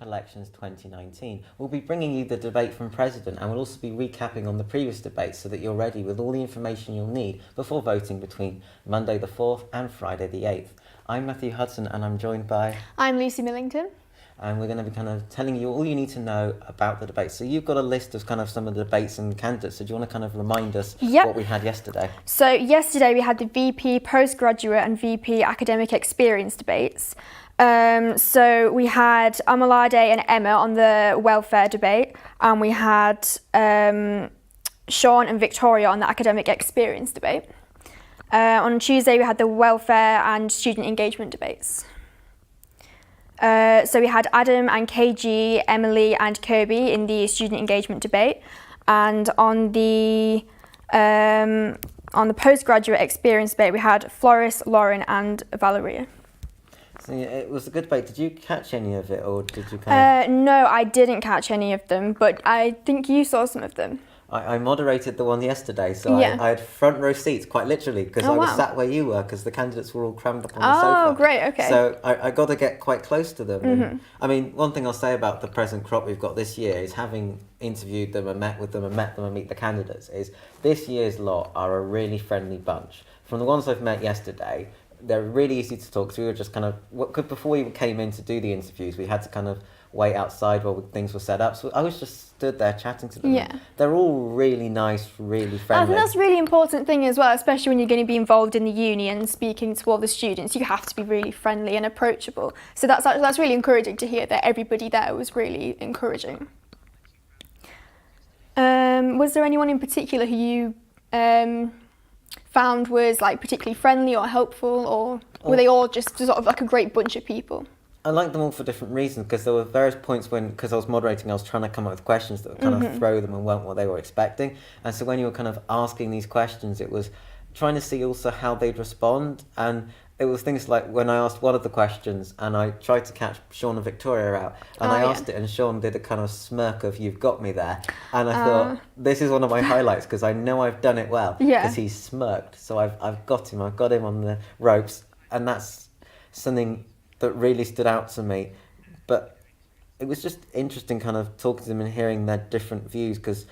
Elections 2019. We'll be bringing you the debate from President, and we'll also be recapping on the previous debates so that you're ready with all the information you'll need before voting between Monday the 4th and Friday the 8th. I'm Matthew Hudson, and I'm joined by... I'm Lucy Millington. And we're going to be kind of telling you all you need to know about the debates. So you've got a list of kind of some of the debates and candidates. So do you want to kind of remind us what we had yesterday? So yesterday we had the VP Postgraduate and VP Academic Experience debates. So we had Amalade and Emma on the welfare debate, and we had Sean and Victoria on the academic experience debate. On Tuesday we had the welfare and student engagement debates. So we had Adam and KG, Emily and Kirby in the student engagement debate, and on the postgraduate experience debate we had Floris, Lauren and Valeria. So it was a good debate. Did you catch any of it, or did you kind of... No, I didn't catch any of them, but I think you saw some of them. I moderated the one yesterday, so I had front row seats, quite literally, because I was sat where you were, because the candidates were all crammed up on the sofa. Oh, great, okay. So I got to get quite close to them. Mm-hmm. And, I mean, one thing I'll say about the present crop we've got this year is, having interviewed them and met with them and met them and meet the candidates, is this year's lot are a really friendly bunch. From the ones I've met yesterday, they're really easy to talk to. We were just kind of, before we came in to do the interviews, we had to kind of wait outside while things were set up. So I was just stood there chatting to them. Yeah. They're all really nice, really friendly. I think that's a really important thing as well, especially when you're going to be involved in the uni and speaking to all the students. You have to be really friendly and approachable. So that's really encouraging to hear that everybody there was really encouraging. Was there anyone in particular who you found was like particularly friendly or helpful, or were they all just sort of like a great bunch of people? I liked them all for different reasons, because there were various points when, because I was moderating, I was trying to come up with questions that would kind of throw them and weren't what they were expecting. And so when you were kind of asking these questions, it was trying to see also how they'd respond. And it was things like when I asked one of the questions and I tried to catch Sean and Victoria out, and I asked it and Sean did a kind of smirk of "you've got me there," and I thought, this is one of my highlights, because I know I've done it well, because he smirked. So I've got him on the ropes, and that's something that really stood out to me. But it was just interesting kind of talking to them and hearing their different views, because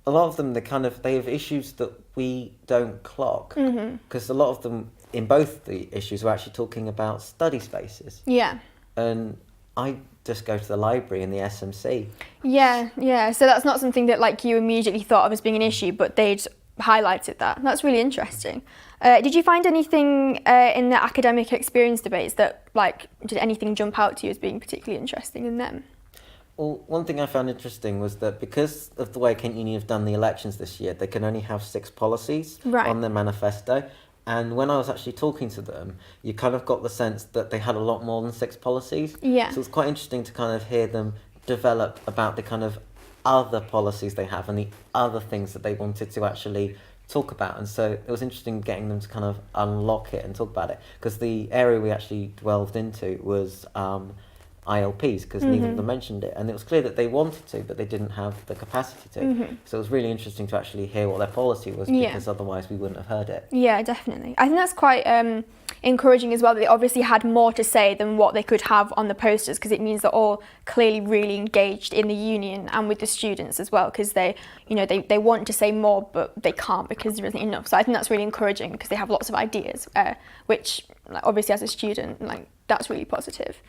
a lot of them, they have issues that we don't clock, because a lot of them in both the issues were actually talking about study spaces. Yeah. And I just go to the library and the SMC. Yeah. So that's not something that like you immediately thought of as being an issue, but they'd highlighted that. That's really interesting. Did you find anything in the academic experience debates that, like, did anything jump out to you as being particularly interesting in them? Well, one thing I found interesting was that because of the way Kent Uni have done the elections this year, they can only have 6 policies on their manifesto. And when I was actually talking to them, you kind of got the sense that they had a lot more than 6 policies. Yeah. So it's quite interesting to kind of hear them develop about the kind of other policies they have and the other things that they wanted to actually talk about. And so it was interesting getting them to kind of unlock it and talk about it, because the area we actually delved into was ILPs, because neither of them mentioned it, and it was clear that they wanted to, but they didn't have the capacity to. So it was really interesting to actually hear what their policy was, because otherwise we wouldn't have heard it. Yeah, definitely. I think that's quite encouraging as well, that they obviously had more to say than what they could have on the posters, because it means they're all clearly really engaged in the union and with the students as well, because they want to say more, but they can't because there isn't enough. So I think that's really encouraging, because they have lots of ideas, which, like, obviously as a student, like, that's really positive.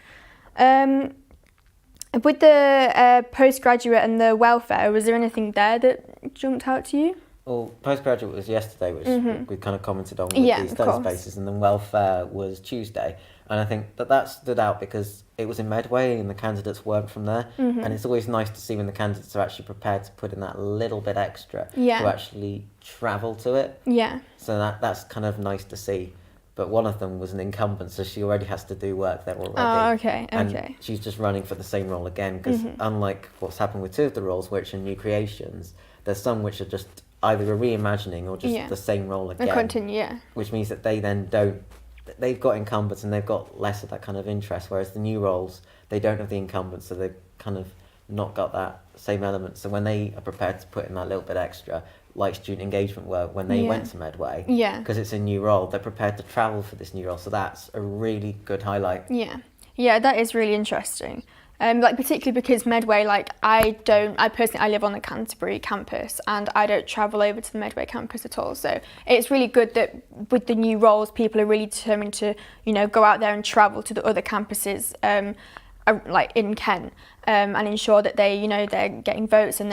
With the postgraduate and the welfare, was there anything there that jumped out to you? Well, postgraduate was yesterday, which we kind of commented on with these study spaces, and then welfare was Tuesday. And I think that stood out because it was in Medway and the candidates weren't from there. And it's always nice to see when the candidates are actually prepared to put in that little bit extra to actually travel to it. Yeah. So that's kind of nice to see. But one of them was an incumbent, so she already has to do work there already. Oh, okay. And she's just running for the same role again, because unlike what's happened with 2 of the roles, which are new creations, there's some which are just either a reimagining or just the same role again. Continue, Which means that they then they've got incumbents and they've got less of that kind of interest, whereas the new roles, they don't have the incumbents, so they've kind of not got that same element. So when they are prepared to put in that little bit extra, like student engagement work when they went to Medway, because it's a new role, they're prepared to travel for this new role. So that's a really good highlight. Yeah, that is really interesting. Like particularly because Medway, like I personally live on the Canterbury campus and I don't travel over to the Medway campus at all. So it's really good that with the new roles, people are really determined to, you know, go out there and travel to the other campuses, like in Kent, and ensure that they, you know, they're getting votes and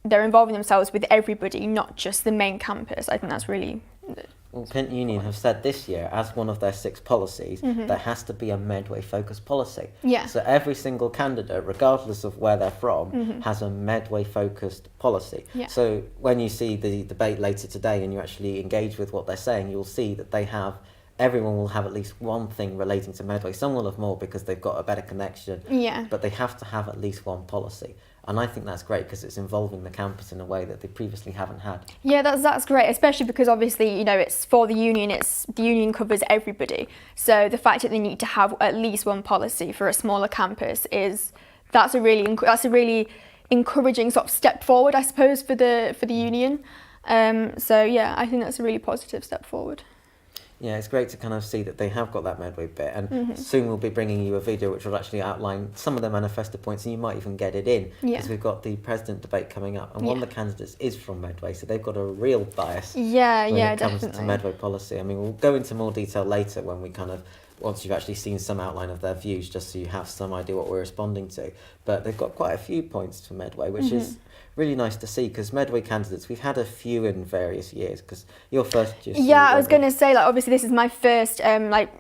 they're involving themselves with everybody, not just the main campus. I think that's really. Well, Kent Union have said this year, as one of their 6 policies, there has to be a Medway-focused policy. Yeah. So every single candidate, regardless of where they're from, has a Medway-focused policy. Yeah. So when you see the debate later today and you actually engage with what they're saying, you'll see that everyone will have at least one thing relating to Medway. Some will have more because they've got a better connection. Yeah. But they have to have at least one policy. And I think that's great because it's involving the campus in a way that they previously haven't had. Yeah, that's great, especially because obviously, you know, it's for the union. The union covers everybody. So the fact that they need to have at least one policy for a smaller campus that's a really encouraging sort of step forward, I suppose, for the union. So yeah, I think that's a really positive step forward. Yeah, it's great to kind of see that they have got that Medway bit, and soon we'll be bringing you a video which will actually outline some of the manifesto points, and you might even get it in, because we've got the president debate coming up, and one of the candidates is from Medway, so they've got a real bias when it comes to Medway policy. I mean, we'll go into more detail later when we once you've actually seen some outline of their views, just so you have some idea what we're responding to. But they've got quite a few points for Medway, which is really nice to see, because Medway candidates, we've had a few in various years, because you're first just... Yeah, I was going to say, like, obviously this is my first, like,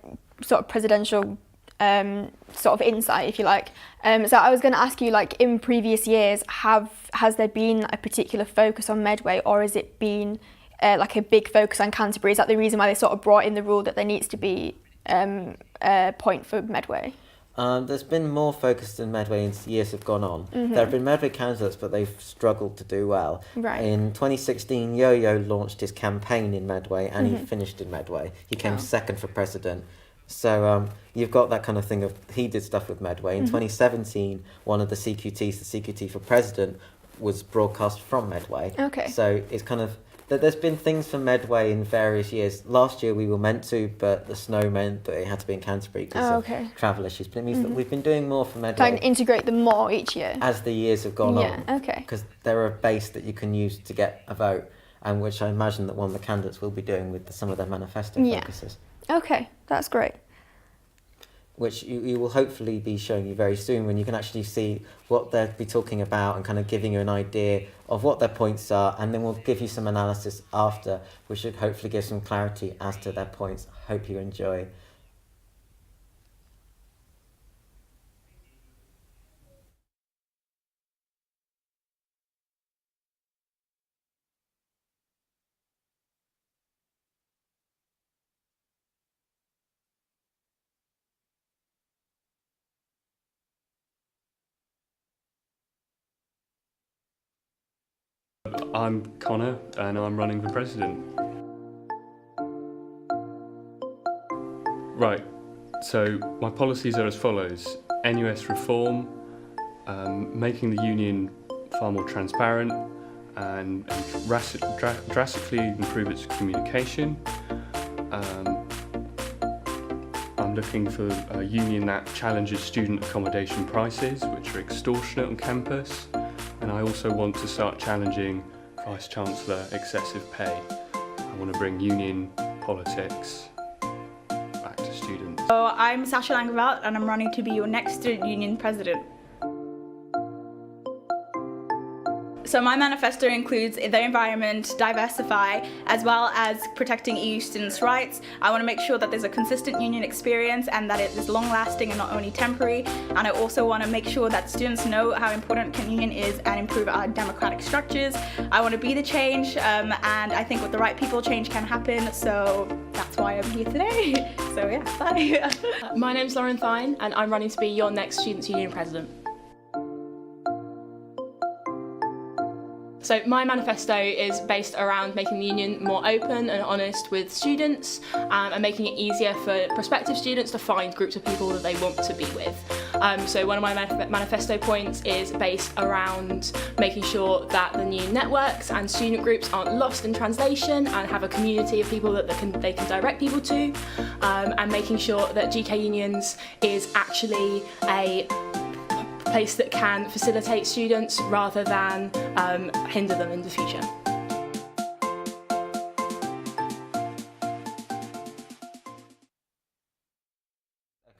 sort of presidential sort of insight, if you like. So I was going to ask you, like, in previous years, has there been a particular focus on Medway, or has it been like a big focus on Canterbury? Is that the reason why they sort of brought in the rule that there needs to be a point for Medway? There's been more focus in Medway as years have gone on. There have been Medway candidates, but they've struggled to do well. Right. In 2016, Yo-Yo launched his campaign in Medway, and he finished in Medway. He came second for president. So you've got that kind of thing of, he did stuff with Medway. In 2017, one of the CQTs, the CQT for president, was broadcast from Medway. Okay. So it's kind of... There's been things for Medway in various years. Last year we were meant to, but the snow meant that it had to be in Canterbury because of travel issues. But it means that we've been doing more for Medway. Trying to integrate them more each year. As the years have gone on. Yeah, okay. Because they're a base that you can use to get a vote, and which I imagine that one of the candidates will be doing with some of their manifesto focuses. Okay, that's great. Which you will hopefully be showing you very soon, when you can actually see what they'll be talking about and kind of giving you an idea of what their points are, and then we'll give you some analysis after, which should hopefully give some clarity as to their points. Hope you enjoy. I'm Connor and I'm running for president. Right, so my policies are as follows: NUS reform, making the union far more transparent and drastically improve its communication. I'm looking for a union that challenges student accommodation prices, which are extortionate on campus. And I also want to start challenging Vice-Chancellor excessive pay. I want to bring union politics back to students. So I'm Sasha Langeveld and I'm running to be your next student union president. So my manifesto includes the environment, diversify, as well as protecting EU students' rights. I want to make sure that there's a consistent union experience and that it is long-lasting and not only temporary. And I also want to make sure that students know how important union is and improve our democratic structures. I want to be the change, and I think with the right people, change can happen. So that's why I'm here today. So yeah, bye. My name's Lauren Thine and I'm running to be your next Students' Union president. So my manifesto is based around making the union more open and honest with students, and making it easier for prospective students to find groups of people that they want to be with. So one of my manifesto points is based around making sure that the new networks and student groups aren't lost in translation and have a community of people that they can direct people to, and making sure that GK Unions is actually a place that can facilitate students rather than hinder them in the future.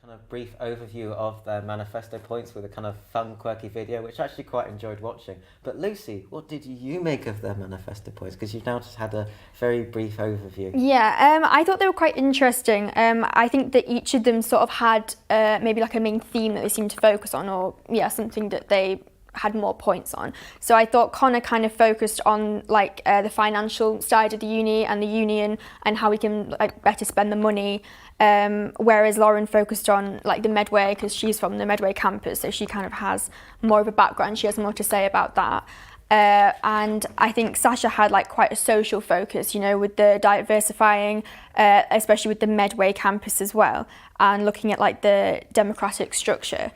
Kind of brief overview of their manifesto points with a kind of fun, quirky video, which I actually quite enjoyed watching. But Lucy, what did you make of their manifesto points? Because you've now just had a very brief overview. Yeah, I thought they were quite interesting. I think that each of them sort of had maybe like a main theme that they seemed to focus on, or something that they had more points on. So I thought Connor kind of focused on like the financial side of the uni and the union and how we can like better spend the money, whereas Lauren focused on like the Medway, because she's from the Medway campus, so she kind of has more of a background, she has more to say about that. And I think Sasha had like quite a social focus, you know, with the diversifying, especially with the Medway campus as well, and looking at like the democratic structure.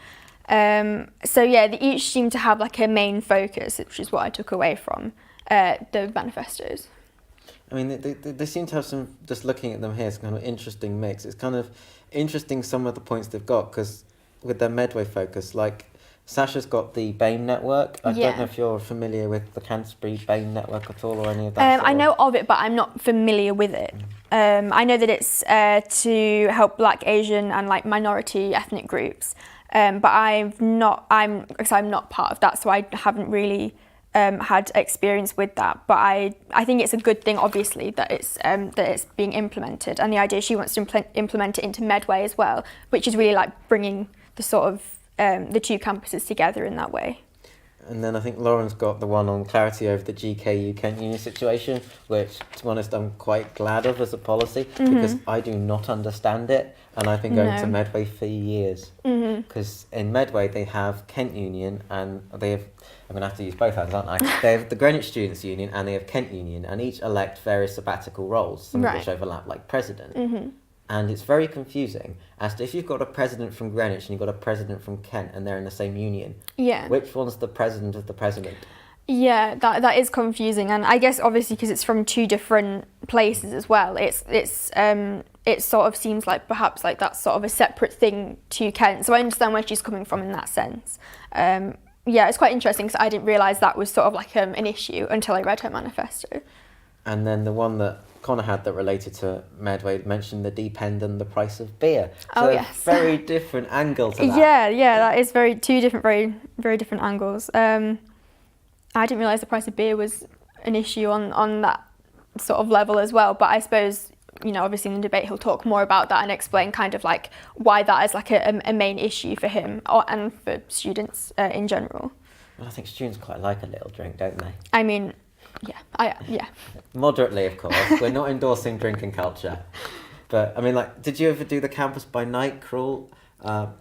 So yeah, they each seem to have like a main focus, which is what I took away from the manifestos. I mean, they seem to have some, just looking at them here, it's kind of interesting mix. It's kind of interesting some of the points they've got, because with their Medway focus, like Sasha's got the BAME network. I don't know if you're familiar with the Canterbury BAME network at all, or any of that. I know of it, but I'm not familiar with it. I know that it's to help Black, Asian and like minority ethnic groups. But I'm not part of that, so I haven't really had experience with that. But I think it's a good thing, obviously, that it's being implemented. And the idea she wants to implement it into Medway as well, which is really like bringing the sort of the two campuses together in that way. And then I think Lauren's got the one on clarity over the GKU Kent Union situation, which, to be honest, I'm quite glad of as a policy, because I do not understand it, and I've been going to Medway for years. Because in Medway they have Kent Union, and they have, I'm going to have to use both hands, aren't I? They have the Greenwich Students' Union and they have Kent Union, and each elect various sabbatical roles, some of which overlap, like president. And it's very confusing as to if you've got a president from Greenwich and you've got a president from Kent and they're in the same union. Yeah. Which one's the president of the president? Yeah, that is confusing, and I guess obviously because it's from two different places as well. It sort of seems like perhaps like that's sort of a separate thing to Kent. So I understand where she's coming from in that sense. Yeah, it's quite interesting because I didn't realise that was sort of like an issue until I read her manifesto. And then the one that Connor had that related to Medway mentioned the depend and the price of beer. So yes. Very different angle to that. Yeah, that is two different, very different angles. I didn't realise the price of beer was an issue on that sort of level as well, but I suppose, you know, obviously in the debate he'll talk more about that and explain kind of like why that is like a main issue for him and for students in general. Well, I think students quite like a little drink, don't they? I mean, yeah. Moderately, of course. We're not endorsing drinking culture. But, I mean, like, did you ever do the Campus by Night crawl?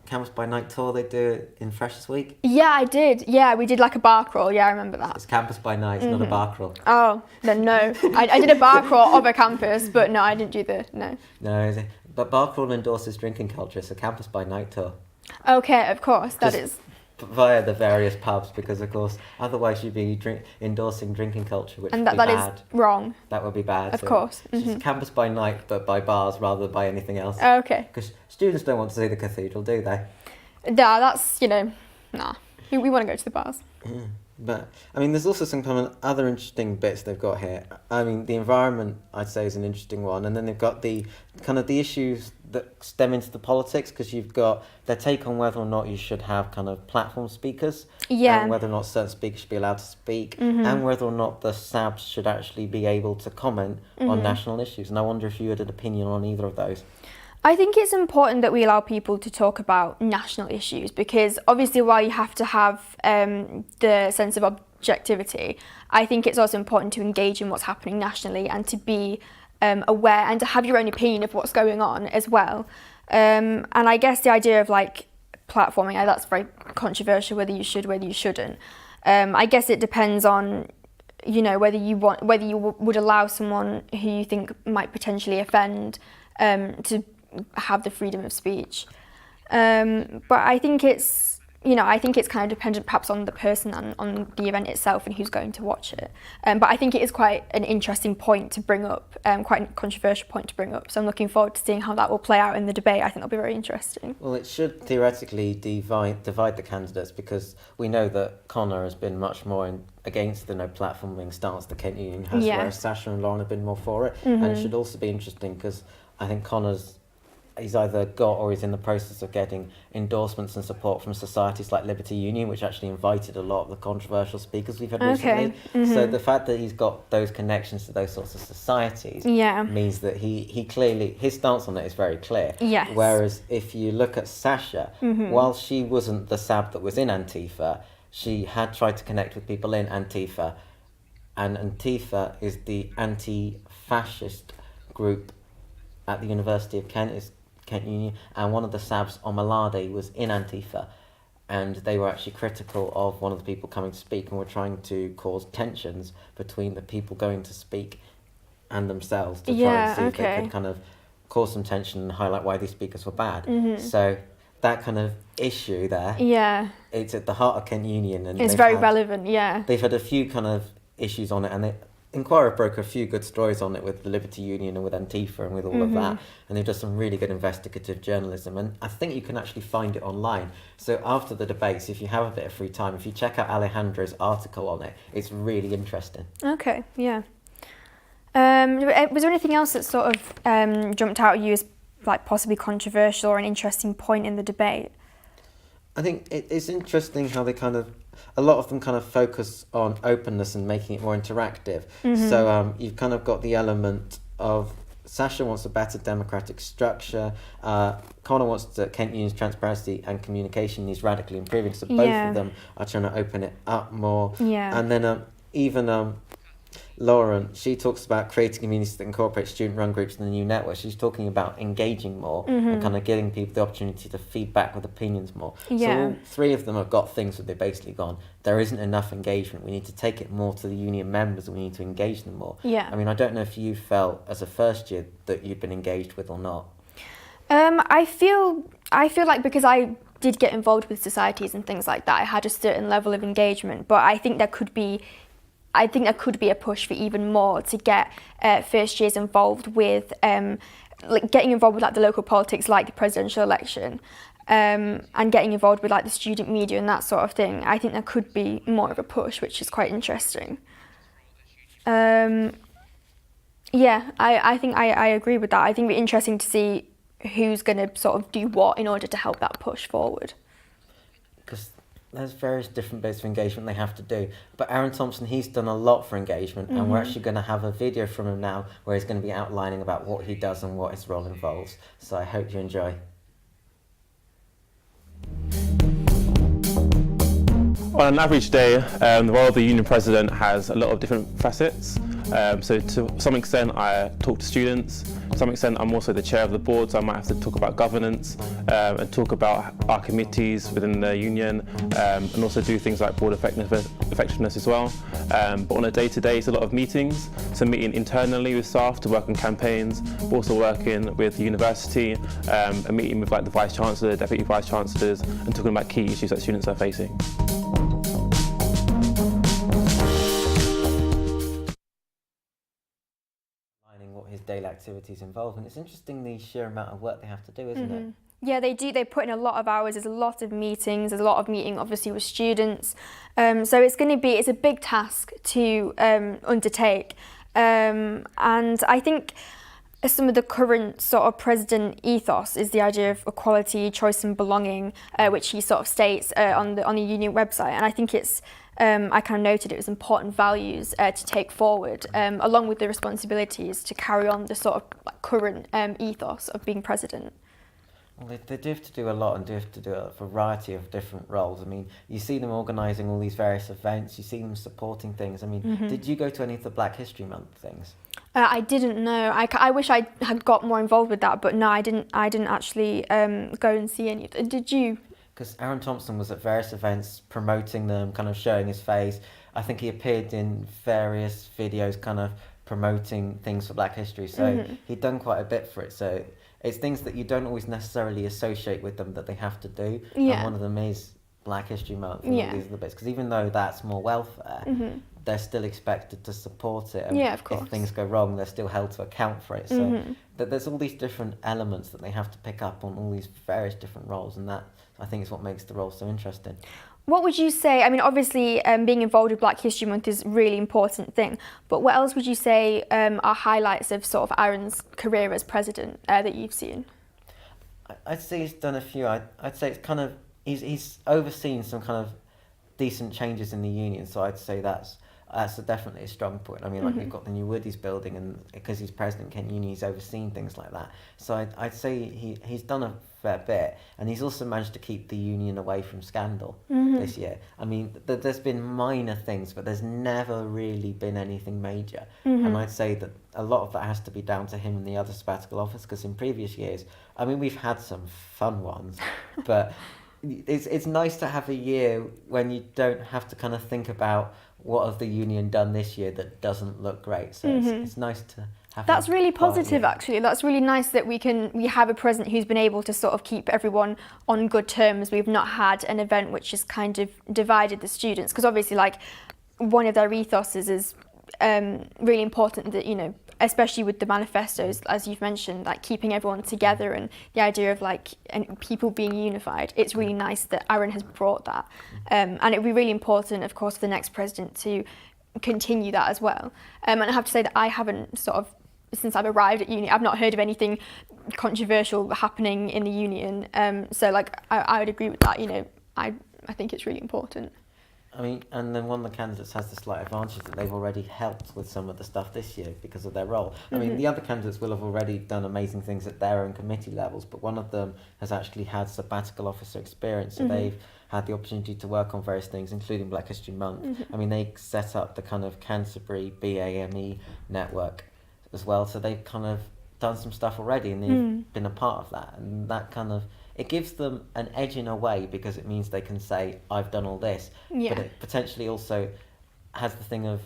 Campus by Night tour they do in Freshers Week? Yeah, I did. Yeah, we did like a bar crawl. Yeah, I remember that. It's Campus by Night, it's not a bar crawl. Oh, then no. I did a bar crawl of a campus, but no, I didn't do no. No, but bar crawl endorses drinking culture. It's a Campus by Night tour. Okay, of course, that is. Via the various pubs, because of course otherwise you'd be endorsing drinking culture, which would be bad. And that is wrong. That would be bad. Of course. It's just Campus by Night, but by bars rather than by anything else. Okay. Because students don't want to see the cathedral, do they? Yeah, that's, nah. We want to go to the bars. But, I mean, there's also some kind of other interesting bits they've got here. I mean, the environment, I'd say, is an interesting one. And then they've got the kind of the issues that stem into the politics, because you've got their take on whether or not you should have kind of platform speakers. Yeah. And whether or not certain speakers should be allowed to speak. And whether or not the SABs should actually be able to comment on national issues. And I wonder if you had an opinion on either of those. I think it's important that we allow people to talk about national issues, because obviously while you have to have the sense of objectivity, I think it's also important to engage in what's happening nationally and to be aware and to have your own opinion of what's going on as well. And I guess the idea of like platforming, that's very controversial, whether you should, whether you shouldn't. I guess it depends on, whether you would allow someone who you think might potentially offend to have the freedom of speech. But I think it's I think it's kind of dependent perhaps on the person and on the event itself and who's going to watch it. But I think it is quite an interesting point to bring up, quite a controversial point to bring up. So I'm looking forward to seeing how that will play out in the debate. I think that'll be very interesting. Well, it should theoretically divide the candidates, because we know that Connor has been much more against the no platforming stance that Kent Union has, whereas Sasha and Lauren have been more for it. And it should also be interesting because I think he's either got or is in the process of getting endorsements and support from societies like Liberty Union, which actually invited a lot of the controversial speakers we've had recently. So the fact that he's got those connections to those sorts of societies means that he clearly, his stance on it is very clear. Yes. Whereas if you look at Sasha, while she wasn't the SAB that was in Antifa, she had tried to connect with people in Antifa, and Antifa is the anti-fascist group at the University of Kent, is Kent Union, and one of the SABs, Omalade, was in Antifa, and they were actually critical of one of the people coming to speak and were trying to cause tensions between the people going to speak and themselves to try and see if they could kind of cause some tension and highlight why these speakers were bad. So that kind of issue there, it's at the heart of Kent Union, and it's very relevant. They've had a few kind of issues on it, and Inquirer broke a few good stories on it with the Liberty Union and with Antifa and with all of that, and they've done some really good investigative journalism, and I think you can actually find it online. So after the debates, if you have a bit of free time, if you check out Alejandra's article on it, it's really interesting. Okay, yeah. Was there anything else that sort of jumped out at you as like possibly controversial or an interesting point in the debate? I think it's interesting how they a lot of them kind of focus on openness and making it more interactive. So you've kind of got the element of Sasha wants a better democratic structure. Connor wants Kent Union's transparency and communication needs radically improving. So both of them are trying to open it up more. And then even Lauren, she talks about creating communities that incorporate student-run groups in the new network. She's talking about engaging more and kind of giving people the opportunity to feed back with opinions more. So all three of them have got things that they've basically gone, there isn't enough engagement. We need to take it more to the union members and we need to engage them more. I mean, I don't know if you felt as a first year that you've been engaged with or not. I feel like because I did get involved with societies and things like that, I had a certain level of engagement, but I think there could be a push for even more to get first years involved with like getting involved with like the local politics, like the presidential election, and getting involved with like the student media and that sort of thing. I think there could be more of a push, which is quite interesting. I think I agree with that. I think it'd be interesting to see who's going to sort of do what in order to help that push forward. Because there's various different bits of engagement they have to do. But Aaron Thompson, he's done a lot for engagement, and we're actually going to have a video from him now where he's going to be outlining about what he does and what his role involves. So I hope you enjoy. On an average day, the role of the union president has a lot of different facets. So to some extent I talk to students, to some extent I'm also the chair of the board, so I might have to talk about governance and talk about our committees within the union, and also do things like board effectiveness as well. But on a day-to-day it's a lot of meetings, so meeting internally with staff to work on campaigns, but also working with the university, and meeting with like the Vice Chancellor, Deputy Vice Chancellors, and talking about key issues that students are facing. What his daily activities involve, and it's interesting the sheer amount of work they have to do, isn't it? Yeah, they do. They put in a lot of hours. There's a lot of meetings. There's a lot of meeting, obviously, with students. So it's a big task to undertake. And I think some of the current sort of president ethos is the idea of equality, choice, and belonging, which he sort of states on the union website. And I think it's I kind of noted it was important values to take forward, along with the responsibilities to carry on the sort of like current ethos of being president. Well, they do have to do a lot and do have to do a variety of different roles. I mean, you see them organising all these various events, you see them supporting things. I mean, did you go to any of the Black History Month things? I didn't know. I wish I had got more involved with that, but no, I didn't actually go and see any. Did you? Because Aaron Thompson was at various events promoting them, kind of showing his face. I think he appeared in various videos kind of promoting things for Black History. So he'd done quite a bit for it. So it's things that you don't always necessarily associate with them that they have to do. Yeah. And one of them is Black History Month and all these other bits, because even though that's more welfare, they're still expected to support it. And of course. if things go wrong, they're still held to account for it. So that there's all these different elements that they have to pick up on all these various different roles, and that, I think, is what makes the role so interesting. What would you say, I mean, obviously being involved with Black History Month is a really important thing, but what else would you say are highlights of sort of Aaron's career as president that you've seen? I'd say he's done a few. I'd say it's kind of, he's overseen some kind of decent changes in the union, so I'd say that's definitely a strong point. I mean, like we've got the new Woodies building, and because he's president Kent Uni, he's overseen things like that. So I'd say he's done a fair bit, and he's also managed to keep the union away from scandal this year. I mean, there's been minor things, but there's never really been anything major. And I'd say that a lot of that has to be down to him and the other sabbatical office, because in previous years, I mean, we've had some fun ones, but it's nice to have a year when you don't have to kind of think about what has the union done this year that doesn't look great. So it's nice to have. That's really positive, actually. That's really nice that we have a president who's been able to sort of keep everyone on good terms. We've not had an event which has kind of divided the students, because obviously, like, one of their ethoses is really important, that, you know, especially with the manifestos, as you've mentioned, like keeping everyone together and the idea of like and people being unified. It's really nice that Aaron has brought that, and it'd be really important, of course, for the next president to continue that as well. And I have to say that I haven't sort of, since I've arrived at uni, I've not heard of anything controversial happening in the union. So like I would agree with that. You know, I think it's really important. I mean, and then one of the candidates has the slight advantage that they've already helped with some of the stuff this year because of their role. I mean, the other candidates will have already done amazing things at their own committee levels, but one of them has actually had sabbatical officer experience, so they've had the opportunity to work on various things, including Black History Month. I mean, they set up the kind of Canterbury BAME network as well, so they've kind of done some stuff already, and they've been a part of that, and that kind of, it gives them an edge in a way, because it means they can say, I've done all this, but it potentially also has the thing of,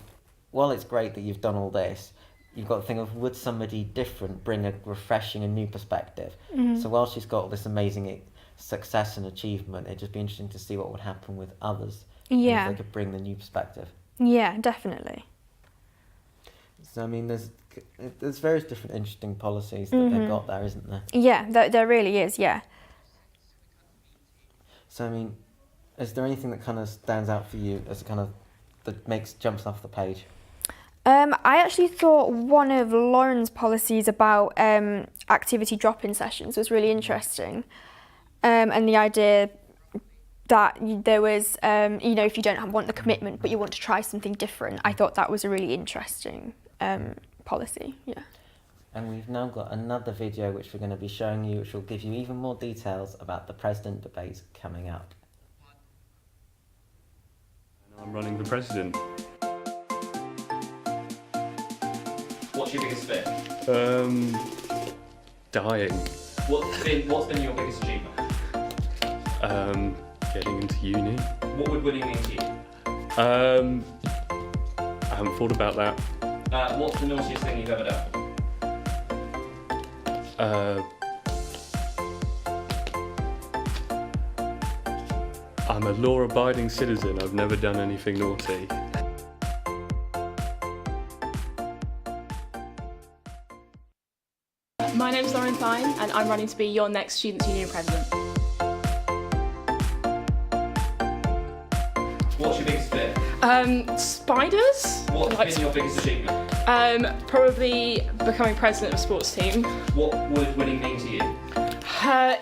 well, it's great that you've done all this, you've got the thing of, would somebody different bring a refreshing and new perspective? So while she's got all this amazing success and achievement, it'd just be interesting to see what would happen with others, and if they could bring the new perspective. Yeah, definitely. So I mean, there's various different interesting policies that they've got there, isn't there? Yeah, there really is, yeah. So I mean, is there anything that kind of stands out for you as kind of that jumps off the page? I actually thought one of Lauren's policies about activity drop-in sessions was really interesting, and the idea that there was, you know, if you don't want the commitment but you want to try something different, I thought that was a really interesting policy. Yeah. And we've now got another video which we're going to be showing you, which will give you even more details about the president debates coming up. I'm running for president. What's your biggest fear? Dying. What's been your biggest achievement? Getting into uni. What would winning mean to you? I haven't thought about that. What's the naughtiest thing you've ever done? I'm a law-abiding citizen. I've never done anything naughty. My name's Lauren Fine, and I'm running to be your next Students' Union President. What's your biggest fear? Spiders? What's been your biggest achievement? Probably becoming president of a sports team. What would winning mean to you?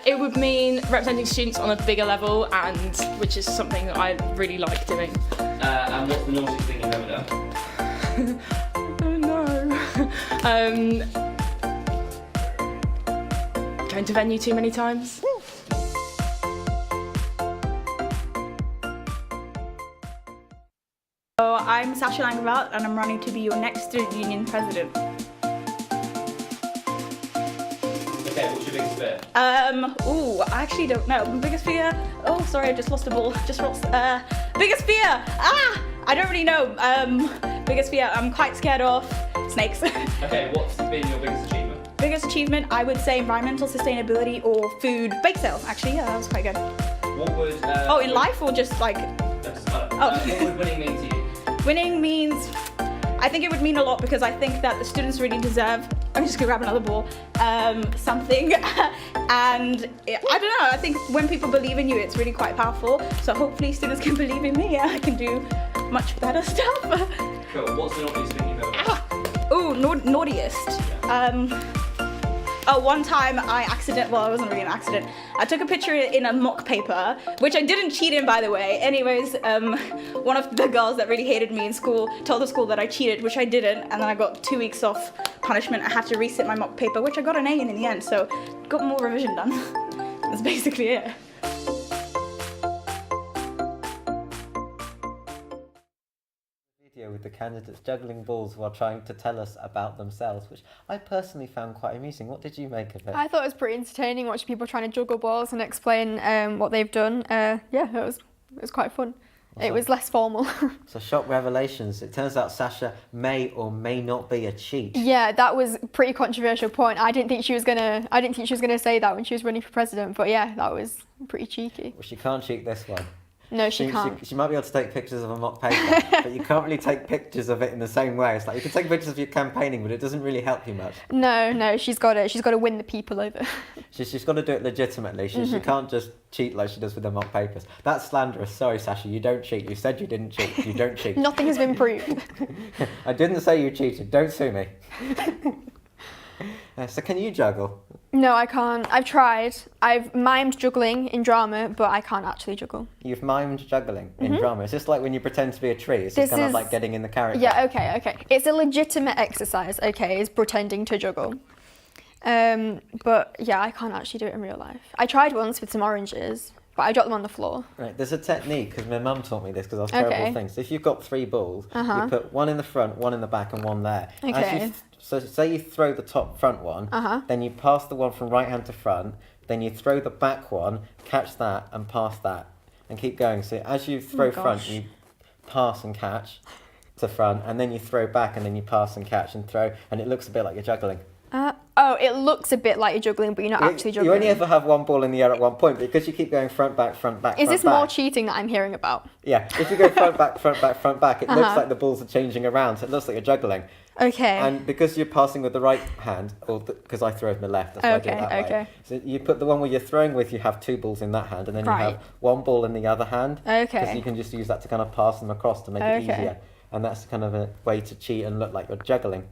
It would mean representing students on a bigger level, and which is something that I really like doing. And what's the naughtiest thing you've ever done? I don't know. Going to venue too many times. So I'm Sasha Langeveld, and I'm running to be your next student union president. Okay, what's your biggest fear? I actually don't know. My biggest fear? Oh, sorry, I just lost a ball. Biggest fear! I don't really know. Biggest fear, I'm quite scared of snakes. Okay, what's been your biggest achievement? Biggest achievement, I would say environmental sustainability or food bake sales, actually. Yeah, that was quite good. What would... Oh, in life or just like... what would winning mean to you? Winning means... I think it would mean a lot because I think that the students really deserve... I'm just gonna grab another ball. Something. And I don't know, I think when people believe in you, it's really quite powerful. So hopefully students can believe in me. I can do much better stuff. Cool. What's the naughtiest thing you've ever done? Oh, naughtiest. One time it wasn't really an accident. I took a picture in a mock paper, which I didn't cheat in, by the way. Anyways, one of the girls that really hated me in school told the school that I cheated, which I didn't, and then I got 2 weeks off punishment. I had to resit my mock paper, which I got an A in the end, so got more revision done. That's basically it. With the candidates juggling balls while trying to tell us about themselves, which I personally found quite amusing. What did you make of it? I thought it was pretty entertaining watching people trying to juggle balls and explain what they've done. Yeah, it was quite fun. It was less formal. So shock revelations. It turns out Sasha may or may not be a cheat. Yeah, that was a pretty controversial point. I didn't think she was gonna say that when she was running for president, but yeah, that was pretty cheeky. Well, she can't cheat this one. No, she can't. She might be able to take pictures of a mock paper, but you can't really take pictures of it in the same way. It's like you can take pictures of your campaigning, but it doesn't really help you much. No, she's got to win the people over. She's got to do it legitimately. She can't just cheat like she does with the mock papers. That's slanderous. Sorry, Sasha, you don't cheat. You said you didn't cheat. You don't cheat. Nothing has been proved. I didn't say you cheated. Don't sue me. So can you juggle? No, I can't. I've tried. I've mimed juggling in drama, but I can't actually juggle. You've mimed juggling in drama. It's just like when you pretend to be a tree. It's just kind of like getting in the character. Yeah, okay. It's a legitimate exercise, okay, is pretending to juggle. But yeah, I can't actually do it in real life. I tried once with some oranges, but I dropped them on the floor. Right, there's a technique, because my mum taught me this, because I was terrible at things. So if you've got 3 balls, you put one in the front, one in the back, and one there. Okay. So say you throw the top front one, then you pass the one from right hand to front, then you throw the back one, catch that, and pass that, and keep going. So as you throw front, you pass and catch to front, and then you throw back, and then you pass and catch and throw, and it looks a bit like you're juggling. It looks a bit like you're juggling, but you're not actually juggling. You only ever have one ball in the air at one point, because you keep going front, back, front, back, Is front, this back. more cheating that I'm hearing about? Yeah, if you go front, back, front, back, front, back, it looks like the balls are changing around, so it looks like you're juggling. Okay. And because you're passing with the right hand, or because I throw with my left, that's why I do it that way. So you put the one where you're throwing with, you have 2 balls in that hand, and then you have 1 ball in the other hand. Because you can just use that to kind of pass them across to make it easier. And that's kind of a way to cheat and look like you're juggling.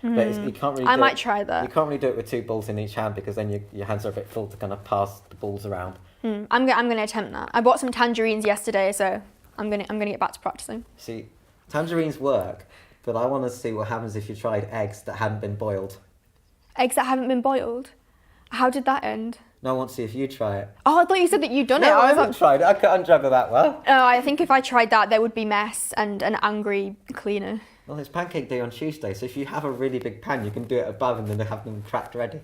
But you can't really. I might try that. You can't really do it with 2 balls in each hand, because then your hands are a bit full to kind of pass the balls around. I'm gonna attempt that. I bought some tangerines yesterday, so I'm gonna get back to practicing. See, tangerines work, but I want to see what happens if you tried eggs that hadn't been boiled. Eggs that haven't been boiled? How did that end? No, I want to see if you try it. Oh, I thought you said that you'd done it. No, I haven't tried it. I can't juggle that well. Oh, I think if I tried that, there would be mess and an angry cleaner. Well, it's pancake day on Tuesday, so if you have a really big pan, you can do it above and then have them cracked ready.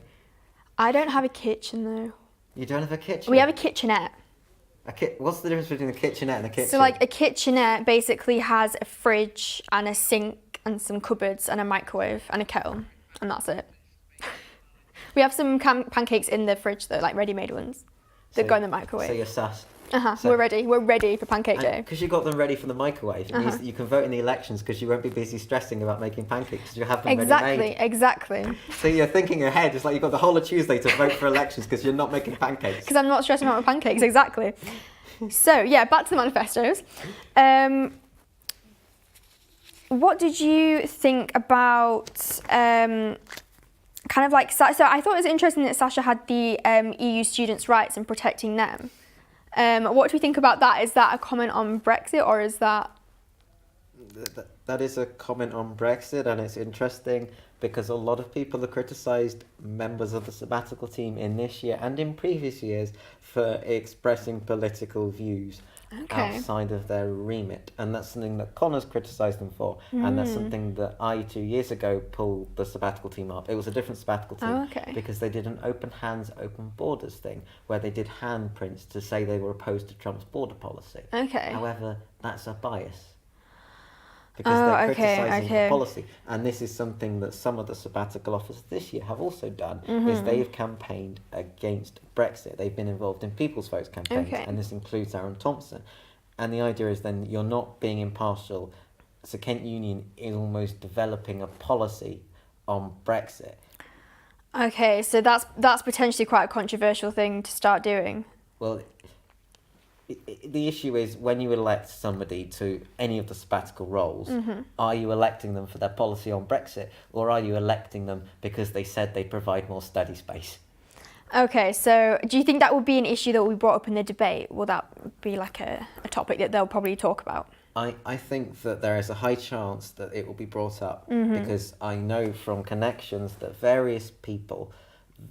I don't have a kitchen, though. You don't have a kitchen? We have a kitchenette. What's the difference between a kitchenette and a kitchen? So, like, a kitchenette basically has a fridge and a sink and some cupboards and a microwave and a kettle, and that's it. We have some pancakes in the fridge, though, like ready-made ones that go in the microwave. So you're sus. So we're ready. We're ready for pancake day. Because you got them ready for the microwave, it means that you can vote in the elections, because you won't be busy stressing about making pancakes, because you have them ready-made. Exactly. So you're thinking ahead. It's like you've got the whole of Tuesday to vote for elections, because you're not making pancakes. Because I'm not stressing about my pancakes, exactly. So, yeah, back to the manifestos. What did you think about... kind of like, so I thought it was interesting that Sasha had the EU students' rights and protecting them. What do we think about that? Is that a comment on Brexit, or is that... That is a comment on Brexit, and it's interesting because a lot of people have criticised members of the sabbatical team in this year and in previous years for expressing political views outside of their remit, and that's something that Connor's criticised them for, and that's something that I 2 years ago pulled the sabbatical team up. It was a different sabbatical team because they did an open hands, open borders thing where they did handprints to say they were opposed to Trump's border policy. However, that's a bias. because they're okay, criticising okay. the policy. And this is something that some of the sabbatical officers this year have also done, is they've campaigned against Brexit. They've been involved in People's Votes campaigns, Okay. and this includes Aaron Thompson. And the idea is then you're not being impartial. So Kent Union is almost developing a policy on Brexit. Okay, so that's potentially quite a controversial thing to start doing. Well, the issue is when you elect somebody to any of the sabbatical roles, are you electing them for their policy on Brexit, or are you electing them because they said they provide more study space? Okay, so do you think that would be an issue that will be brought up in the debate? Will that be like a topic that they'll probably talk about? I think that there is a high chance that it will be brought up, because I know from connections that various people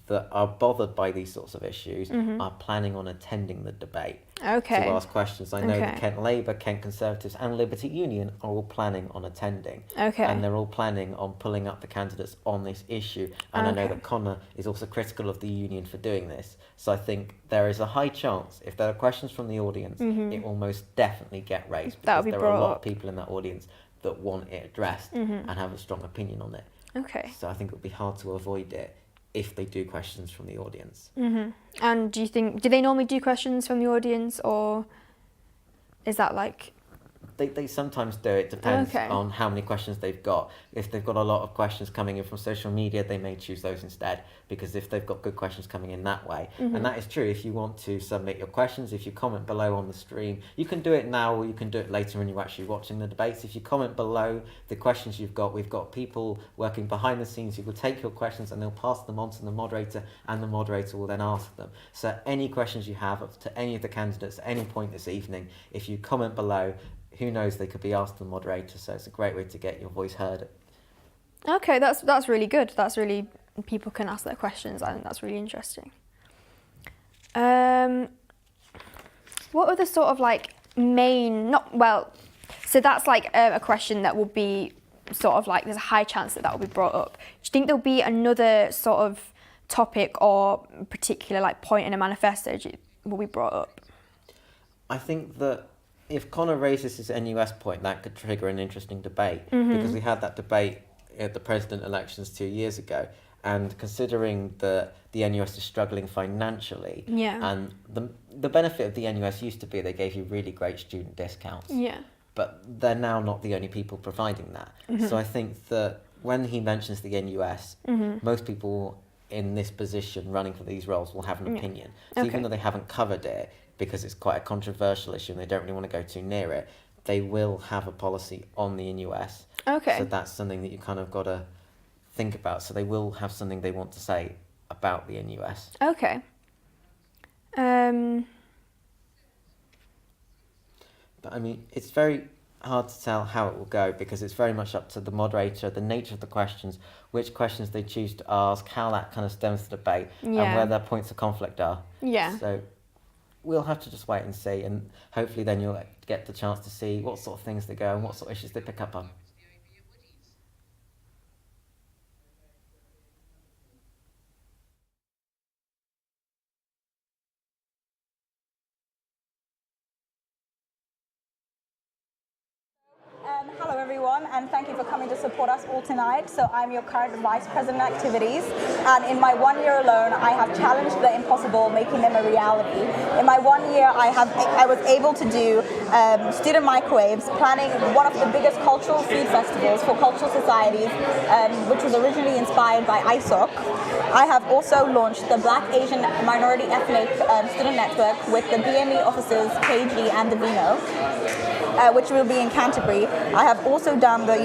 that are bothered by these sorts of issues are planning on attending the debate Okay. to ask questions. I know that Okay. Kent Labour, Kent Conservatives and Liberty Union are all planning on attending. Okay. And they're all planning on pulling up the candidates on this issue. And I know Okay. that Connor is also critical of the union for doing this. So I think there is a high chance, if there are questions from the audience, it will most definitely get raised, That'll because be there are a brought lot up. of people in that audience that want it addressed and have a strong opinion on it. Okay. So I think it would be hard to avoid it if they do questions from the audience. And do they normally do questions from the audience, or is that like... They sometimes do. It depends Okay. on how many questions they've got. If they've got a lot of questions coming in from social media, they may choose those instead, because if they've got good questions coming in that way. And that is true. If you want to submit your questions, if you comment below on the stream, you can do it now or you can do it later when you're actually watching the debates. If you comment below the questions you've got, we've got people working behind the scenes who will take your questions and they'll pass them on to the moderator, and the moderator will then ask them. So any questions you have up to any of the candidates at any point this evening, if you comment below, who knows, they could be asked to the moderator. So it's a great way to get your voice heard. Okay, that's really good. That's really... people can ask their questions. I think that's really interesting. What are the sort of like main... so that's like a question that will be sort of like... there's a high chance that will be brought up. Do you think there'll be another sort of topic or particular like point in a manifesto will be brought up? I think that if Connor raises his NUS point, that could trigger an interesting debate, because we had that debate at the president elections 2 years ago, and considering that the NUS is struggling financially, and the benefit of the NUS used to be they gave you really great student discounts, but they're now not the only people providing that. So I think that when he mentions the NUS, most people in this position running for these roles will have an opinion. So even though they haven't covered it, because it's quite a controversial issue and they don't really want to go too near it, they will have a policy on the NUS. Okay. So that's something that you kind of got to think about. So they will have something they want to say about the NUS. Okay. But I mean, it's very hard to tell how it will go, because it's very much up to the moderator, the nature of the questions, which questions they choose to ask, how that kind of stems the debate, and where their points of conflict are. Yeah. So we'll have to just wait and see, and hopefully then you'll get the chance to see what sort of things they go and what sort of issues they pick up on. Hello everyone, and thank you for coming to support us all tonight. So I'm your current Vice President Activities, and in my 1 year alone I have challenged the impossible, making them a reality. In my 1 year I was able to do student microwaves, planning one of the biggest cultural food festivals for cultural societies, which was originally inspired by ISOC. I have also launched the Black, Asian, Minority Ethnic Student Network with the BME officers KG and Davino, which will be in Canterbury. I have also done the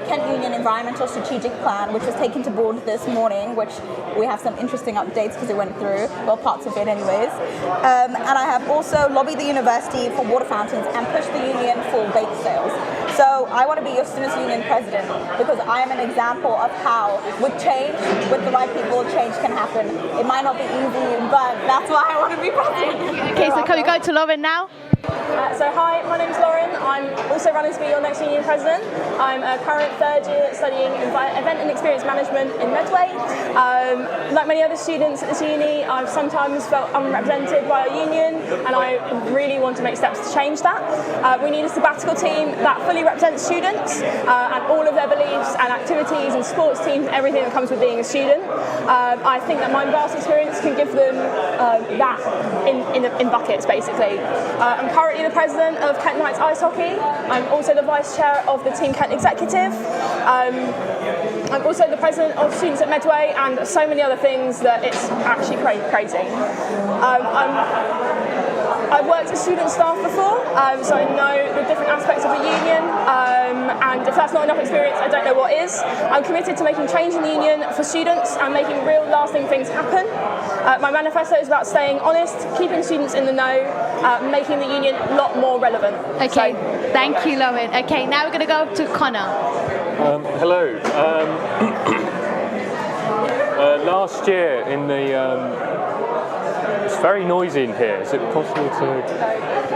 Kent Union Environmental Strategic Plan, which was taken to board this morning, which we have some interesting updates because it went through, well, parts of it anyways. And I have also lobbied the university for water fountains and pushed the union for bake sales. So I want to be your Students' Union president, because I am an example of how, with change, with the right people, change can happen. It might not be easy, but that's why I want to be president. Okay, so can we go to Lauren now? So hi, my name's Lauren. I'm also running to be your next union union president. I'm a current third year studying event and experience management in Medway. Like many other students at this uni, I've sometimes felt unrepresented by our union, and I really want to make steps to change that. We need a sabbatical team that fully represents students and all of their beliefs and activities and sports teams and everything that comes with being a student. I think that my vast experience can give them that in buckets, basically. I'm currently the president of Kent Knights Ice Hockey. I'm also the vice chair of the Team Kent Executive. I'm also the president of Students at Medway, and so many other things that it's actually crazy. I've worked as student staff before, so I know the different aspects of a union, and if that's not enough experience, I don't know what is. I'm committed to making change in the union for students and making real lasting things happen. My manifesto is about staying honest, keeping students in the know, making the union a lot more relevant. Okay, thank you, Lauren. Okay, now we're going to go up to Connor. Hello. Last year in the it's very noisy in here. Is it possible to?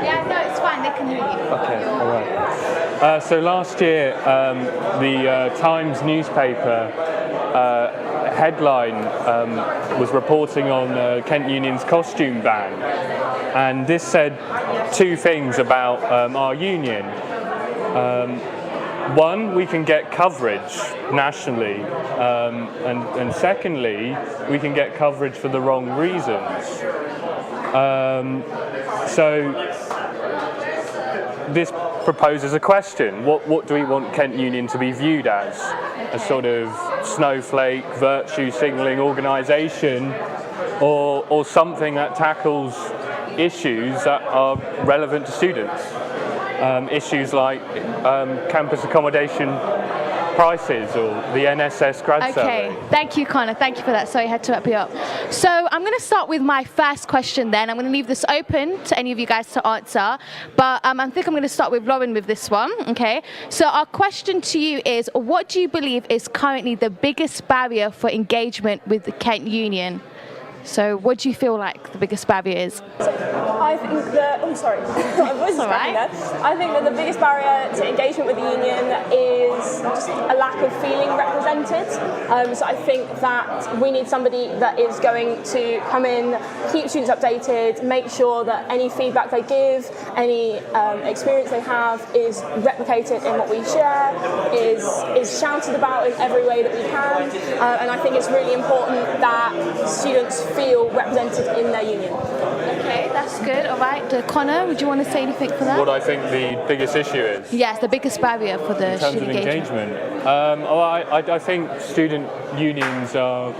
Yeah, no, it's fine. They can hear you. Okay, all right. So last year, the Times newspaper headline was reporting on Kent Union's costume ban, and this said two things about our union. One, we can get coverage nationally, and secondly, we can get coverage for the wrong reasons. So this proposes a question. What do we want Kent Union to be viewed as? A sort of snowflake, virtue signalling organisation, or something that tackles issues that are relevant to students? Issues like campus accommodation prices or the NSS grad survey. Okay, thank you, Connor. Thank you for that. Sorry, I had to wrap you up. So I'm going to start with my first question then. I'm going to leave this open to any of you guys to answer. But I think I'm going to start with Lauren with this one. Okay, so our question to you is, what do you believe is currently the biggest barrier for engagement with the Kent Union? So what do you feel like the biggest barrier is? I think that, my voice is cracking there. I think that the biggest barrier to engagement with the union is just a lack of feeling represented. So I think that we need somebody that is going to come in, keep students updated, make sure that any feedback they give, any experience they have is replicated in what we share, is shouted about in every way that we can. And I think it's really important that students feel represented in their union. Okay, that's good. All right, Connor, would you want to say anything for that? What I think the biggest issue is? Yes, the biggest barrier for the in terms student of engagement. I think student unions are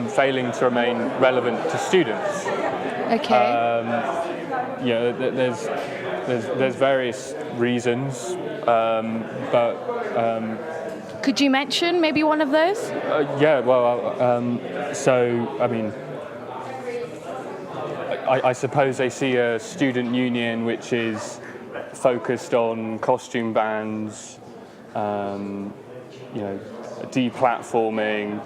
failing to remain relevant to students. Okay. There's various reasons, but. Could you mention maybe one of those? I suppose they see a student union which is focused on costume bans, deplatforming,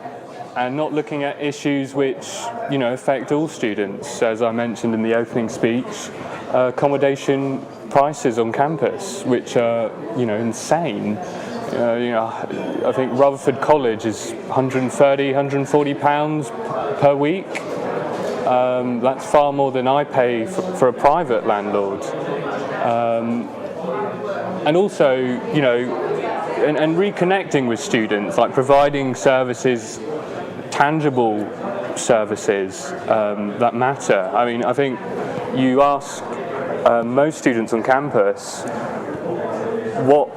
and not looking at issues which affect all students. As I mentioned in the opening speech, accommodation prices on campus, which are insane. I think Rutherford College is £140 per week. That's far more than I pay for a private landlord. And also, and reconnecting with students, like providing services, tangible services that matter. I mean, I think you ask most students on campus what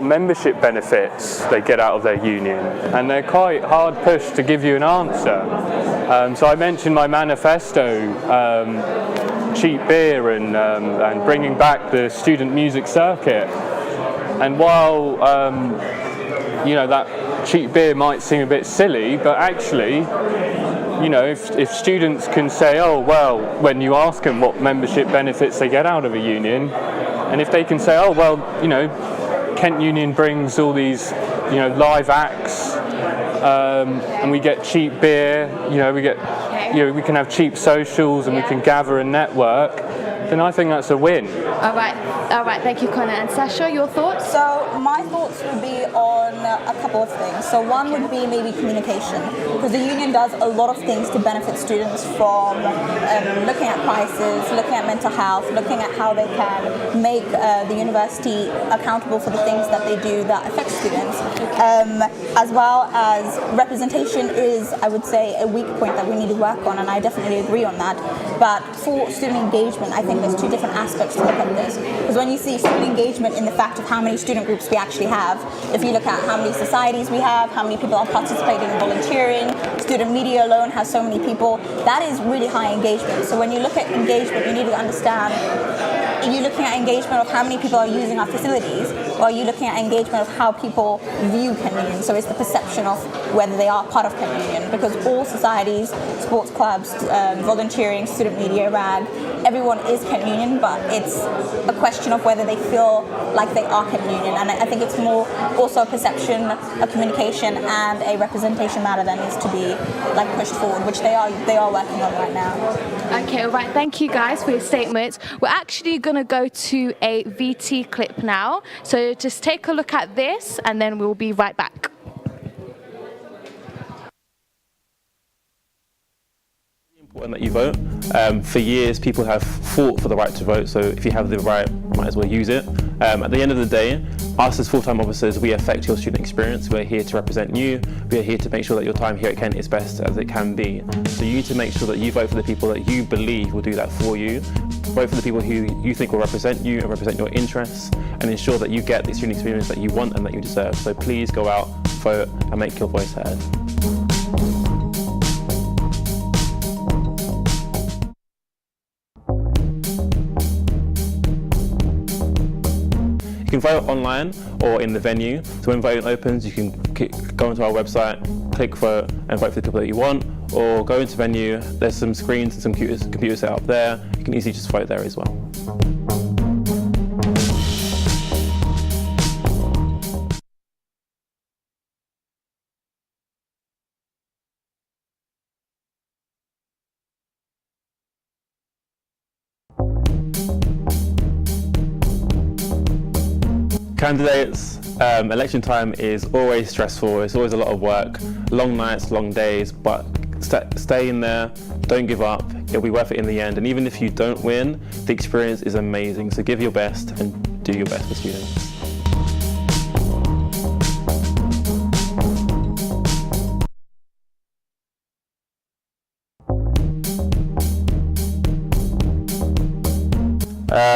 membership benefits they get out of their union, and they're quite hard pushed to give you an answer. So I mentioned my manifesto, cheap beer and bringing back the student music circuit. And while that cheap beer might seem a bit silly, but actually, if students can say, oh well, when you ask them what membership benefits they get out of a union, and if they can say, oh well, Kent Union brings all these, live acts, and we get cheap beer. We can have cheap socials, and we can gather and network. then I think that's a win. All right, thank you, Connor. And Sasha, your thoughts? So my thoughts would be on a couple of things. So one would be maybe communication, because the union does a lot of things to benefit students, from looking at prices, looking at mental health, looking at how they can make the university accountable for the things that they do that affect students, as well as representation is, I would say, a weak point that we need to work on, and I definitely agree on that. But for student engagement, I think there's two different aspects to look at this, because when you see student engagement in the fact of how many student groups we actually have, if you look at how many societies we have, how many people are participating in volunteering, student media alone has so many people, that is really high engagement. So when you look at engagement, you need to understand, are you looking at engagement of how many people are using our facilities, or are you looking at engagement of how people view Kent Union? So it's the perception of whether they are part of Kent Union, because all societies, sports clubs, volunteering, student media, RAG, everyone is Kent Union, but it's a question of whether they feel like they are Kent Union. And I think it's more also a perception, a communication, and a representation matter that needs to be pushed forward, which they are working on right now. Okay, all right. Thank you guys for your statements. We're actually going to go to a VT clip now. So just take a look at this, and then we'll be right back. Important that you vote. For years, people have fought for the right to vote, so if you have the right, might as well use it. At the end of the day, us as full-time officers, we affect your student experience. We're here to represent you. We're here to make sure that your time here at Kent is best as it can be. So you need to make sure that you vote for the people that you believe will do that for you. Vote for the people who you think will represent you and represent your interests, and ensure that you get the student experience that you want and that you deserve. So please go out, vote, and make your voice heard. You can vote online or in the venue. So when voting opens, you can go onto our website, click vote, and vote for the people that you want, or go into venue. There's some screens and some computers set up there. You can easily just vote there as well. Candidates, election time is always stressful. It's always a lot of work, long nights, long days, but stay in there, don't give up. It'll be worth it in the end. And even if you don't win, the experience is amazing. So give your best and do your best for students.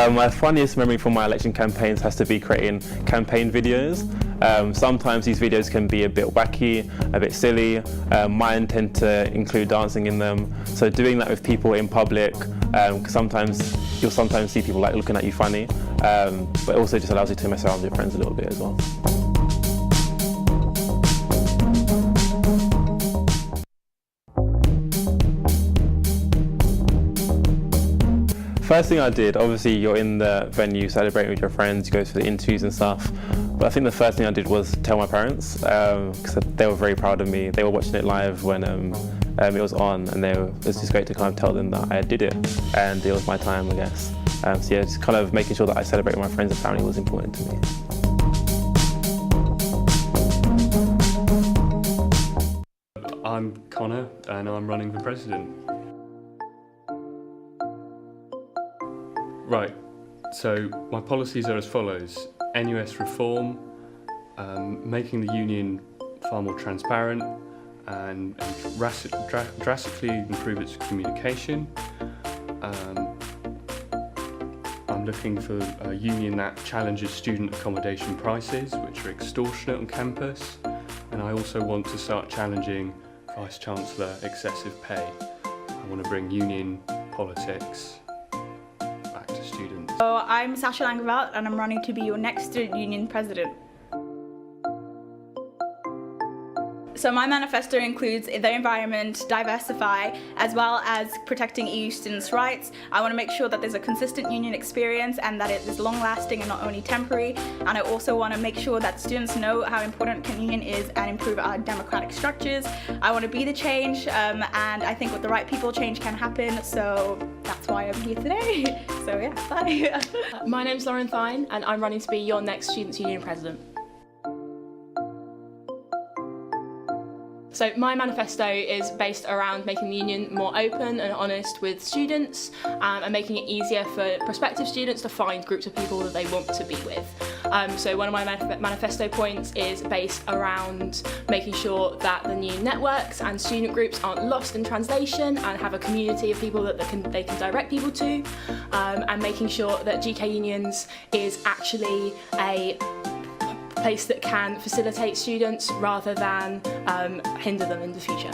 My funniest memory from my election campaigns has to be creating campaign videos. Sometimes these videos can be a bit wacky, a bit silly. Mine tend to include dancing in them. So doing that with people in public, because you'll sometimes see people looking at you funny, but it also just allows you to mess around with your friends a little bit as well. First thing I did, obviously you're in the venue celebrating with your friends, you go through the interviews and stuff, but I think the first thing I did was tell my parents, because they were very proud of me. They were watching it live when it was on, and it was just great to kind of tell them that I did it, and it was my time, I guess. So yeah, just kind of making sure that I celebrated with my friends and family was important to me. I'm Connor, and I'm running for president. Right, so my policies are as follows: NUS reform, making the union far more transparent and drastically improve its communication. I'm looking for a union that challenges student accommodation prices, which are extortionate on campus, and I also want to start challenging Vice-Chancellor excessive pay. I want to bring union politics back to students. So I'm Sasha Langeveld, and I'm running to be your next student union president. So So my manifesto includes the environment, diversify, as well as protecting EU students' rights. I want to make sure that there's a consistent union experience and that it is long-lasting and not only temporary. And I also want to make sure that students know how important union is and improve our democratic structures. I want to be the change, and I think with the right people, change can happen. So that's why I'm here today. So yeah, bye. My name's Lauren Thine, and I'm running to be your next Students' Union President. So my manifesto is based around making the union more open and honest with students, and making it easier for prospective students to find groups of people that they want to be with. So one of my manifesto points is based around making sure that the new networks and student groups aren't lost in translation and have a community of people that they can direct people to, and making sure that GK Unions is actually a place that can facilitate students rather than hinder them in the future.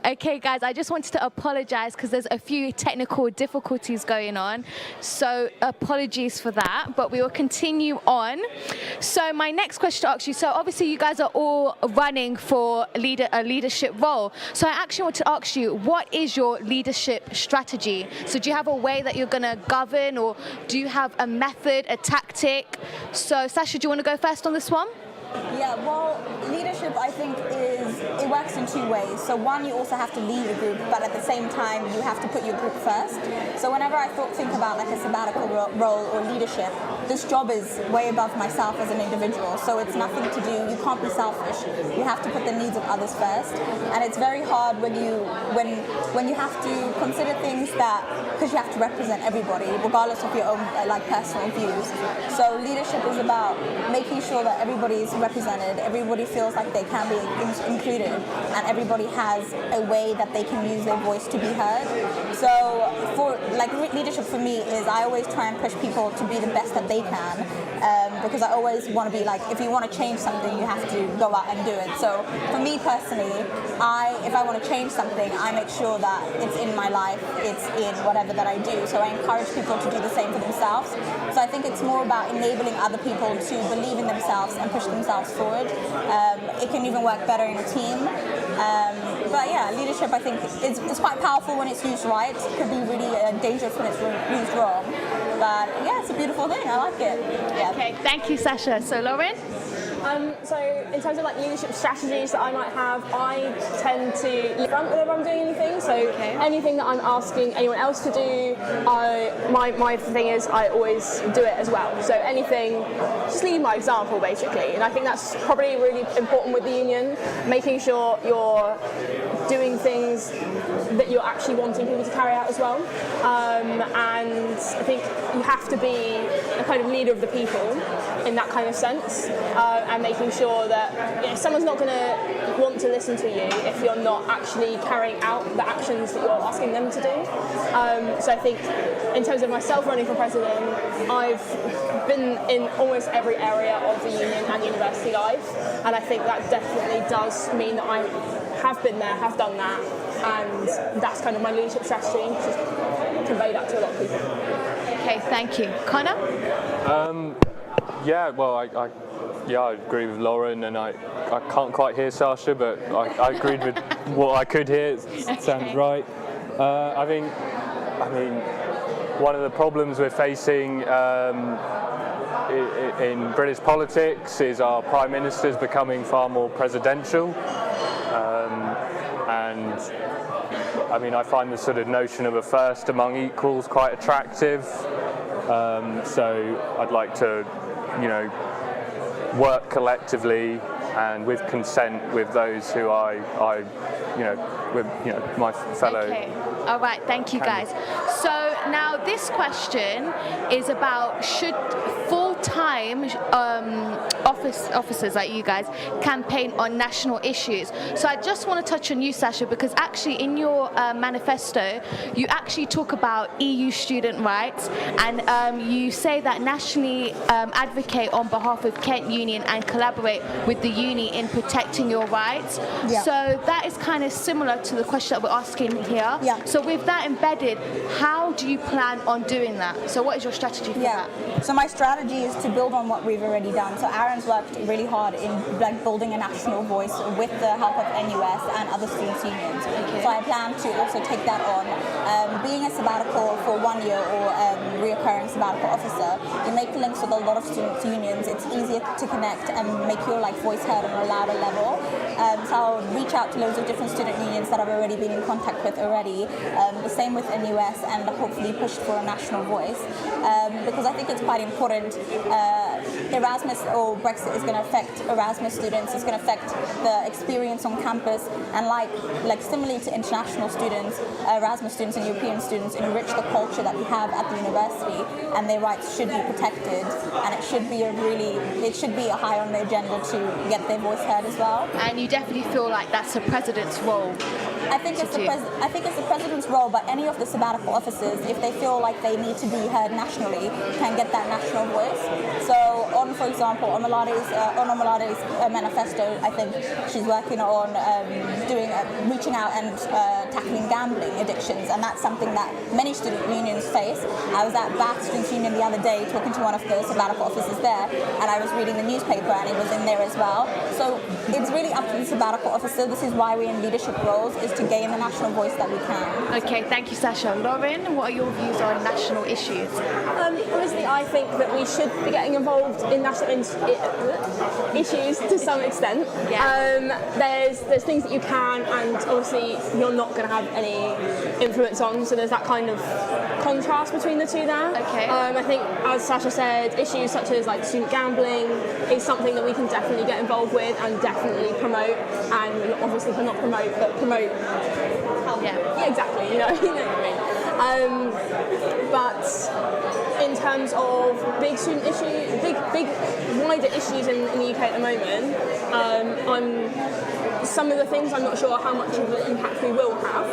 Okay, guys, I just wanted to apologize because there's a few technical difficulties going on. So apologies for that, but we will continue on. So my next question to ask you, so obviously you guys are all running for a leadership role. So I actually want to ask you, what is your leadership strategy? So do you have a way that you're going to govern, or do you have a method, a tactic? So Sasha, do you want to go first on this one? Yeah, well, leadership, I think, it works in two ways. So one, you also have to lead a group, but at the same time, you have to put your group first. So whenever I think about like a sabbatical role or leadership, this job is way above myself as an individual. So it's nothing to do, you can't be selfish. You have to put the needs of others first. And it's very hard when you have to consider things that, because you have to represent everybody, regardless of your own like personal views. So leadership is about making sure that everybody is represented, everybody feels like they can be included, and everybody has a way that they can use their voice to be heard. So for like leadership for me is I always try and push people to be the best that they can, because I always want to be like, if you want to change something, you have to go out and do it. So for me personally, if I want to change something, I make sure that it's in my life, it's in whatever that I do. So I encourage people to do the same for themselves. So I think it's more about enabling other people to believe in themselves and push themselves forward. It can even work better in a team. But yeah, leadership I think is quite powerful when it's used right. It could be really dangerous when it's used wrong. But yeah, it's a beautiful thing. I like it. Yeah. Okay, thank you, Sasha. So Lauren? So in terms of like leadership strategies that I might have, I tend to lead front whenever I'm doing anything. So anything that I'm asking anyone else to do, my thing is I always do it as well. So anything, just lead by example basically. And I think that's probably really important with the union, making sure you're doing things that you're actually wanting people to carry out as well. And I think you have to be a kind of leader of the people in that kind of sense, and making sure that someone's not going to want to listen to you if you're not actually carrying out the actions that you're asking them to do. So I think in terms of myself running for president, I've been in almost every area of the union and university life, and I think that definitely does mean that I have been there, have done that, and that's kind of my leadership strategy, to convey that to a lot of people. Okay, thank you. Connor? Yeah, well, I agree with Lauren, and I can't quite hear Sasha, but I agreed with what I could hear. It sounds right. I mean, one of the problems we're facing in British politics is our Prime Minister's becoming far more presidential. And I mean, I find the sort of notion of a first among equals quite attractive. So I'd like to, work collectively and with consent with those who my fellow. Okay. All right, thank you guys. So now this question is about should full-time officers like you guys campaign on national issues. So I just want to touch on you, Sasha, because actually in your manifesto, you actually talk about EU student rights, and you say that nationally advocate on behalf of Kent Union and collaborate with the uni in protecting your rights. Yeah. So that is kind of similar to the question that we're asking here. Yeah. So with that embedded, how do you plan on doing that? So what is your strategy for that? So my strategy is to build on what we've already done. So Aaron's worked really hard in building a national voice with the help of NUS and other students' unions. Okay. So I plan to also take that on. Being a sabbatical for 1 year or reoccurring sabbatical officer, you make links with a lot of students' unions. It's easier to connect and make your voice heard on a louder level. So I'll reach out to loads of different student unions that I've already been in contact with already. The same with NUS, and hopefully push for a national voice, because I think it's quite important. Erasmus or Brexit is going to affect Erasmus students. It's going to affect the experience on campus, and like similarly to international students, Erasmus students and European students enrich the culture that we have at the university, and their rights should be protected, and it should be a high on the agenda to get their voice heard as well. And you definitely feel like that's a president's role. I think it's the president's role, but any of the sabbatical officers, if they feel like they need to be heard nationally, can get that national voice. So for example, on Omalade's manifesto, I think she's working on reaching out and tackling gambling addictions, and that's something that many student unions face. I was at Bath Students' Union the other day talking to one of the sabbatical officers there, and I was reading the newspaper, and it was in there as well. So it's really up to the sabbatical officer. This is why we're in leadership roles, is to gain the national voice that we can. Okay, thank you, Sasha. Lauren, what are your views on national issues? Obviously, I think that we should be getting involved in national issues to some extent. Yeah. There's things that you can, and obviously you're not going to have any influence on. So there's that kind of contrast between the two there. Okay. I think, as Sasha said, issues such as student gambling is something that we can definitely get involved with and definitely promote, and obviously not promote, but promote. Yeah, exactly. You know what I mean. But in terms of big student issues, big wider issues in the UK at the moment, some of the things I'm not sure how much of an impact we will have.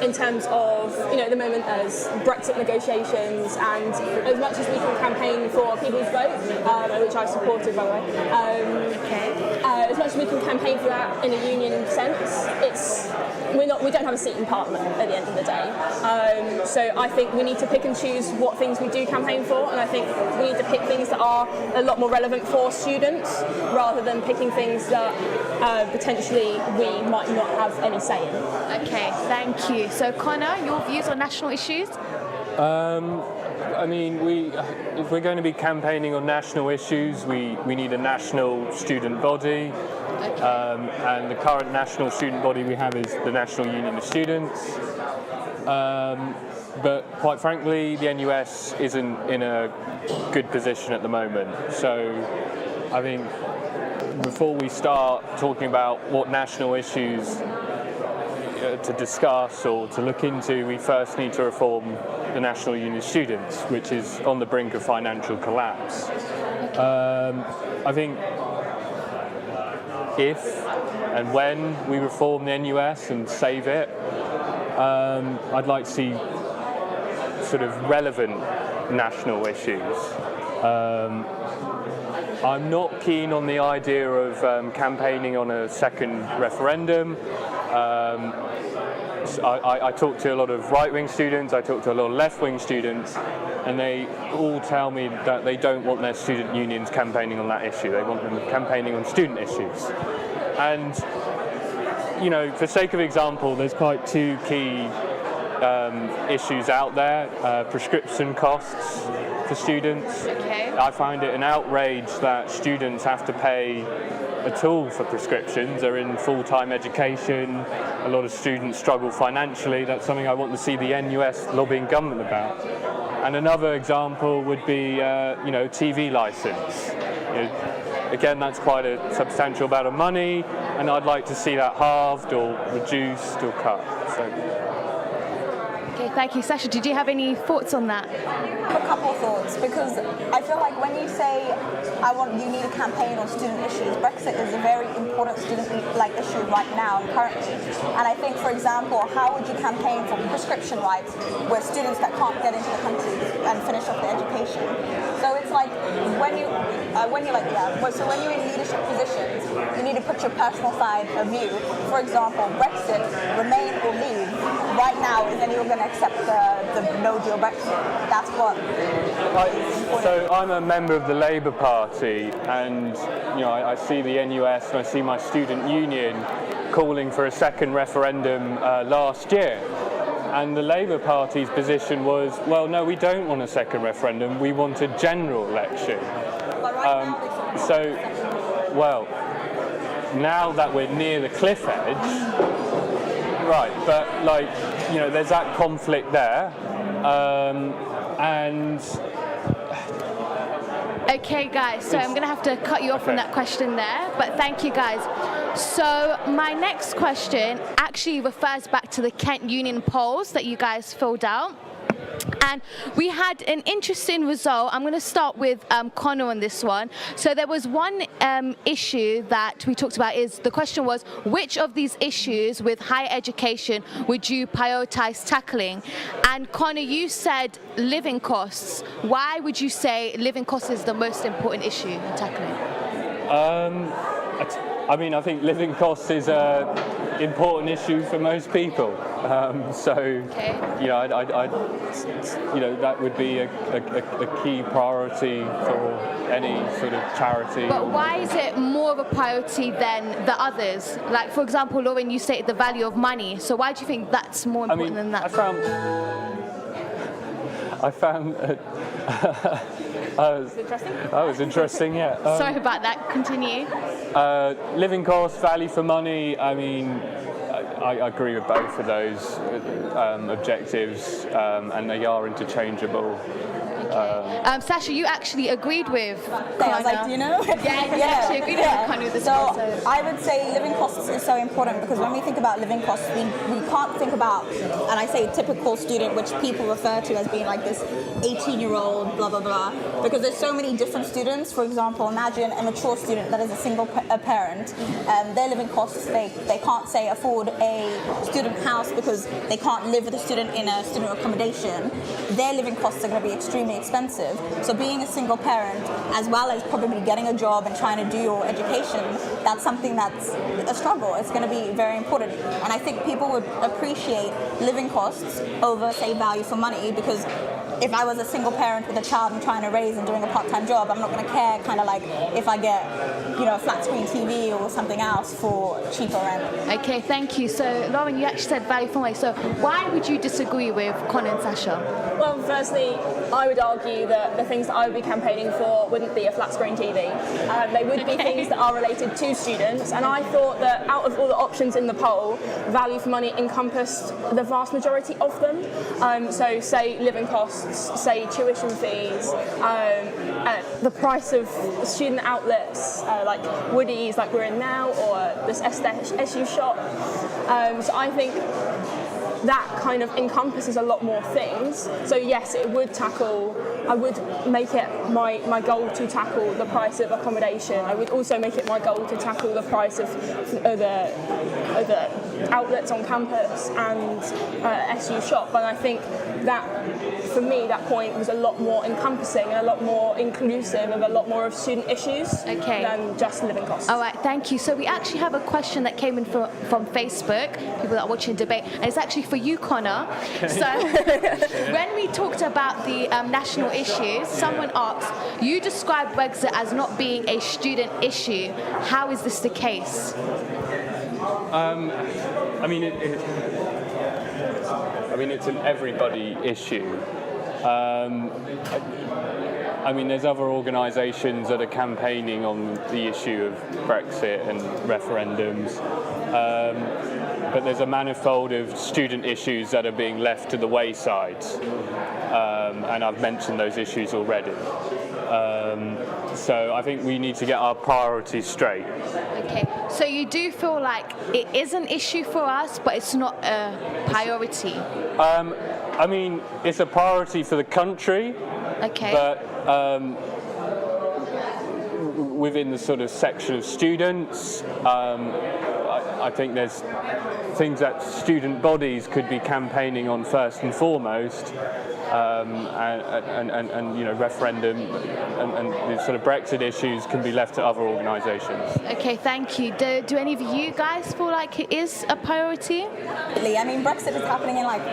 In terms of, at the moment there's Brexit negotiations, and as much as we can campaign for people's vote, which I supported by the way, as much as we can campaign for that in a union sense, we don't have a seat in Parliament at the end of the day. So I think we need to pick and choose what things we do campaign for, and I think we need to pick things that are a lot more relevant for students rather than picking things that potentially we might not have any say in. Okay, thank you. So Connor, your views on national issues? I mean, if we're going to be campaigning on national issues, we need a national student body. And the current national student body we have is the National Union of Students. But quite frankly, the NUS isn't in a good position at the moment. So I think before we start talking about what national issues to discuss or to look into, we first need to reform the National Union of Students, which is on the brink of financial collapse. I think if and when we reform the NUS and save it, I'd like to see sort of relevant national issues. I'm not keen on the idea of campaigning on a second referendum. I talk to a lot of right-wing students, I talk to a lot of left-wing students, and they all tell me that they don't want their student unions campaigning on that issue. They want them campaigning on student issues. And, for sake of example, there's quite two key issues out there. Prescription costs for students. Okay. I find it an outrage that students have to pay at all for prescriptions. They're in full-time education. A lot of students struggle financially. That's something I want to see the NUS lobbying government about. And another example would be, TV license. Again, that's quite a substantial amount of money, and I'd like to see that halved or reduced or cut. Okay, thank you. Sasha, did you have any thoughts on that? A couple of thoughts, because I feel like when you say you need a campaign on student issues, Brexit is a very important student issue right now and currently. And I think, for example, how would you campaign for prescription rights with students that can't get into the country and finish off their education? So it's like when you're in leadership positions, you need to put your personal side of view. For example, Brexit, remain or leave. Right now, is anyone going to accept the no deal Brexit? That's what. So I'm a member of the Labour Party, and I see the NUS and I see my student union calling for a second referendum last year. And the Labour Party's position was, well, no, we don't want a second referendum, we want a general election. Now that we're near the cliff edge, right, but there's that conflict there, and... Okay, guys, so I'm going to have to cut you off on that question there, but thank you, guys. So my next question actually refers back to the Kent Union polls that you guys filled out. And we had an interesting result. I'm going to start with Connor on this one. So there was one issue that we talked about. The question was, which of these issues with higher education would you prioritize tackling? And Connor, you said living costs. Why would you say living costs is the most important issue in tackling? I think living costs is an important issue for most people. That would be a key priority for any sort of charity. But why is it more of a priority than the others? Like, for example, Lauren, you stated the value of money. So why do you think that's more important than that? I found that was interesting, yeah. Sorry about that. Continue. Living costs, value for money. I agree with both of those objectives, and they are interchangeable. Okay. Sasha, you actually agreed with Connor. I was like, you actually agreed with Connor. So I would say living costs is so important, because when we think about living costs, we can't think about, and I say typical student, which people refer to as being like this 18-year-old, blah, blah, blah, because there's so many different students. For example, imagine a mature student that is a single parent. Their living costs, they can't, say, afford a student house because they can't live with a student in a student accommodation. Their living costs are going to be extremely expensive. So being a single parent, as well as probably getting a job and trying to do your education, that's something that's a struggle. It's going to be very important. And I think people would appreciate living costs over, say, value for money, because if I was a single parent with a child and trying to raise and doing a part-time job, I'm not going to care kind of like if I get, a flat screen TV or something else for cheaper rent. Okay, thank you. So, Lauren, you actually said value for money. So why would you disagree with Connor and Sasha? Well, firstly, I would argue that the things that I would be campaigning for wouldn't be a flat screen TV. They would be things that are related to students, and I thought that out of all the options in the poll, value for money encompassed the vast majority of them. So say living costs, say tuition fees, the price of student outlets like Woody's, like we're in now, or this SU shop. So I think that kind of encompasses a lot more things. So yes, I would make it my goal to tackle the price of accommodation. I would also make it my goal to tackle the price of the outlets on campus and SU shop. And I think that, for me, that point was a lot more encompassing and a lot more inclusive of a lot more of student issues than just living costs. All right, thank you. So we actually have a question that came in from Facebook, people that are watching the debate, and it's actually for you, Connor. So when we talked about the national issues, someone asked, you described Brexit as not being a student issue. How is this the case? It's an everybody issue. I mean, there's other organisations that are campaigning on the issue of Brexit and referendums, but there's a manifold of student issues that are being left to the wayside, and I've mentioned those issues already. So I think we need to get our priorities straight. Okay, so you do feel like it is an issue for us, but it's not a priority? I mean, it's a priority for the country, okay, but within the sort of section of students, I think there's things that student bodies could be campaigning on first and foremost, and you know, referendum and the sort of Brexit issues can be left to other organisations. Okay, thank you. Do any of you guys feel like it is a priority? I mean, Brexit is happening in like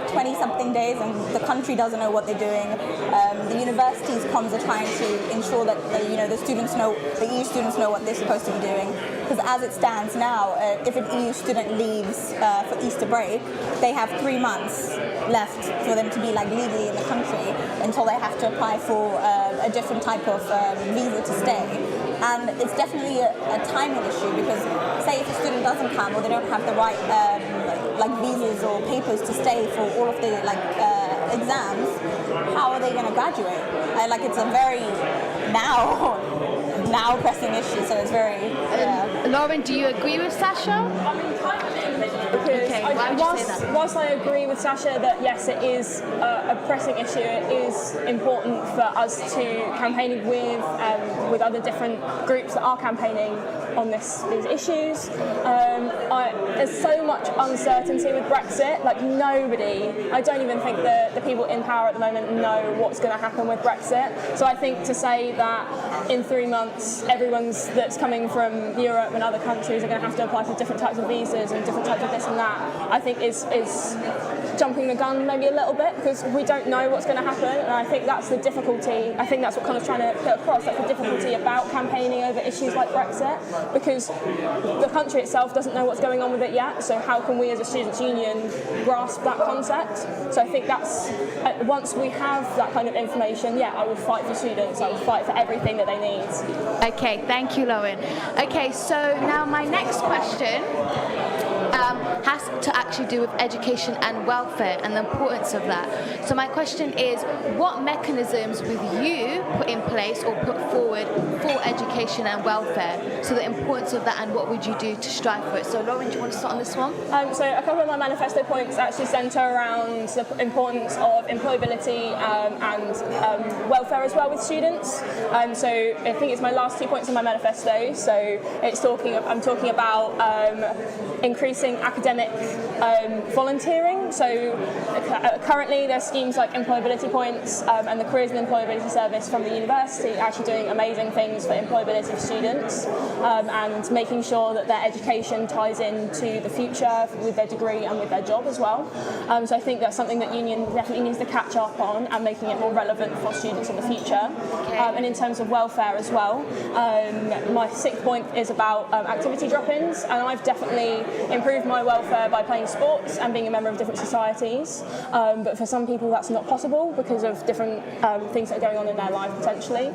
20-something days, and the country doesn't know what they're doing. The universities' comms are trying to ensure that the students know, the EU students know what they're supposed to be doing. Because as it stands now, if an EU student leaves for Easter break, they have 3 months left for them to be like legally in the country until they have to apply for a different type of visa to stay. And it's definitely a timing issue, because say if a student doesn't come or they don't have the right visas or papers to stay for all of the exams, how are they going to graduate? It's a very now pressing issue, so it's very... Lauren, do you agree with Sasha? I mean, kind of, because whilst I agree with Sasha that yes, it is a pressing issue, it is important for us to campaign with other different groups that are campaigning on these issues. There's so much uncertainty with Brexit. Like nobody, I don't even think the people in power at the moment know what's going to happen with Brexit. So I think to say that in 3 months everyone that's coming from Europe and other countries are going to have to apply for different types of visas and different types of this and that, I think is jumping the gun maybe a little bit, because we don't know what's going to happen, and I think that's the difficulty. I think that's what kind of trying to put across, like the difficulty about campaigning over issues like Brexit, because the country itself doesn't know what's going on with it yet, so how can we as a students' union grasp that concept? So I think that's, once we have that kind of information, yeah, I will fight for students, I will fight for everything that they need. Okay, thank you, Lauren. Okay, so now my next question has to actually do with education and welfare and the importance of that. So my question is, what mechanisms will you put in place or put forward for education and welfare? So the importance of that, and what would you do to strive for it? So Lauren, do you want to start on this one? So a couple of my manifesto points actually centre around the importance of employability and welfare as well with students. So I think it's my last 2 points in my manifesto. So I'm talking about increasing academic volunteering. So currently there's schemes like employability points and the Careers and Employability Service from the university actually doing amazing things for employability of students and making sure that their education ties into the future with their degree and with their job as well. So I think that's something that union definitely needs to catch up on and making it more relevant for students in the future. Okay. And in terms of welfare as well, my 6th point is about activity drop-ins, and I've definitely improved my welfare by playing sports and being a member of different societies, but for some people that's not possible because of different things that are going on in their life potentially.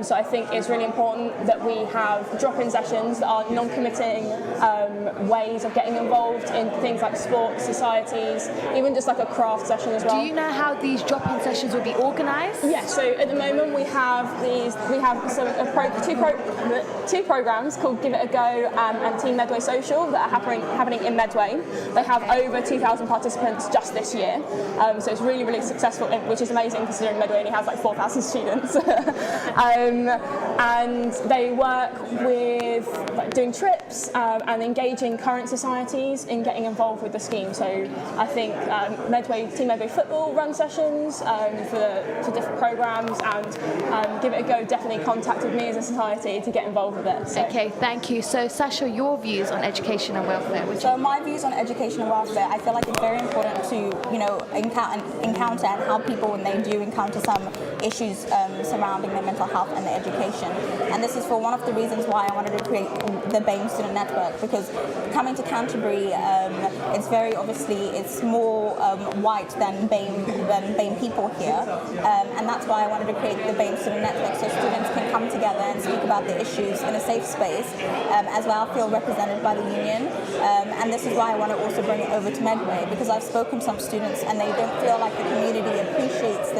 So I think it's really important that we have drop-in sessions that are non-committing ways of getting involved in things like sports, societies, even just like a craft session as well. Do you know how these drop-in sessions will be organised? Yes, so at the moment we have two programs called Give It a Go and Team Medway Social that are happening in Medway. They have over 2,000 participants just this year, so it's really, really successful, which is amazing considering Medway only has like 4,000 students. And they work with doing trips and engaging current societies in getting involved with the scheme. So I think Team Medway football run sessions for different programs, and Give It a Go definitely contacted me as a society to get involved with it. So. Okay, thank you. So Sasha, your views on education and welfare? So my views on education and welfare, I feel like it's very important to encounter and how people, when they do encounter some issues surrounding their mental health and their education. And this is for one of the reasons why I wanted to create the BAME Student Network, because coming to Canterbury, it's very obviously, it's more white than BAME people here, and that's why I wanted to create the BAME Student Network, so students can come together and speak about the issues in a safe space, as well feel represented by the union. And this is why I want to also bring it over to Medway, because I've spoken to some students and they don't feel like the community appreciates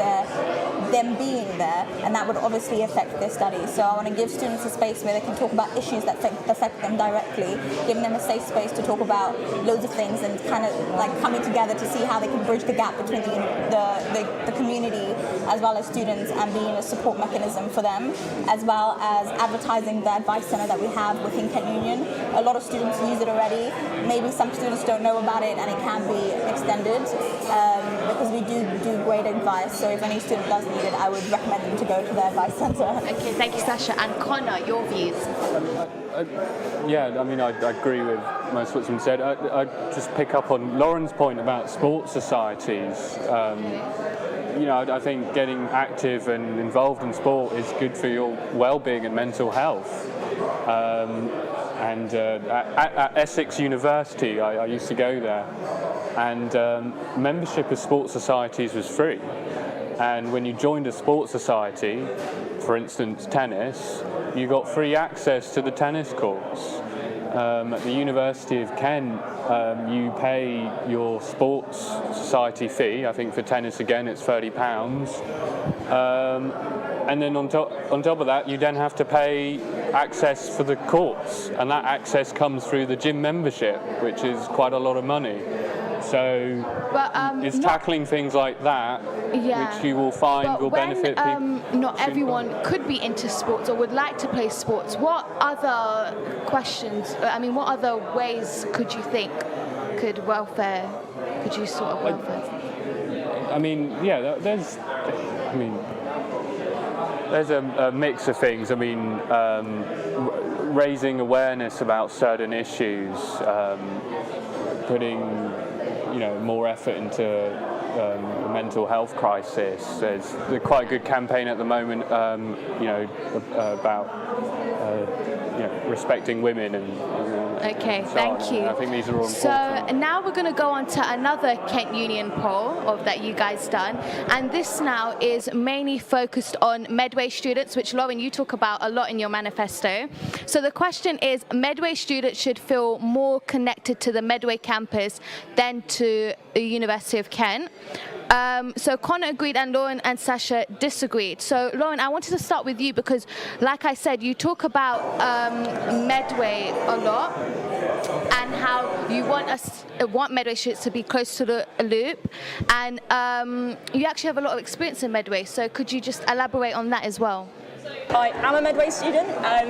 them being there, and that would obviously affect their studies. So I want to give students a space where they can talk about issues that affect them directly, giving them a safe space to talk about loads of things and kind of like coming together to see how they can bridge the gap between the community as well as students, and being a support mechanism for them, as well as advertising the advice centre that we have within Kent Union. A lot of students use it already. Maybe some students don't know about it, and it can be extended because we do great advice. So if any student does need it, I would recommend them to go to the advice centre. Okay, thank you, Sasha. And Connor, your views? Yeah, I mean, I agree with most of what's been said. I just pick up on Lauren's point about sports societies. You know, I think getting active and involved in sport is good for your well-being and mental health. And at Essex University, I used to go there, and membership of sports societies was free. And when you joined a sports society, for instance tennis, you got free access to the tennis courts. At the University of Kent, you pay your sports society fee. I think for tennis again it's £30. And then on top of that, you then have to pay access for the courts, and that access comes through the gym membership, which is quite a lot of money. So it's tackling things like that, which you will find will benefit people. Not everyone could be into sports or would like to play sports. What other what other ways could you think could you sort of welfare? I mean, yeah, there's a mix of things. I mean, raising awareness about certain issues, putting more effort into the mental health crisis. There's quite a good campaign at the moment, about respecting women and. Okay, thank you. I think these are all important. So now we're going to go on to another Kent Union poll that you guys done, and this now is mainly focused on Medway students, which Lauren, you talk about a lot in your manifesto. So the question is, Medway students should feel more connected to the Medway campus than to the University of Kent. So Connor agreed and Lauren and Sasha disagreed. So Lauren, I wanted to start with you because, like I said, you talk about Medway a lot and how you want Medway students to be close to the loop, and you actually have a lot of experience in Medway. So could you just elaborate on that as well? I am a Medway student,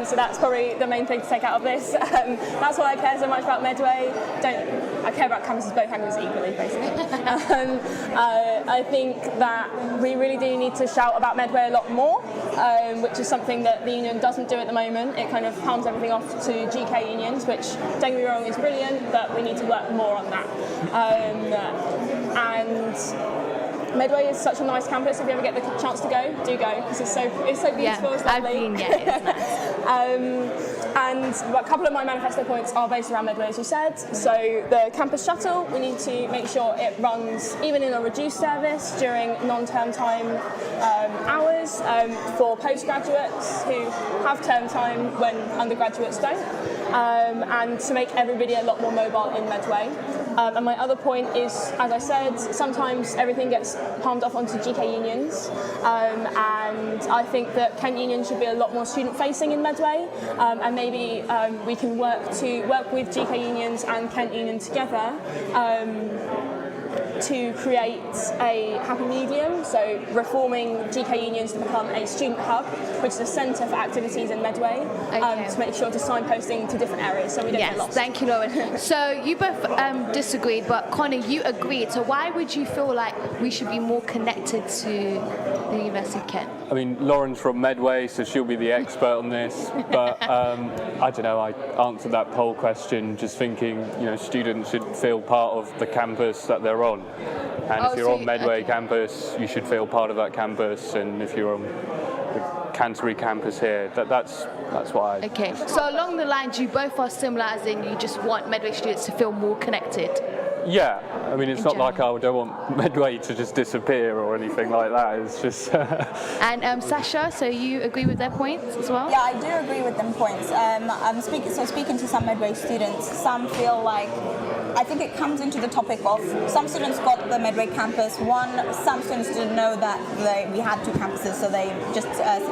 so that's probably the main thing to take out of this. That's why I care so much about Medway. I care about campuses, both campuses equally, basically. I think that we really do need to shout about Medway a lot more, which is something that the union doesn't do at the moment. It kind of palms everything off to GK unions, which, don't get me wrong, is brilliant, but we need to work more on that. And Medway is such a nice campus. If you ever get the chance to go, do go, because it's so beautiful. Yeah, it's lovely. I've been, it's nice. And a couple of my manifesto points are based around Medway, as you said. So the campus shuttle, we need to make sure it runs even in a reduced service during non-term time hours for postgraduates who have term time when undergraduates don't, and to make everybody a lot more mobile in Medway. And my other point is, as I said, sometimes everything gets palmed off onto GK unions, and I think that Kent Union should be a lot more student-facing in Medway, and maybe we can work with GK unions and Kent Union together to create a happy medium, so reforming GK unions to become a student hub, which is a centre for activities in Medway, to make sure to signposting to different areas so we don't get lost. Thank you, Lauren. So you both disagreed, but Connor, you agreed. So why would you feel like we should be more connected to the the University of Kent? I mean, Lauren's from Medway, so she'll be the expert on this. But I don't know. I answered that poll question just thinking, students should feel part of the campus that they're on. And if you're on Medway campus, you should feel part of that campus. And if you're on the Canterbury campus here, that's why. Okay. So along the lines, you both are similar, as in you just want Medway students to feel more connected. Yeah, I mean, it's not like I don't want Medway to just disappear or anything like that. It's just. And Sasha, so you agree with their points as well? Yeah, I do agree with them points. I'm speaking to some Medway students. Some feel like, I think it comes into the topic of some students got the Medway campus. Some students didn't know that we had two campuses, so they just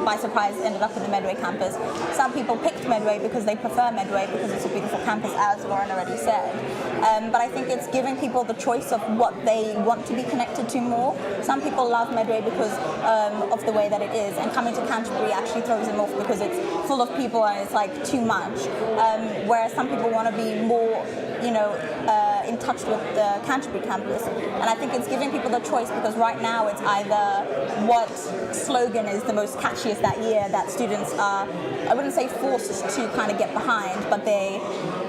by surprise ended up in the Medway campus. Some people picked Medway because they prefer Medway because it's a beautiful campus, as Lauren already said. But I think it's giving people the choice of what they want to be connected to more. Some people love Medway because of the way that it is, and coming to Canterbury actually throws them off because it's full of people and it's like too much. Whereas some people want to be more, in touch with the Canterbury campus. And I think it's giving people the choice because right now it's either what slogan is the most catchiest that year that students are, I wouldn't say forced to kind of get behind, but they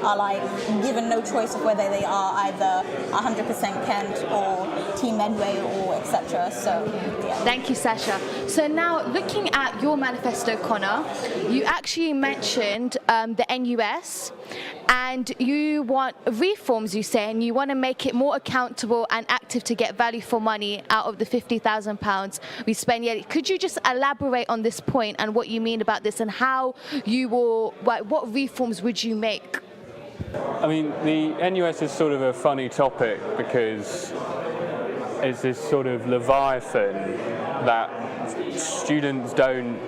are like given no choice of whether they are either 100% Kent or Team Medway or etc. So yeah. Thank you, Sasha. So now looking at your manifesto, Connor, you actually mentioned the NUS, and you want reforms, you say, and you want to make it more accountable and active to get value for money out of the £50,000 we spend yearly. Could you just elaborate on this point and what you mean about this, and how you will, what reforms would you make? I mean, the NUS is sort of a funny topic because it's this sort of leviathan that students don't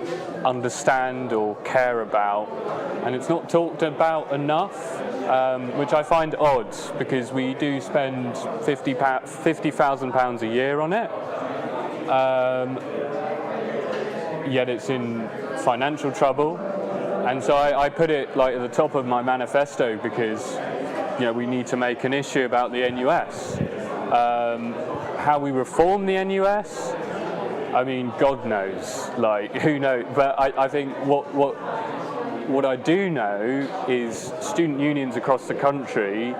understand or care about, and it's not talked about enough, which I find odd because we do spend £50,000 a year on it, yet it's in financial trouble. And so I put it like at the top of my manifesto because we need to make an issue about the NUS. How we reform the NUS, I mean, God knows, like who knows? But I think what I do know is student unions across the country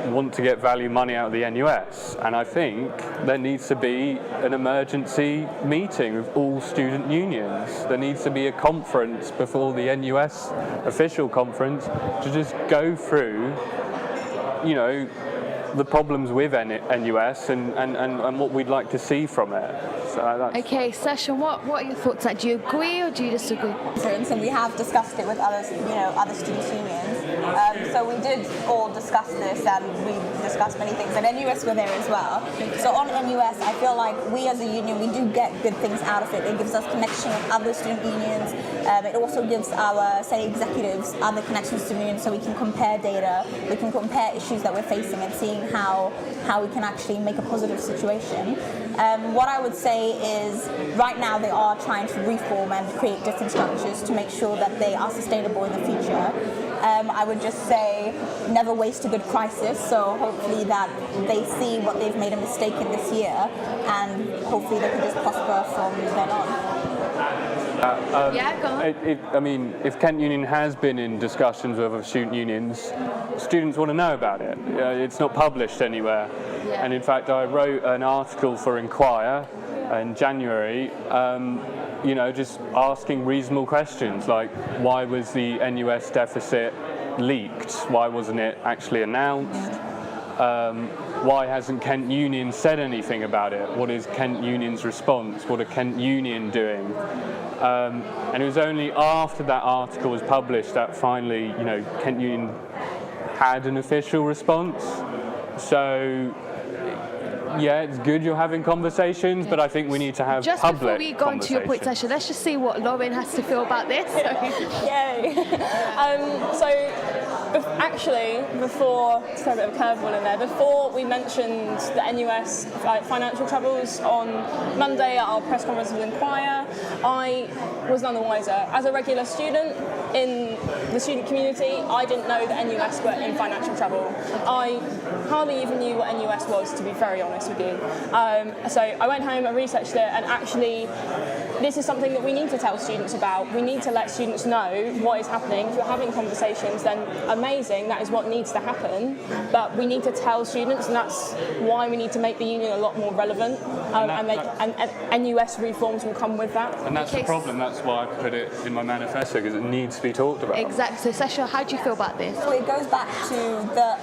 want to get value money out of the NUS, and I think there needs to be an emergency meeting with all student unions. There needs to be a conference before the NUS official conference to just go through, the problems with NUS and what we'd like to see from it. So that's okay, Sasha, what are your thoughts? Do you agree or do you disagree? And we have discussed it with other students' unions. So we did all discuss this, and we discussed many things. And NUS were there as well. So on NUS, I feel like we as a union, we do get good things out of it. It gives us connection with other student unions. It also gives our, say, executives other connections to unions, so we can compare data, we can compare issues that we're facing and seeing how we can actually make a positive situation. What I would say is right now they are trying to reform and create different structures to make sure that they are sustainable in the future. I would just say never waste a good crisis, so hopefully that they see what they've made a mistake in this year, and hopefully they can just prosper from then on. Yeah, go on. I mean, if Kent Union has been in discussions with other student unions, students want to know about it. It's not published anywhere. Yeah. And in fact, I wrote an article for Inquire in January, just asking reasonable questions like, why was the NUS deficit leaked? Why wasn't it actually announced? Why hasn't Kent Union said anything about it? What is Kent Union's response? What are Kent Union doing? And it was only after that article was published that finally, Kent Union had an official response. So, yeah, it's good you're having conversations, but I think we need to have just public before we go on to your point, Sasha, let's just see what Lauren has to feel about this. Yay! Actually, before, to throw a bit of a curveball in there, before we mentioned the NUS financial troubles on Monday at our press conference with Inquire, I was none the wiser. As a regular student, in the student community, I didn't know that NUS were in financial trouble. I hardly even knew what NUS was, to be very honest with you. So I went home, I researched it, and actually this is something that we need to tell students about. We need to let students know what is happening. If you're having conversations, then amazing, that is what needs to happen. But we need to tell students, and that's why we need to make the union a lot more relevant, and NUS reforms will come with that. And that's the problem, that's why I put it in my manifesto, because it needs to be talked about. Exactly. So Sasha, how do you feel about this? So it goes back to the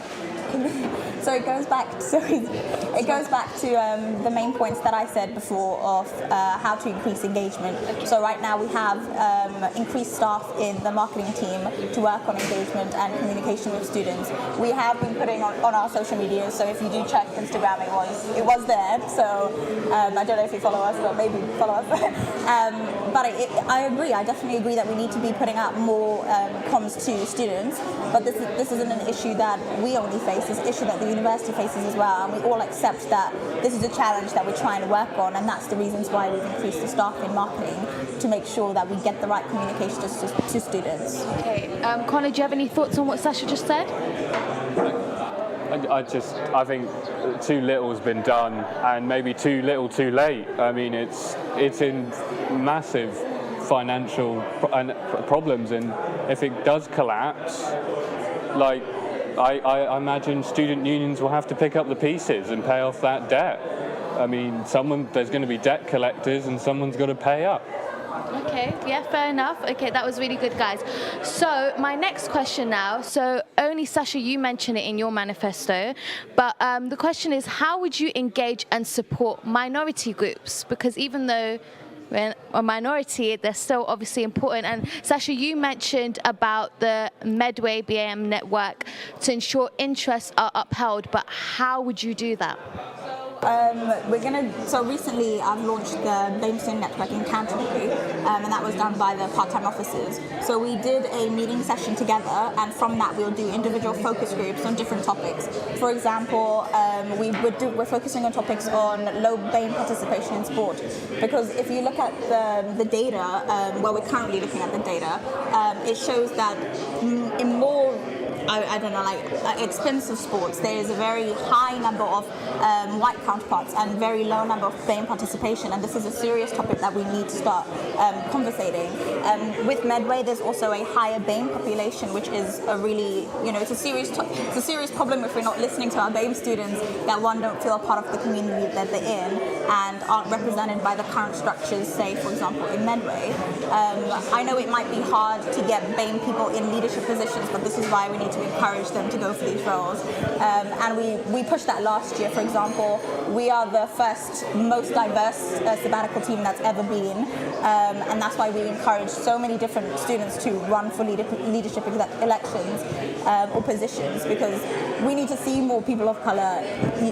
the main points that I said before of how to increase engagement. So right now we have increased staff in the marketing team to work on engagement and communication with students. We have been putting on our social media, so if you do check Instagram, it was there. So I don't know if you follow us, but maybe follow us. But I agree. I definitely agree that we need to be putting out more comms to students. But this isn't an issue that we only face. It's an issue that the university faces as well, and we all accept that this is a challenge that we're trying to work on, and that's the reasons why we've increased the staff in marketing to make sure that we get the right communication to students. Okay, Connor, do you have any thoughts on what Sasha just said? I think too little has been done, and maybe too little too late. I mean, it's in massive financial problems, and if it does collapse, like I imagine student unions will have to pick up the pieces and pay off that debt. I mean, there's going to be debt collectors, and someone's got to pay up. Okay, yeah, fair enough. Okay, that was really good, guys. So my next question now, so only Sasha, you mentioned it in your manifesto, but the question is, how would you engage and support minority groups? Because even though we're a minority, they're still obviously important. And Sasha, you mentioned about the Medway BAM network to ensure interests are upheld, but how would you do that? So recently I've launched the BAME student network in Canterbury, and that was done by the part-time officers. So we did a meeting session together, and from that we'll do individual focus groups on different topics. For example, we're focusing on topics on low BAME participation in sport, because if you look at the data, we're currently looking at the data, it shows that in more expensive sports, there is a very high number of white counterparts and very low number of BAME participation, and this is a serious topic that we need to start conversating. With Medway, there's also a higher BAME population, which is a really, it's a serious problem if we're not listening to our BAME students, that don't feel a part of the community that they're in and aren't represented by the current structures, say, for example, in Medway. I know it might be hard to get BAME people in leadership positions, but this is why we need to encourage them to go for these roles. And we pushed that last year. For example, we are the first most diverse sabbatical team that's ever been, and that's why we encourage so many different students to run for leadership elections or positions, because we need to see more people of colour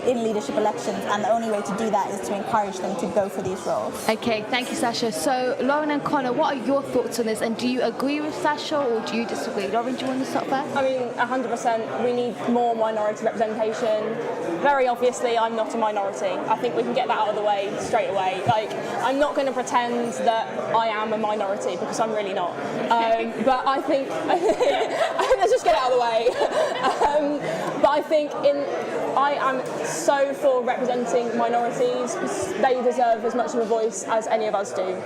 in leadership elections, and the only way to do that is to encourage them to go for these roles. Okay, thank you, Sasha. So Lauren and Connor, what are your thoughts on this, and do you agree with Sasha or do you disagree? Lauren, do you want to start first? I mean, 100%, we need more minority representation. Very obviously, I'm not a minority. I think we can get that out of the way straight away. Like, I'm not going to pretend that I am a minority, because I'm really not. But I think, let's just get it out of the way. But I think I am so for representing minorities. They deserve as much of a voice as any of us do.